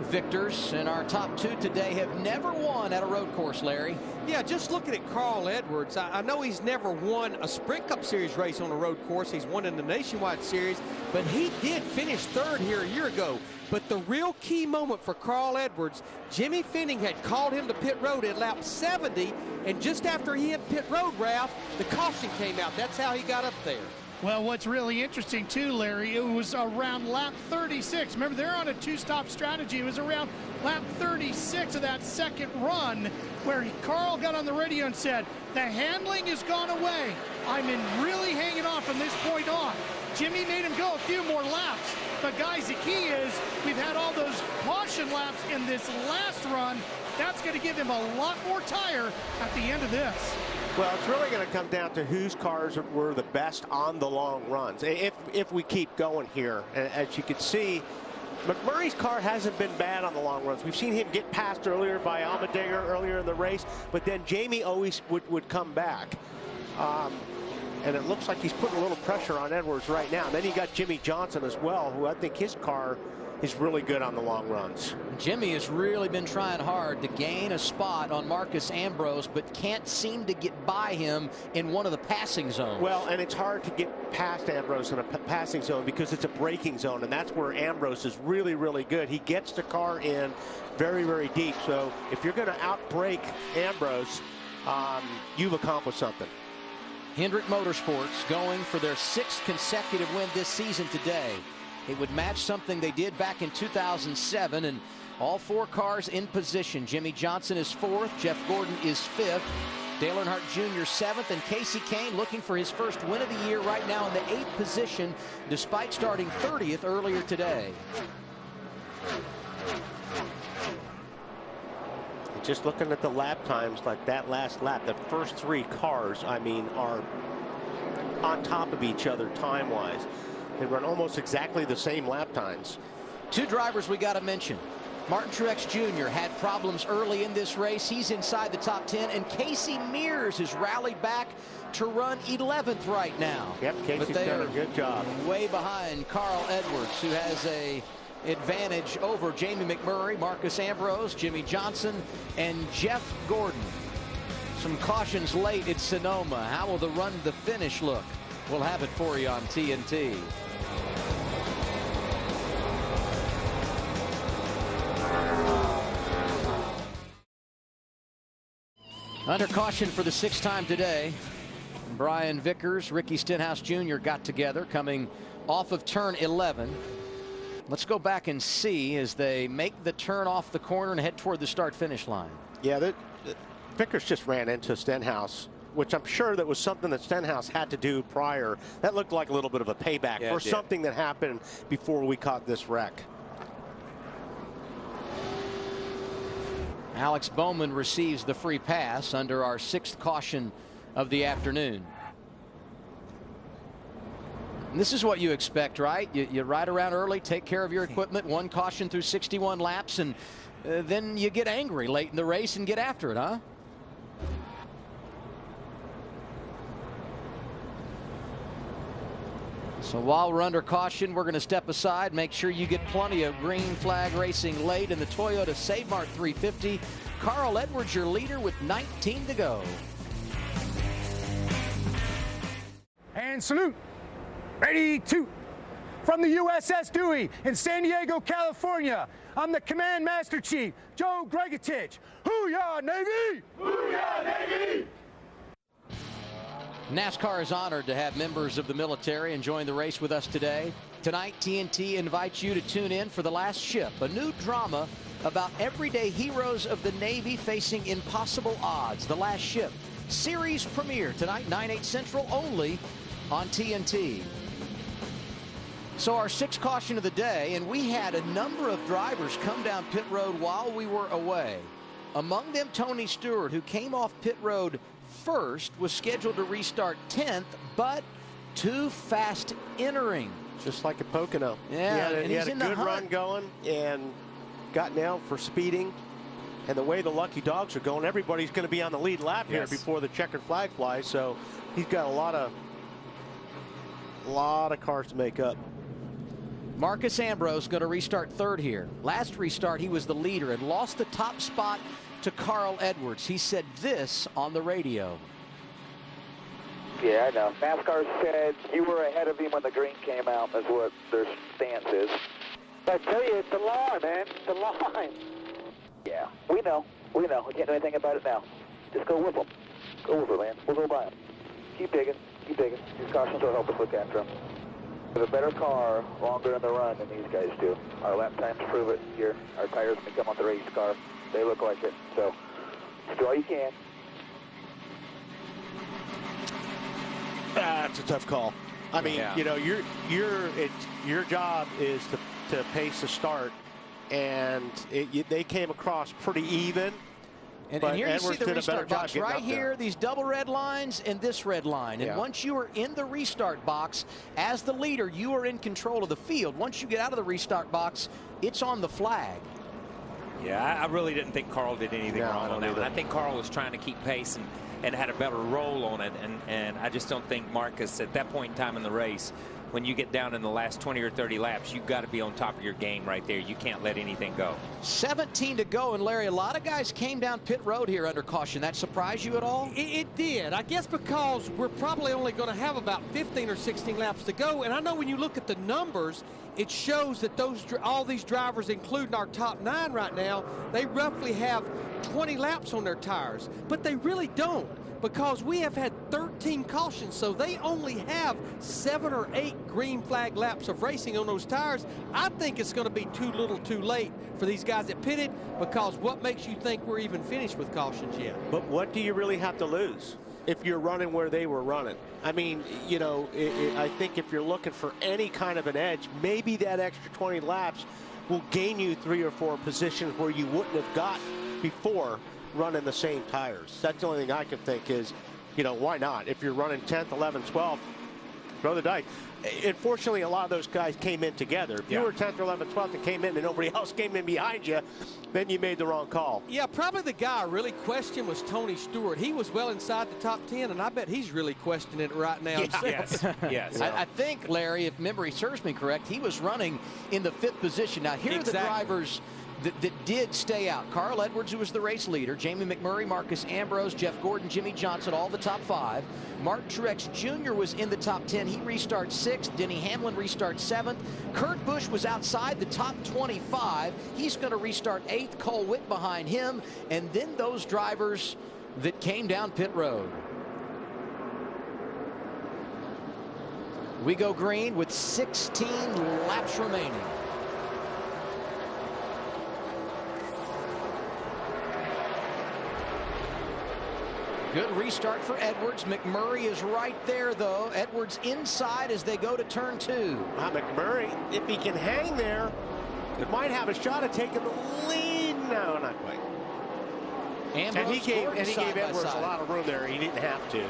O: victors, and our top 2 today have never won at a road course, Larry.
C: Yeah, just looking at Carl Edwards, I know he's never won a Sprint Cup Series race on a road course. He's won in the Nationwide Series, but he did finish 3rd here a year ago. But the real key moment for Carl Edwards, Jimmy Finning had called him to pit road at lap 70, and just after he hit pit road, Ralph, the caution came out. That's how he got up there.
I: Well, what's really interesting, too, Larry, it was around lap 36. Remember, they're on a 2-stop strategy. It was around lap 36 of that second run where Carl got on the radio and said, the handling has gone away. I'm really hanging on from this point on. Jimmy made him go a few more laps. But, guys, the key is we've had all those caution laps in this last run. That's going to give him a lot more tire at the end of this.
R: Well, it's really going to come down to whose cars were the best on the long runs. If we keep going here, and as you can see, McMurray's car hasn't been bad on the long runs. We've seen him get passed earlier by Allmendinger earlier in the race, but then Jamie always would come back. And it looks like he's putting a little pressure on Edwards right now. And then you got Jimmy Johnson as well, who I think his car is really good on the long runs.
O: Jimmy has really been trying hard to gain a spot on Marcus Ambrose, but can't seem to get by him in one of the passing zones.
R: Well, and it's hard to get past Ambrose in a passing zone because it's a braking zone, and that's where Ambrose is really, really good. He gets the car in very, very deep. So if you're going to outbrake Ambrose, you've accomplished something.
O: Hendrick Motorsports going for their 6th consecutive win this season today. It would match something they did back in 2007, and all 4 cars in position. Jimmy Johnson is 4th, Jeff Gordon is 5th, Dale Earnhardt Jr. 7th, and Casey Kane looking for his first win of the year right now in the 8th position, despite starting 30th earlier today.
R: Just looking at the lap times, like that last lap, the first 3 cars, I mean, are on top of each other time-wise. They run almost exactly the same lap times.
O: 2 drivers we got to mention. Martin Truex Jr. had problems early in this race. He's inside the top 10, and Casey Mears has rallied back to run 11th right now.
R: Yep, Casey's done a good job.
O: Way behind Carl Edwards, who has a advantage over Jamie McMurray, Marcus Ambrose, Jimmy Johnson, and Jeff Gordon. Some cautions late at Sonoma. How will the run to the finish look? We'll have it for you on TNT. Under caution for the 6th time today. Brian Vickers, Ricky Stenhouse Jr. got together coming off of turn 11. Let's go back and see as they make the turn off the corner and head toward the start-finish line.
R: Yeah, Vickers just ran into Stenhouse, which I'm sure that was something that Stenhouse had to do prior. That looked like a little bit of a payback for something that happened before we caught this wreck.
O: Alex Bowman receives the free pass under our 6th caution of the afternoon. And this is what you expect, right? You ride around early, take care of your equipment, 1 caution through 61 laps, and then you get angry late in the race and get after it, huh? So while we're under caution, we're going to step aside, make sure you get plenty of green flag racing late in the Toyota Save Mart 350. Carl Edwards, your leader, with 19 to go.
S: And salute. Ready to. From the USS Dewey in San Diego, California, I'm the Command Master Chief, Joe Gregatich. Hoo-yah, Navy! Hoo-yah, Navy!
O: NASCAR is honored to have members of the military enjoying the race with us today. Tonight, TNT invites you to tune in for The Last Ship, a new drama about everyday heroes of the Navy facing impossible odds. The Last Ship series premiere tonight, 9/8 Central, only on TNT. So our sixth caution of the day, and we had a number of drivers come down pit road while we were away. Among them, Tony Stewart, who came off pit road first, was scheduled to restart 10th, but too fast entering.
R: Just like a Pocono.
O: Yeah,
R: he had a good run going and got nailed for speeding. And the way the lucky dogs are going, everybody's going to be on the lead lap here before the checkered flag flies. So he's got a lot of cars to make up.
O: Marcus Ambrose going to restart third here. Last restart, he was the leader and lost the top spot to Carl Edwards. He said this on the radio.
H: Yeah, I know. NASCAR said you were ahead of him when the green came out. That's what their stance is. I tell you, it's the law, man. It's the line. Yeah, we know. We know. We can't do anything about it now. Just go with them. Go with them, man. We'll go by them. Keep digging. Keep digging. These cautions will help us look after them. We have a better car longer in the run than these guys do. Our lap times prove it here. Our tires become on the race car. They look like it. So, just do all you can.
R: That's a tough call. I mean, you know, your job is to pace the start, and they came across pretty even.
O: And here you see the restart box right here, these double red lines and this red line. And once you are in the restart box, as the leader, you are in control of the field. Once you get out of the restart box, it's on the flag.
P: Yeah, I really didn't think Carl did anything wrong on that one. I think Carl was trying to keep pace and had a better roll on it. And I just don't think Marcus, at that point in time in the race, when you get down in the last 20 or 30 laps, you've got to be on top of your game right there. You can't let anything go.
O: 17 to go, and Larry, a lot of guys came down pit road here under caution. That surprised you at all?
C: It did. I guess because we're probably only going to have about 15 or 16 laps to go. And I know when you look at the numbers, it shows that all these drivers, including our top 9 right now, they roughly have 20 laps on their tires. But they really don't, because we have had 13 cautions, so they only have 7 or 8 green flag laps of racing on those tires. I think it's going to be too little too late for these guys that pitted, because what makes you think we're even finished with cautions yet?
R: But what do you really have to lose if you're running where they were running? I mean, you know, I think if you're looking for any kind of an edge, maybe that extra 20 laps will gain you 3 or 4 positions where you wouldn't have got before running the same tires. That's the only thing I can think is, you know, why not? If you're running 10th, 11th, 12th, throw the dice. Unfortunately, a lot of those guys came in together. If you were 10th, 11th, 12th and came in and nobody else came in behind you, then you made the wrong call.
C: Yeah, probably the guy I really questioned was Tony Stewart. He was well inside the top 10, and I bet he's really questioning it right now himself.
O: Yes. I think, Larry, if memory serves me correct, he was running in the 5th position. Now, here are the drivers that did stay out. Carl Edwards, who was the race leader, Jamie McMurray, Marcus Ambrose, Jeff Gordon, Jimmy Johnson, all the top 5. Martin Truex Jr. was in the top 10. He restarts 6th. Denny Hamlin restarts 7th. Kurt Busch was outside the top 25. He's going to restart 8th. Cole Witt behind him. And then those drivers that came down pit road. We go green with 16 laps remaining. Good restart for Edwards. McMurray is right there, though. Edwards inside as they go to turn 2.
R: McMurray, if he can hang there, it might have a shot at taking the lead. No, not quite. And he gave Edwards a lot of room there. He didn't have to.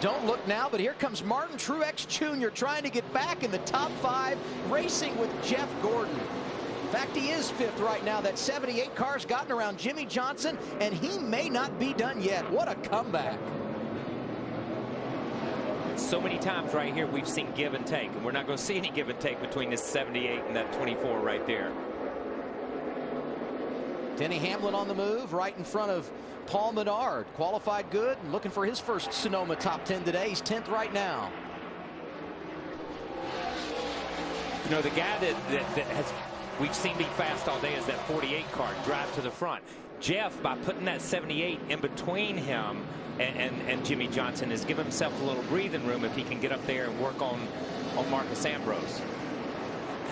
O: Don't look now, but here comes Martin Truex Jr. trying to get back in the top 5, racing with Jeff Gordon. In fact, he is 5th right now. That 78 car's gotten around Jimmy Johnson, and he may not be done yet. What a comeback.
P: So many times right here we've seen give and take, and we're not going to see any give and take between this 78 and that 24 right there.
O: Denny Hamlin on the move right in front of Paul Menard. Qualified good and looking for his first Sonoma top 10 today. He's 10th right now.
P: You know, the guy that has we've seen be fast all day is that 48 car, drive to the front. Jeff, by putting that 78 in between him and Jimmy Johnson, has given himself a little breathing room if he can get up there and work on Marcus Ambrose.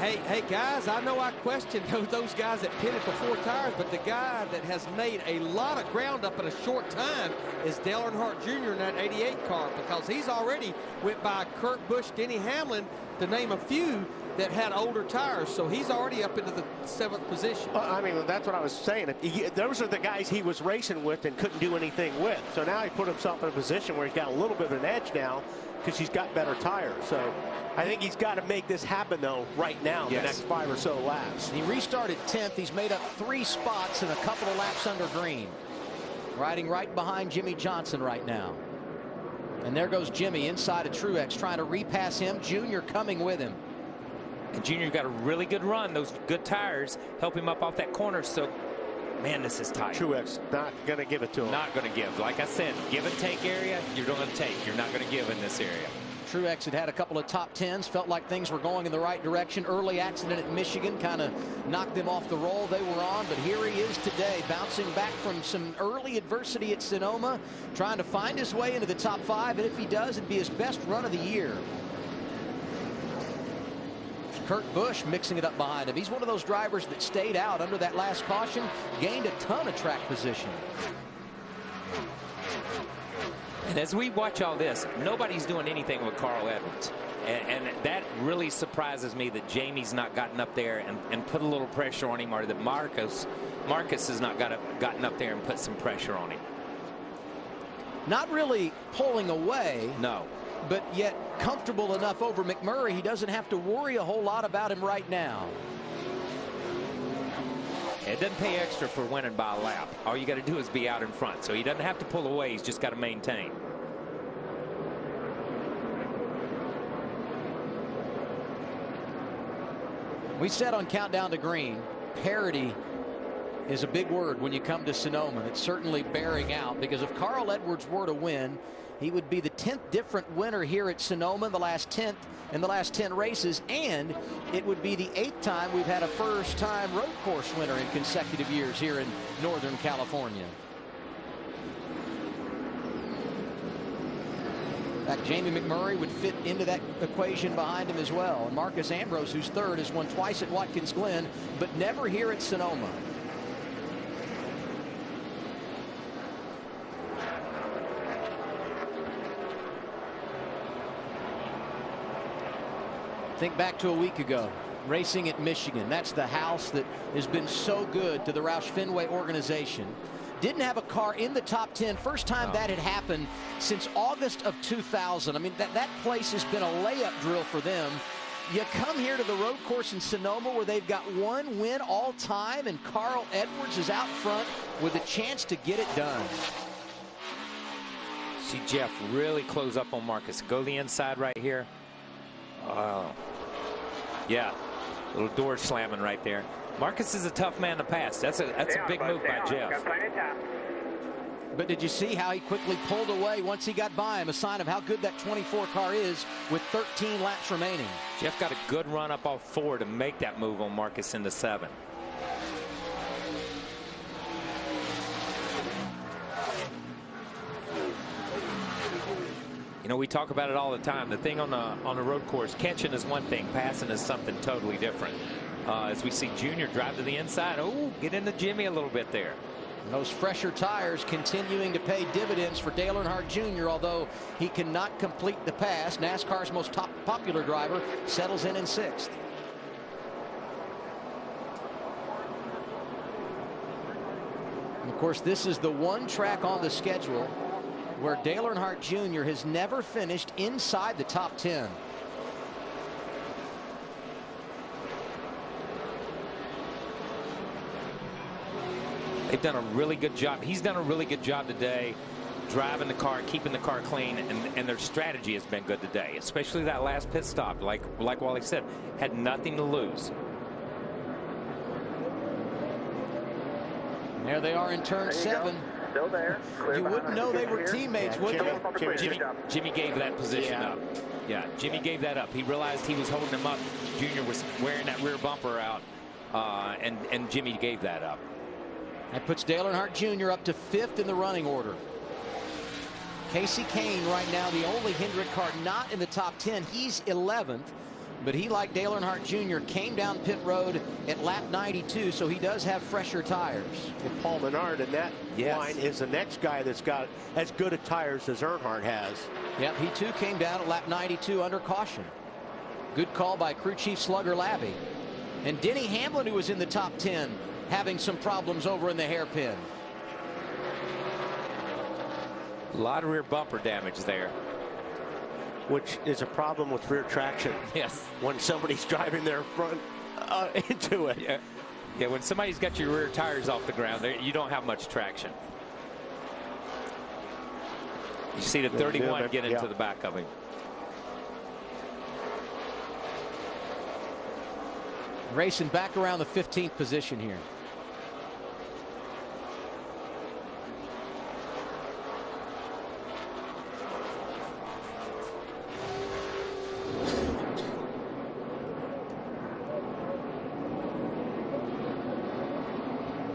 T: Hey, guys, I know I questioned those guys that pitted for 4 tires, but the guy that has made a lot of ground up in a short time is Dale Earnhardt Jr. in that 88 car, because he's already went by Kurt Busch, Denny Hamlin, to name a few that had older tires, so he's already up into the 7th position.
R: I mean, that's what I was saying. Those are the guys he was racing with and couldn't do anything with. So now he put himself in a position where he's got a little bit of an edge now because he's got better tires. So I think he's got to make this happen, though, right now, the next 5 or so laps.
O: He restarted 10th. He's made up 3 spots in a couple of laps under green. Riding right behind Jimmy Johnson right now. And there goes Jimmy inside of Truex, trying to repass him. Junior coming with him.
P: And Junior got a really good run. Those good tires help him up off that corner. So, man, this is tight.
R: Truex not going to give it to him.
P: Not going to give. Like I said, give and take area, you're going to take. You're not going to give in this area.
O: Truex had a couple of top 10s, felt like things were going in the right direction. Early accident at Michigan kind of knocked them off the roll they were on, but here he is today, bouncing back from some early adversity at Sonoma, trying to find his way into the top 5, and if he does, it'd be his best run of the year. Kurt Busch mixing it up behind him. He's one of those drivers that stayed out under that last caution, gained a ton of track position.
P: And as we watch all this, nobody's doing anything with Carl Edwards. And that really surprises me that Jamie's not gotten up there and put a little pressure on him, or that Marcus has not gotten up there and put some pressure on him.
O: Not really pulling away.
P: No.
O: But yet comfortable enough over McMurray, he doesn't have to worry a whole lot about him right now.
P: It doesn't pay extra for winning by a lap. All you got to do is be out in front. So he doesn't have to pull away. He's just got to maintain.
O: We said on Countdown to Green, parity is a big word when you come to Sonoma. It's certainly bearing out, because if Carl Edwards were to win, he would be the 10th different winner here at Sonoma in the last 10 races, and it would be the 8th time we've had a first-time road course winner in consecutive years here in Northern California. In fact, Jamie McMurray would fit into that equation behind him as well. And Marcus Ambrose, who's 3rd, has won twice at Watkins Glen, but never here at Sonoma. Think back to a week ago, racing at Michigan. That's the house that has been so good to the Roush Fenway organization. Didn't have a car in the top 10. First time that had happened since August of 2000. I mean, that place has been a layup drill for them. You come here to the road course in Sonoma where they've got 1 win all time, and Carl Edwards is out front with a chance to get it done.
P: See Jeff really close up on Marcus. Go the inside right here. Yeah, little door slamming right there. Marcus is a tough man to pass. That's a big move by Jeff.
O: But did you see how he quickly pulled away once he got by him? A sign of how good that 24 car is with 13 laps remaining.
P: Jeff got a good run up off 4 to make that move on Marcus into 7. You know, we talk about it all the time. The thing on the road course, catching is one thing, passing is something totally different. As we see Junior drive to the inside, get into Jimmy a little bit there.
O: And those fresher tires continuing to pay dividends for Dale Earnhardt Jr., although he cannot complete the pass. NASCAR's most popular driver settles in 6th. And of course, this is the one track on the schedule where Dale Earnhardt Jr. has never finished inside the top 10.
P: They've done a really good job. He's done a really good job today driving the car, keeping the car clean, and their strategy has been good today, especially that last pit stop. Like Wally said, had nothing to lose.
O: And there they are in turn 7.
H: Still there.
O: You wouldn't know they were teammates, would you?
P: Jimmy gave that position up. Yeah, Jimmy gave that up. He realized he was holding him up. Junior was wearing that rear bumper out, and Jimmy gave that up.
O: That puts Dale Earnhardt Jr. up to 5th in the running order. Casey Kane right now, the only Hendrick car not in the top 10. He's 11th. But he, like Dale Earnhardt Jr., came down pit road at lap 92, so he does have fresher tires.
R: And Paul Menard in that line is the next guy that's got as good of tires as Earnhardt has.
O: Yep, he too came down at lap 92 under caution. Good call by crew chief Slugger Labbe. And Denny Hamlin, who was in the top 10, having some problems over in the hairpin.
P: A lot of rear bumper damage there.
R: Which is a problem with rear traction.
P: Yes.
R: When somebody's driving their front into it.
P: Yeah. Yeah, when somebody's got your rear tires off the ground, you don't have much traction. You see the 31 get into the back of him.
O: Racing back around the 15th position here.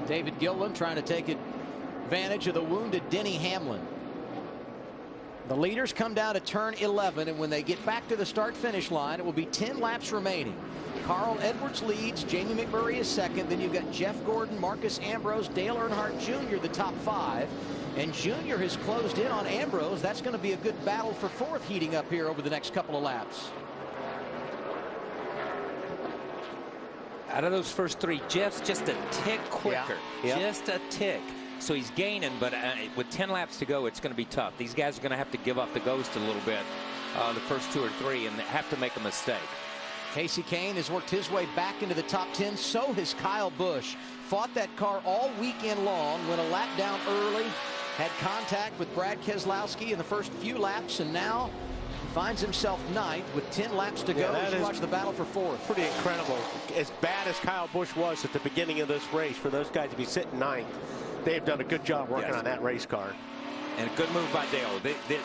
O: David Gilliland trying to take advantage of the wounded Denny Hamlin. The leaders come down to turn 11, and when they get back to the start-finish line, it will be 10 laps remaining. Carl Edwards leads, Jamie McMurray is second, then you've got Jeff Gordon, Marcus Ambrose, Dale Earnhardt Jr., the top 5. And Jr. has closed in on Ambrose. That's going to be a good battle for 4th heating up here over the next couple of laps.
P: Out of those first 3, Jeff's just a tick quicker. Just a tick. So he's gaining, but with 10 laps to go, it's going to be tough. These guys are going to have to give up the ghost a little bit the first 2 or 3 and have to make a mistake.
O: Casey Kane has worked his way back into the top 10. So has Kyle Busch. Fought that car all weekend long, went a lap down early, had contact with Brad Keselowski in the first few laps, and now finds himself 9th with 10 laps to go. As you watch the battle for 4th.
R: Pretty incredible. As bad as Kyle Busch was at the beginning of this race, for those guys to be sitting 9th, they've done a good job working on that race car.
P: And a good move by Dale.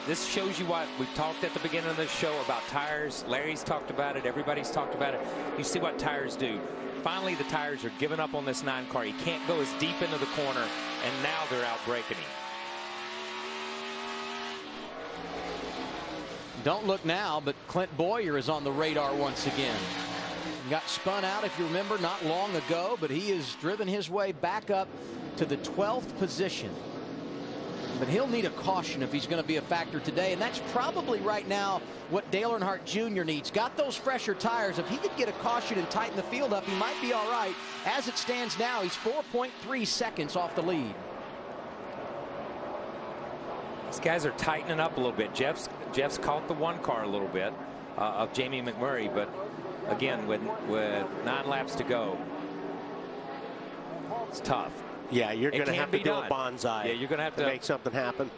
P: This shows you what we've talked at the beginning of this show about tires. Larry's talked about it. Everybody's talked about it. You see what tires do. Finally, the tires are giving up on this 9 car. He can't go as deep into the corner, and now they're out braking him.
O: Don't look now, but Clint Boyer is on the radar once again. He got spun out, if you remember, not long ago, but he has driven his way back up to the 12th position. But he'll need a caution if he's going to be a factor today, and that's probably right now what Dale Earnhardt Jr. needs. Got those fresher tires. If he could get a caution and tighten the field up, he might be all right. As it stands now, he's 4.3 seconds off the lead.
P: These guys are tightening up a little bit. Jeff's caught the 1 car a little bit of Jamie McMurray, but again, with 9 laps to go, it's tough.
R: Yeah, you're going to have to do a bonsai.
P: Yeah, you're going to have to
R: make something happen.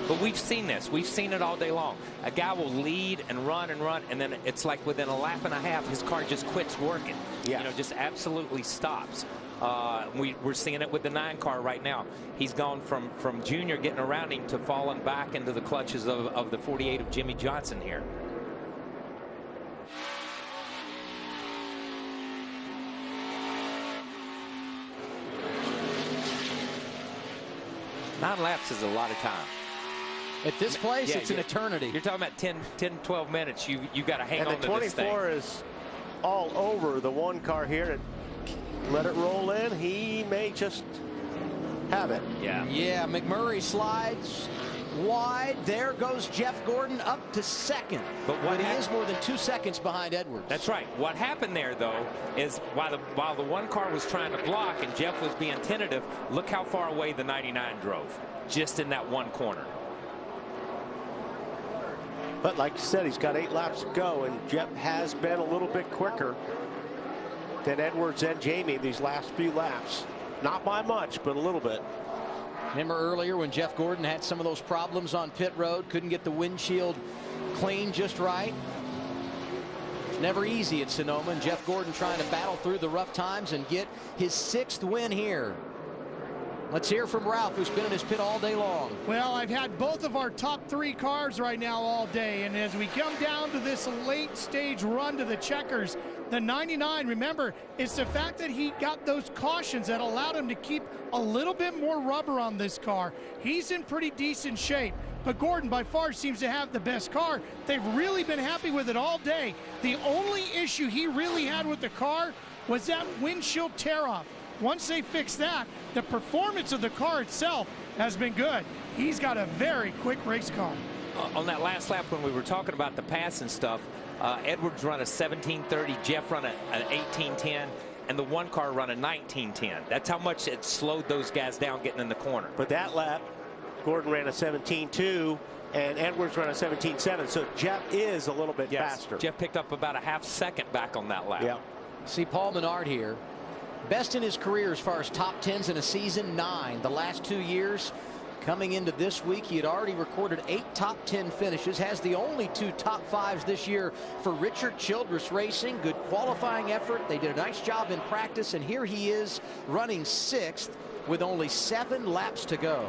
P: But we've seen this. We've seen it all day long. A guy will lead and run, and then it's like within a lap and a half, his car just quits working. Yeah. You know, just absolutely stops. We're seeing it with the 9 car right now. He's gone from Junior getting around him to falling back into the clutches of the 48 of Jimmy Johnson here. Nine laps is a lot of time.
O: At this place, it's an eternity.
P: You're talking about 10, 12 minutes. You got to hang on to this thing.
R: And the 24 is all over the 1 car here. Let it roll in. He may just have it.
O: Yeah. Yeah, McMurray slides wide. There goes Jeff Gordon up to 2nd. But he is more than 2 seconds behind Edwards.
P: That's right. What happened there, though, is while the 1 car was trying to block and Jeff was being tentative, look how far away the 99 drove, just in that 1 corner.
R: But like you said, he's got 8 laps to go, and Jeff has been a little bit quicker than Edwards and Jamie these last few laps. Not by much, but a little bit.
O: Remember earlier when Jeff Gordon had some of those problems on pit road, couldn't get the windshield clean just right? It's never easy at Sonoma, and Jeff Gordon trying to battle through the rough times and get his 6th win here. Let's hear from Ralph, who's been in his pit all day long.
I: Well, I've had both of our top 3 cars right now all day, and as we come down to this late stage run to the checkers, the 99, remember, it's the fact that he got those cautions that allowed him to keep a little bit more rubber on this car. He's in pretty decent shape, but Gordon by far seems to have the best car. They've really been happy with it all day. The only issue he really had with the car was that windshield tear-off. Once they fix that, the performance of the car itself has been good. He's got a very quick race car.
P: On that last lap when we were talking about the pass and stuff, Edwards run a 17:30, Jeff run an 18:10, and the one car run a 19:10. That's how much it slowed those guys down getting in the corner.
R: But that lap, Gordon ran a 17:2, and Edwards ran a 17:7, so Jeff is a little bit faster.
P: Jeff picked up about a half second back on that lap.
R: Yeah.
O: See Paul Menard here. Best in his career as far as top 10s in a season, 9. The last 2 years. Coming into this week, he had already recorded 8 top 10 finishes, has the only 2 top 5s this year for Richard Childress Racing. Good qualifying effort. They did a nice job in practice, and here he is running 6th with only 7 laps to go.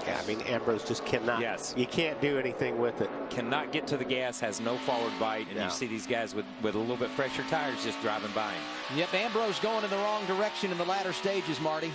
R: I mean, Ambrose just cannot.
P: Yes.
R: You can't do anything with it.
P: Cannot get to the gas, has no forward bite, and you see these guys with a little bit fresher tires just driving by him.
O: Yep, Ambrose going in the wrong direction in the latter stages, Marty.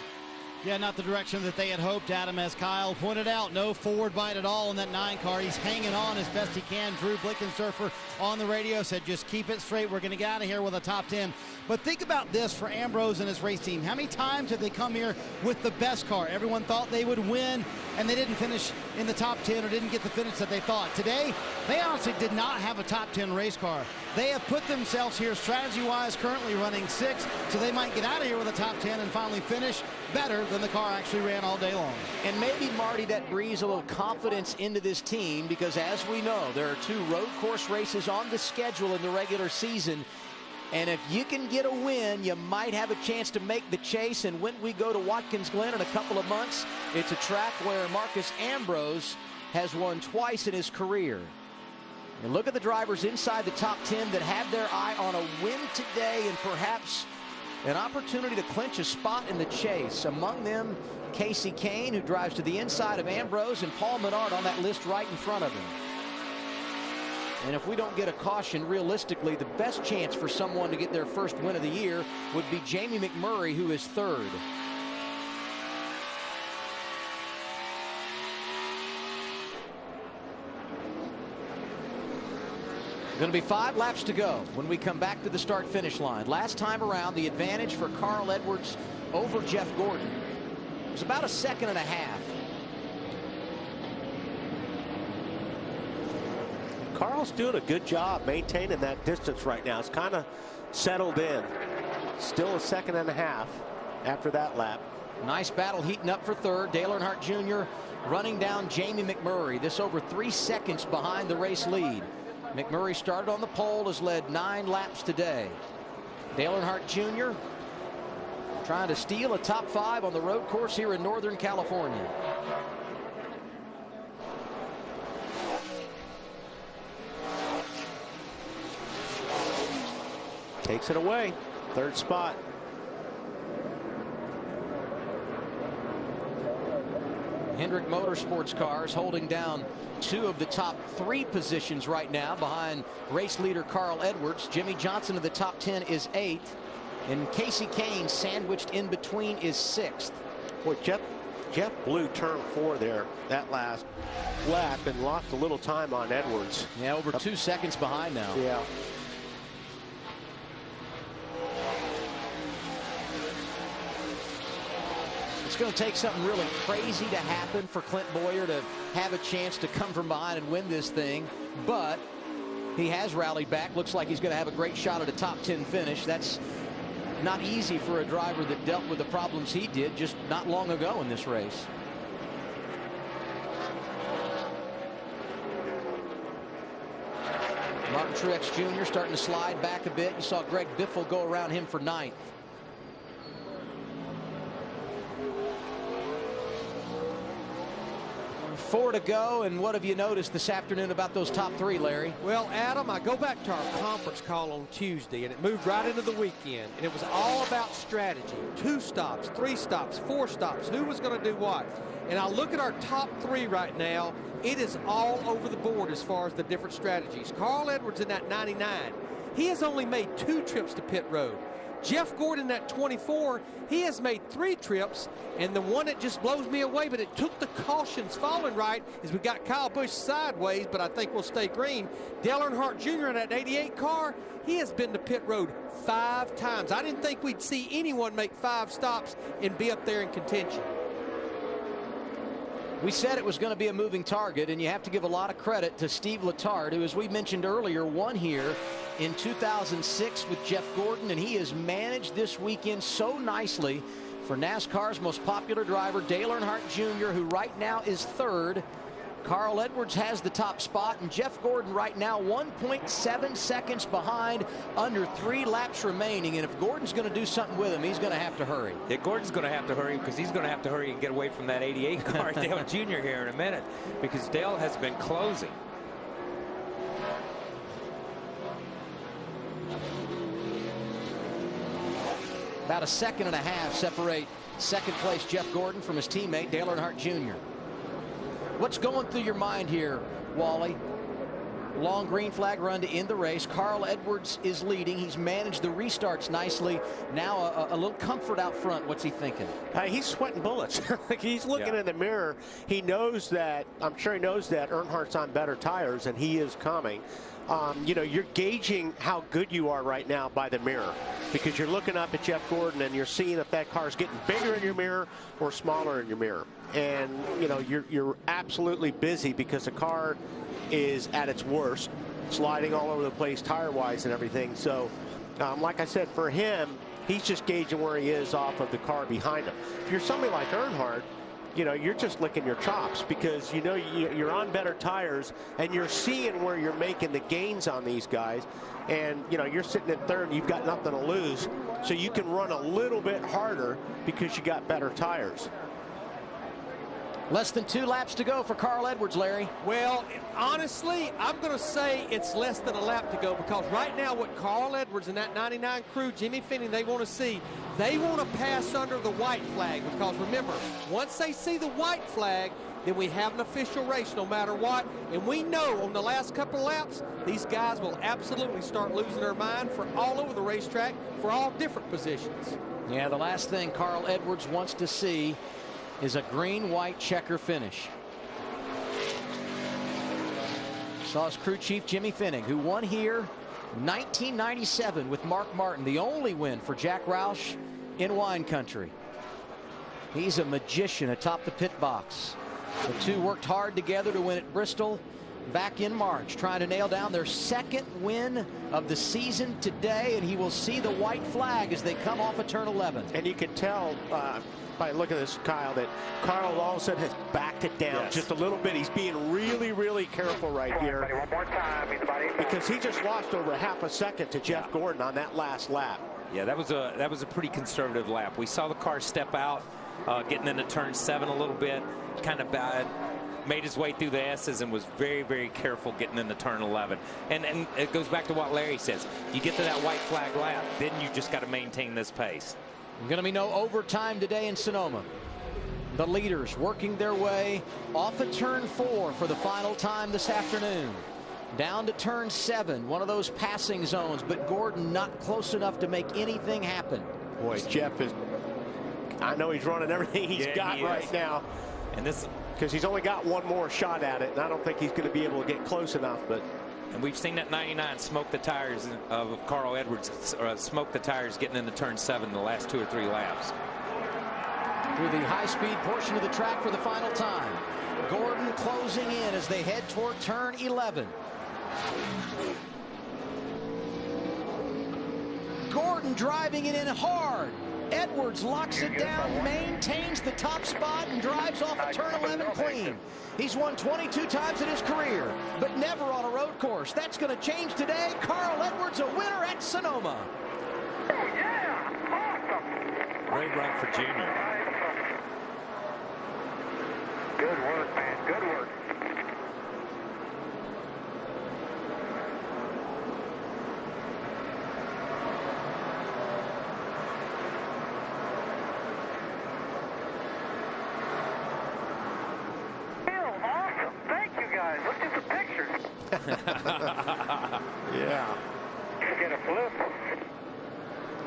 J: Yeah, not the direction that they had hoped, Adam, as Kyle pointed out. No forward bite at all in that 9 car. He's hanging on as best he can. Drew Blickensurfer on the radio said, just keep it straight. We're going to get out of here with a top 10. But think about this for Ambrose and his race team. How many times have they come here with the best car? Everyone thought they would win, and they didn't finish in the top 10 or didn't get the finish that they thought. Today, they honestly did not have a top 10 race car. They have put themselves here strategy-wise, currently running 6, so they might get out of here with a top 10 and finally finish better than the car actually ran all day long.
O: And maybe, Marty, that breathes a little confidence into this team because, as we know, there are 2 road course races on the schedule in the regular season. And if you can get a win, you might have a chance to make the chase. And when we go to Watkins Glen in a couple of months, it's a track where Marcus Ambrose has won twice in his career. And look at the drivers inside the top 10 that have their eye on a win today and perhaps an opportunity to clinch a spot in the chase. Among them, Casey Kane, who drives to the inside of Ambrose, and Paul Menard on that list right in front of him. And if we don't get a caution, realistically, the best chance for someone to get their first win of the year would be Jamie McMurray, who is 3rd. Going to be 5 laps to go when we come back to the start-finish line. Last time around, the advantage for Carl Edwards over Jeff Gordon was about a second and a half.
R: Carl's doing a good job maintaining that distance right now. It's kind of settled in. Still a second and a half after that lap.
O: Nice battle heating up for 3rd. Dale Earnhardt Jr. running down Jamie McMurray. This over 3 seconds behind the race lead. McMurray started on the pole, has led 9 laps today. Dale Earnhardt Jr. trying to steal a top 5 on the road course here in Northern California.
R: Takes it away. 3rd spot.
O: Hendrick Motorsports cars holding down 2 of the top 3 positions right now behind race leader Carl Edwards. Jimmy Johnson of the top 10 is 8th, and Casey Kane sandwiched in between is 6th.
R: Boy, Jeff blew turn 4 there that last lap and lost a little time on Edwards.
O: Yeah, over 2 seconds behind now.
R: Yeah.
O: It's going to take something really crazy to happen for Clint Bowyer to have a chance to come from behind and win this thing, but he has rallied back. Looks like he's going to have a great shot at a top 10 finish. That's not easy for a driver that dealt with the problems he did just not long ago in this race. Martin Truex Jr. starting to slide back a bit. You saw Greg Biffle go around him for 9th. 4 to go, and what have you noticed this afternoon about those top 3, Larry?
T: Well, Adam, I go back to our conference call on Tuesday, and it moved right into the weekend, and it was all about strategy. 2 stops, 3 stops, 4 stops, who was going to do what. And I look at our top 3 right now, it is all over the board as far as the different strategies. Carl Edwards in that 99, he has only made 2 trips to pit road. Jeff Gordon at 24, he has made 3 trips, and the one that just blows me away, but it took the cautions falling right, is we got Kyle Busch sideways, but I think we'll stay green. Dale Earnhardt Jr. in that 88 car, he has been to pit road 5 times. I didn't think we'd see anyone make 5 stops and be up there in contention.
O: We said it was going to be a moving target, and you have to give a lot of credit to Steve Letarte, who, as we mentioned earlier, won here in 2006 with Jeff Gordon, and he has managed this weekend so nicely for NASCAR's most popular driver, Dale Earnhardt Jr., who right now is 3rd. Carl Edwards has the top spot, and Jeff Gordon right now 1.7 seconds behind, under 3 laps remaining. And if Gordon's going to do something with him, he's going to have to hurry.
P: Yeah, Gordon's going to have to hurry, because he's going to have to hurry and get away from that 88 car, Dale Jr. here in a minute, because Dale has been closing.
O: About a 1.5 seconds separate second place Jeff Gordon from his teammate Dale Earnhardt Jr. What's going through your mind here, Wally? Long green flag run to end the race. Carl Edwards is leading. He's managed the restarts nicely. Now a little comfort out front. What's he thinking?
R: He's sweating bullets. He's looking in the mirror. He knows that, I'm sure he knows that Earnhardt's on better tires, and he is coming. You know, you're gauging how good you are right now by the mirror, because you're looking up at Jeff Gordon and you're seeing if that car's getting bigger in your mirror or smaller in your mirror. And, you know, you're absolutely busy because the car is at its worst, sliding all over the place tire-wise and everything. So, like I said, for him, he's just gauging where he is off of the car behind him. If you're somebody like Earnhardt, you know, you're just licking your chops, because you know you're on better tires and you're seeing where you're making the gains on these guys, and you know you're sitting at 3rd, you've got nothing to lose, so you can run a little bit harder because you got better tires.
O: Less than 2 laps to go for Carl Edwards, Larry.
T: Well, honestly, I'm going to say it's less than a lap to go, because right now what Carl Edwards and that 99 crew, Jimmy Finney, they want to see, they want to pass under the white flag, because remember, once they see the white flag, then we have an official race no matter what. And we know on the last couple of laps, these guys will absolutely start losing their mind for all over the racetrack for all different positions.
O: Yeah, the last thing Carl Edwards wants to see is a green-white checker finish. Saw his crew chief Jimmy Finning, who won here 1997 with Mark Martin, the only win for Jack Roush in wine country. He's a magician atop the pit box. The two worked hard together to win at Bristol back in March, trying to nail down their 2nd win of the season today, and he will see the white flag as they come off of turn 11.
R: And you can tell by looking at this, Kyle, that Carl all of a sudden has backed it down just a little bit. He's being really, really careful right here,
E: one more time,
R: because he just lost over .5 seconds to Jeff Gordon on that last lap.
P: Yeah, that was a pretty conservative lap. We saw the car step out, getting into turn 7 a little bit, kind of bad. Made his way through the S's and was very, very careful getting into turn 11. And it goes back to what Larry says. You get to that white flag lap, then you just got to maintain this pace.
O: Going to be no overtime today in Sonoma. The leaders working their way off of turn 4 for the final time this afternoon. Down to turn 7, one of those passing zones, but Gordon not close enough to make anything happen.
R: Boy, Jeff is, I know he's running everything he's got right now.
P: And this,
R: because he's only got one more shot at it, and I don't think he's going to be able to get close enough. But
P: and we've seen that 99 smoke the tires of Carl Edwards, smoke the tires getting into turn 7 the last 2 or 3 laps.
O: Through the high-speed portion of the track for the final time. Gordon closing in as they head toward turn 11. Gordon driving it in hard. Edwards locks it down, maintains the top spot, and drives off of turn 11 clean. He's won 22 times in his career, but never on a road course. That's going to change today. Carl Edwards, a winner at Sonoma.
P: Great run for Junior.
U: Good work, man. Good work. Awesome. Thank you, guys. Let's get some pictures.
R: Yeah.
U: Get a flip.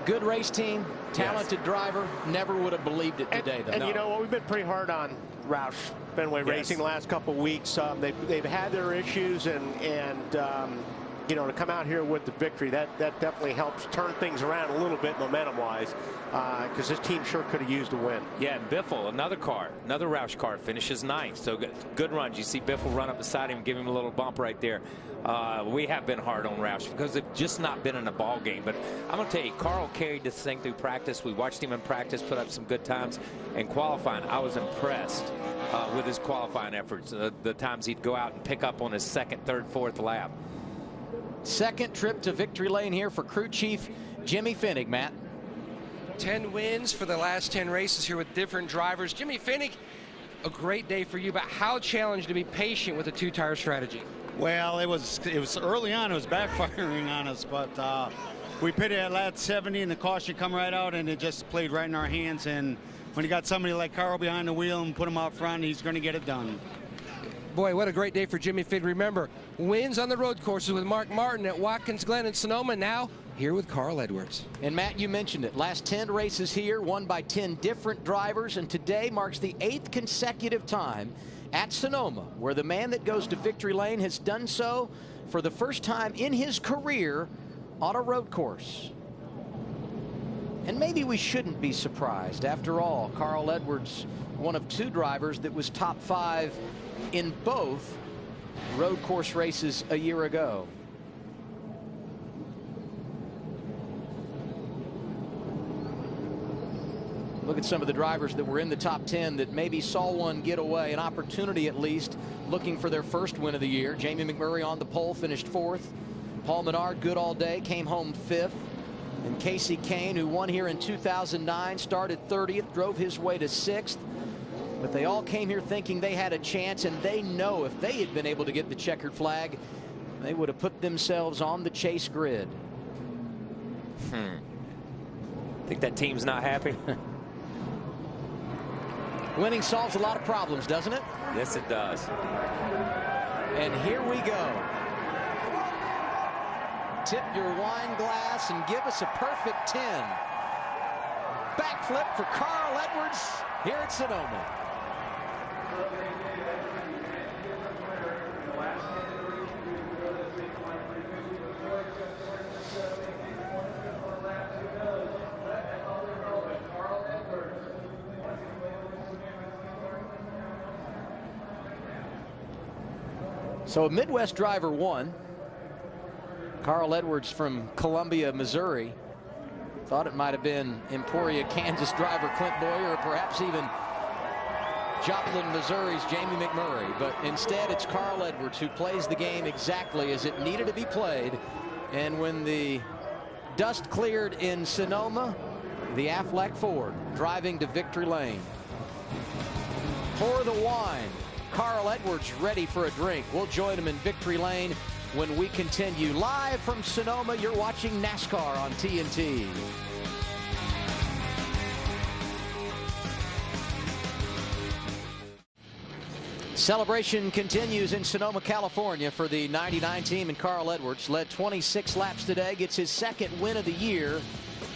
O: Good race team, talented driver. Never would have believed it today, though.
R: And you know what? We've been pretty hard on Roush Fenway Racing the last couple of weeks. They've had their issues, and you know, to come out here with the victory, that definitely helps turn things around a little bit momentum-wise, because this team sure could have used a win.
P: Yeah, and Biffle, another Roush car, finishes 9th. So good runs. You see Biffle run up beside him, give him a little bump right there. We have been hard on Roush because they've just not been in a ball game. But I'm going to tell you, Carl carried this thing through practice. We watched him in practice, put up some good times. And qualifying, I was impressed with his qualifying efforts, the times he'd go out and pick up on his 2nd, 3rd, 4th lap.
O: Second trip to victory lane here for crew chief Jimmy Finnig, Matt.
K: 10 wins for the last 10 races here with different drivers. Jimmy Finnig, a great day for you, but how challenged to be patient with a 2-tire strategy?
V: Well, it was early on, it was backfiring on us, but we pitted at lap 70 and the caution come right out, and it just played right in our hands. And when you got somebody like Carl behind the wheel and put him out front, he's going to get it done.
K: Boy, what a great day for Jimmy Finnig. Remember, wins on the road courses with Mark Martin at Watkins Glen and Sonoma. Now here with Carl Edwards.
O: And Matt, you mentioned it. Last 10 races here, won by 10 different drivers, and today marks the 8th consecutive time at Sonoma where the man that goes to victory lane has done so for the first time in his career on a road course. And maybe we shouldn't be surprised. After all, Carl Edwards, one of 2 drivers that was top 5 in both road course races a year ago. Look at some of the drivers that were in the top 10 that maybe saw one get away, an opportunity at least, looking for their first win of the year. Jamie McMurray on the pole, finished 4th. Paul Menard, good all day, came home 5th. And Casey Kane, who won here in 2009, started 30th, drove his way to 6th. But they all came here thinking they had a chance, and they know if they had been able to get the checkered flag, they would have put themselves on the chase grid.
P: Think that team's not happy?
O: Winning solves a lot of problems, doesn't it?
P: Yes, it does.
O: And here we go. Tip your wine glass and give us a perfect 10. Backflip for Carl Edwards here at Sonoma. So a Midwest driver won. Carl Edwards from Columbia, Missouri. Thought it might have been Emporia, Kansas driver Clint Boyer, or perhaps even Joplin, Missouri's Jamie McMurray. But instead, it's Carl Edwards who plays the game exactly as it needed to be played. And when the dust cleared in Sonoma, the Aflac Ford driving to victory lane. Pour the wine. Carl Edwards ready for a drink. We'll join him in victory lane when we continue. Live from Sonoma, you're watching NASCAR on TNT. Celebration continues in Sonoma, California for the 99 team, and Carl Edwards led 26 laps today, gets his 2nd win of the year.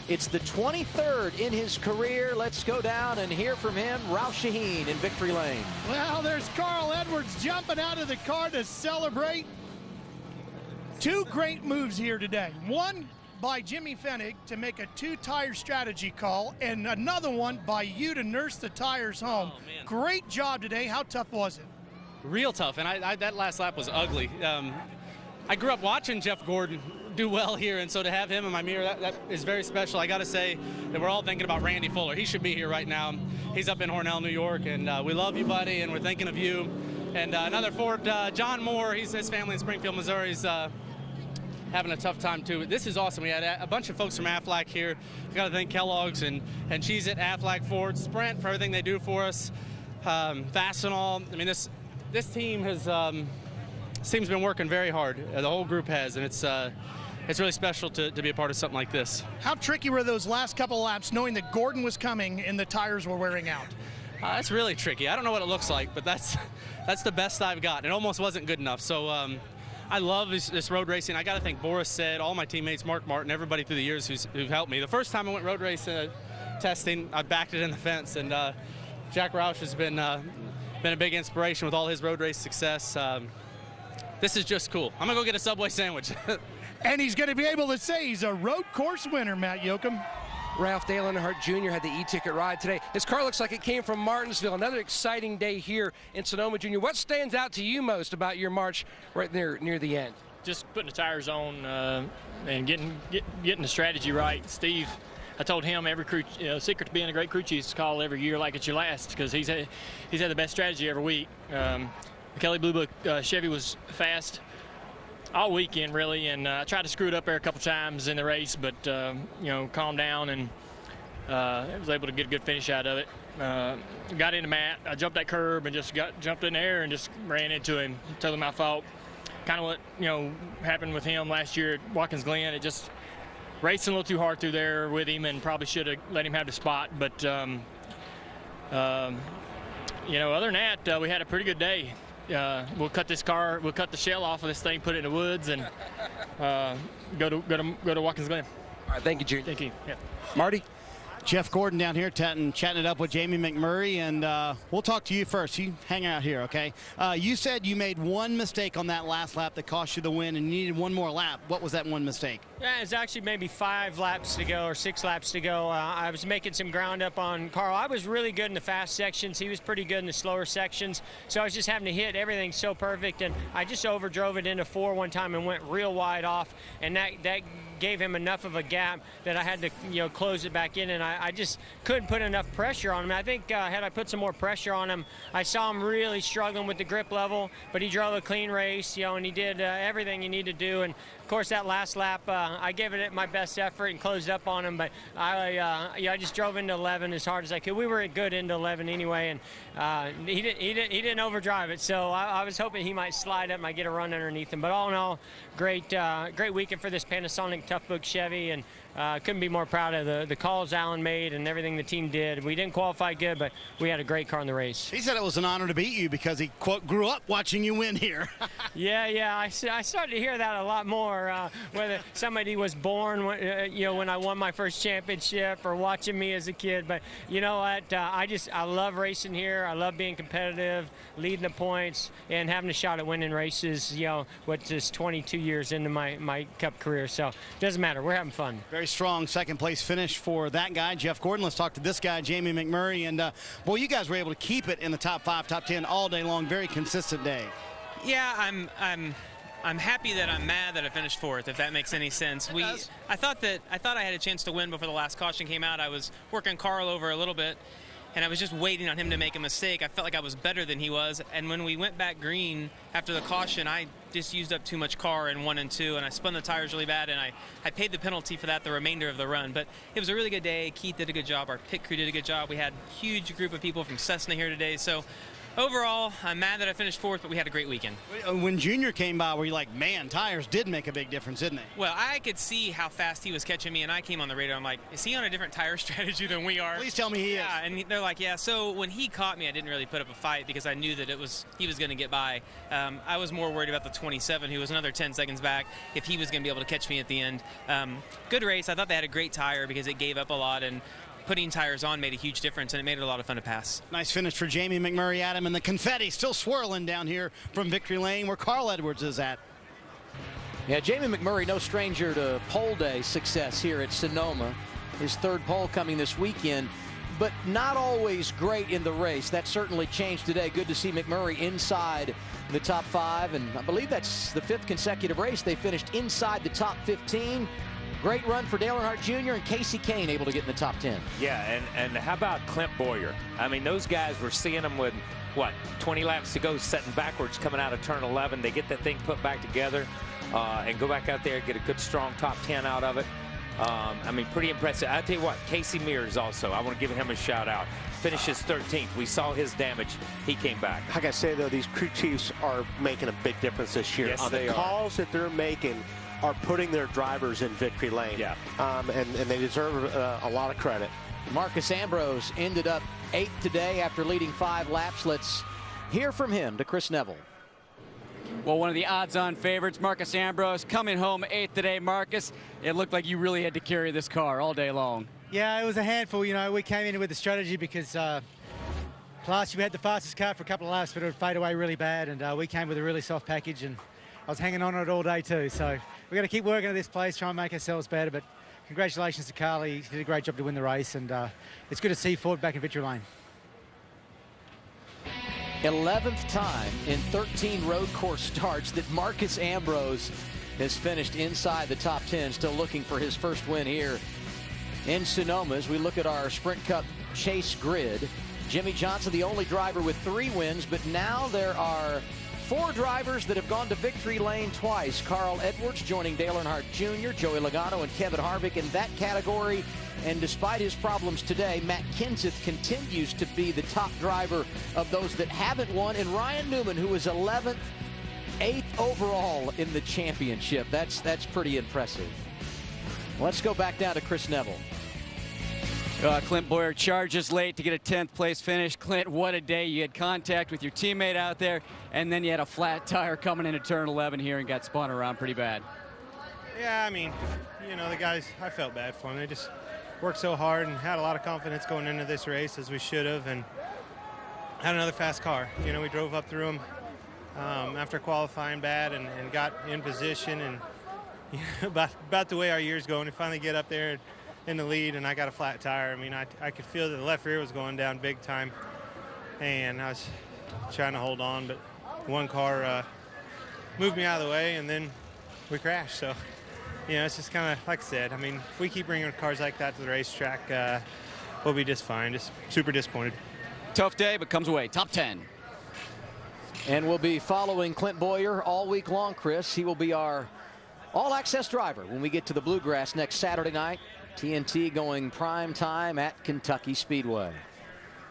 O: It's the 23rd in his career. Let's go down and hear from him, Roush Shaheen in victory lane.
I: Well, there's Carl Edwards jumping out of the car to celebrate. 2 great moves here today. One by Jimmy Finnig to make a 2-tire strategy call, and another one by you to nurse the tires home. Great job today. How tough was it?
N: Real tough, and that last lap was ugly. I grew up watching Jeff Gordon do well here, and so to have him in my mirror, that is very special. I got to say that we're all thinking about Randy Fuller. He should be here right now. He's up in Hornell, New York, and we love you, buddy, and we're thinking of you. And another Ford, John Moore, his family in Springfield, Missouri, is having a tough time too. This is awesome. We had a bunch of folks from Aflac here. We got to thank Kellogg's and Cheez-It, Aflac, Ford, Sprint for everything they do for us.
A: fast and all. I mean, this team has team's been working very hard. The whole group has, and it's really special to be a part of something like this.
I: How tricky were those last couple of laps knowing that Gordon was coming and the tires were wearing out?
A: That's really tricky. I don't know what it looks like, but that's the best I've got. It almost wasn't good enough. So I love this road racing. I got to thank Boris Said, all my teammates, Mark Martin, everybody through the years who've helped me. The first time I went road race testing, I backed it in the fence, and Jack Roush has been a big inspiration with all his road race success. This is just cool. I'm gonna go get a Subway sandwich.
I: And he's going to be able to say he's a road course winner, Matt Yoakum.
K: Ralph Dale Earnhardt Jr. had the e-ticket ride today. His car looks like it came from Martinsville. Another exciting day here in Sonoma, Jr. What stands out to you most about your march right there near the end?
L: Just putting the tires on and getting the strategy right. Steve, I told him every crew, secret to being a great crew chief is to call every year like it's your last, because he's had the best strategy every week. Kelly Blue Book Chevy was fast all weekend, really, and I tried to screw it up there a couple times in the race, but calmed down and was able to get a good finish out of it. Got into Matt, I jumped that curb and just jumped in the air and just ran into him. Told him my fault. Kind of what happened with him last year at Watkins Glen. It just racing a little too hard through there with him, and probably should have let him have the spot. But other than that, we had a pretty good day. We'll cut the shell off of this thing, put it in the woods, and go to Watkins Glen.
K: All right, thank you, Junior.
L: Thank you. Yeah.
K: Marty?
J: Jeff Gordon down here chatting it up with Jamie McMurray, and we'll talk to you first. You hang out here, okay? You said you made one mistake on that last lap that cost you the win, and you needed one more lap. What was that one mistake?
W: Yeah, it's actually maybe 5 laps to go or 6 laps to go. I was making some ground up on Carl. I was really good in the fast sections. He was pretty good in the slower sections. So I was just having to hit everything so perfect, and I just overdrove it into 4 one time and went real wide off, and that gave him enough of a gap that I had to close it back in, and I just couldn't put enough pressure on him. I think had I put some more pressure on him, I saw him really struggling with the grip level, but he drove a clean race, and he did everything he needed to do. And of course, that last lap, I gave it my best effort and closed up on him, but I just drove into 11 as hard as I could. We were good into 11 anyway, and he didn't overdrive it, so I was hoping he might slide up and I get a run underneath him. But all in all, great weekend for this Panasonic Tough Book Chevy, and couldn't be more proud of the calls Alan made and everything the team did. We didn't qualify good, but we had a great car in the race.
J: He said it was an honor to beat you because he, quote, grew up watching you win here.
W: Yeah, I started to hear that a lot more, whether somebody was born when I won my first championship or watching me as a kid. But you know what, I love racing here. I love being competitive, leading the points, and having a shot at winning races, which is 22 years into my Cup career. So it doesn't matter, we're having fun.
J: Very strong second place finish for that guy, Jeff Gordon. Let's talk to this guy, Jamie McMurray. And boy, you guys were able to keep it in the top 5, top 10 all day long. Very consistent day.
X: Yeah, I'm happy that I'm mad that I finished 4th, if that makes any sense. I thought I had a chance to win before the last caution came out. I was working Carl over a little bit, and I was just waiting on him to make a mistake. I felt like I was better than he was, and when we went back green after the caution, I just used up too much car in 1 and 2, and I spun the tires really bad, and I paid the penalty for that the remainder of the run. But it was a really good day. Keith did a good job. Our pit crew did a good job. We had a huge group of people from Cessna here today. So overall, I'm mad that I finished 4th, but we had a great weekend.
J: When Junior came by, were you like, man, tires did make a big difference, didn't they?
X: Well, I could see how fast he was catching me, and I came on the radar. I'm like, is he on a different tire strategy than we are?
J: Please tell me he is.
X: Yeah, and they're like, yeah. So when he caught me, I didn't really put up a fight because I knew that he was going to get by. I was more worried about the 27, who was another 10 seconds back, if he was going to be able to catch me at the end. Good race. I thought they had a great tire because it gave up a lot, and putting tires on made a huge difference, and it made it a lot of fun to pass.
J: Nice finish for Jamie McMurray, Adam, and the confetti still swirling down here from Victory Lane where Carl Edwards is at.
O: Yeah, Jamie McMurray, no stranger to pole day success here at Sonoma. His 3rd pole coming this weekend, but not always great in the race. That certainly changed today. Good to see McMurray inside the top 5, and I believe that's the 5th consecutive race they finished inside the top 15. Great run for Dale Earnhardt Jr. and Casey Kane able to get in the top 10.
P: Yeah, and how about Clint Boyer? I mean, those guys, were seeing them with, 20 laps to go, setting backwards, coming out of turn 11. They get that thing put back together and go back out there and get a good, strong top 10 out of it. I mean, pretty impressive. I tell you what, Casey Mears also, I want to give him a shout out. Finishes 13th. We saw his damage. He came back.
F: I gotta say though, these crew chiefs are making a big difference this year.
P: Yes,
F: on the calls that they're making are putting their drivers in victory lane.
P: Yeah.
F: And they deserve a lot of credit.
O: Marcus Ambrose ended up 8th today after leading 5 laps. Let's hear from him to Chris Neville.
B: Well, one of the odds-on favorites, Marcus Ambrose, coming home 8th today. Marcus, it looked like you really had to carry this car all day long.
D: Yeah, it was a handful. You know, we came in with the strategy because last year we had the fastest car for a couple of laps, but it would fade away really bad, and we came with a really soft package, and I was hanging on it all day too. So we've got to keep working at this place, try and make ourselves better. But congratulations to Carly. He did a great job to win the race, and it's good to see Ford back in victory lane.
O: 11th time in 13 road course starts that Marcus Ambrose has finished inside the top 10, still looking for his first win here in Sonoma. As we look at our Sprint Cup chase grid, Jimmy Johnson, the only driver with 3 wins, but now there are 4 drivers that have gone to victory lane twice. Carl Edwards joining Dale Earnhardt Jr., Joey Logano, and Kevin Harvick in that category. And despite his problems today, Matt Kenseth continues to be the top driver of those that haven't won. And Ryan Newman, who is 11th, 8th overall in the championship. That's pretty impressive. Let's go back down to Chris Neville.
B: Clint Bowyer charges late to get a 10th place finish. Clint, what a day. You had contact with your teammate out there, and then you had a flat tire coming into turn 11 here and got spun around pretty bad.
G: Yeah, I mean, you know, the guys, I felt bad for them. They just worked so hard and had a lot of confidence going into this race, as we should have, and had another fast car. You know, we drove up through them after qualifying bad and got in position, and you know, about the way our year's going, we finally get up there in the lead, and I got a flat tire. I mean, I could feel that the left rear was going down big time, and I was trying to hold on, but one car moved me out of the way, and then we crashed. So, you know, it's just kind of, like I said, I mean, if we keep bringing cars like that to the racetrack, we'll be just fine. Just super disappointed.
B: Tough day, but comes away top 10.
O: And we'll be following Clint Bowyer all week long, Chris. He will be our all-access driver when we get to the Bluegrass next Saturday night. TNT going prime time at Kentucky Speedway.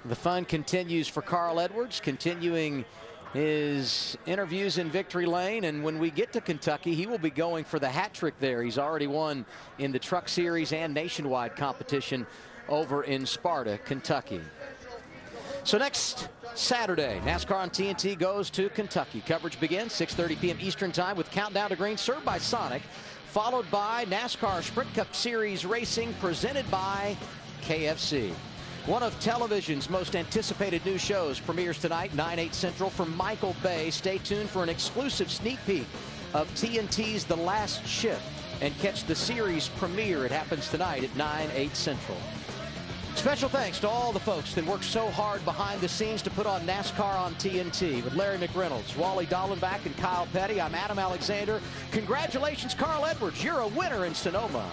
O: The fun continues for Carl Edwards, continuing his interviews in victory lane, and when we get to Kentucky, he will be going for the hat trick there. He's already won in the Truck Series and nationwide competition over in Sparta, Kentucky. So next Saturday, NASCAR on TNT goes to Kentucky. Coverage begins 6:30 p.m. Eastern Time with Countdown to Green, served by Sonic, followed by NASCAR Sprint Cup Series racing presented by KFC. One of television's most anticipated new shows premieres tonight, 9/8 Central, from Michael Bay. Stay tuned for an exclusive sneak peek of TNT's The Last Shift and catch the series premiere. It happens tonight at 9/8 Central. Special thanks to all the folks that worked so hard behind the scenes to put on NASCAR on TNT with Larry McReynolds, Wally Dallenbach, and Kyle Petty. I'm Adam Alexander. Congratulations, Carl Edwards. You're a winner in Sonoma.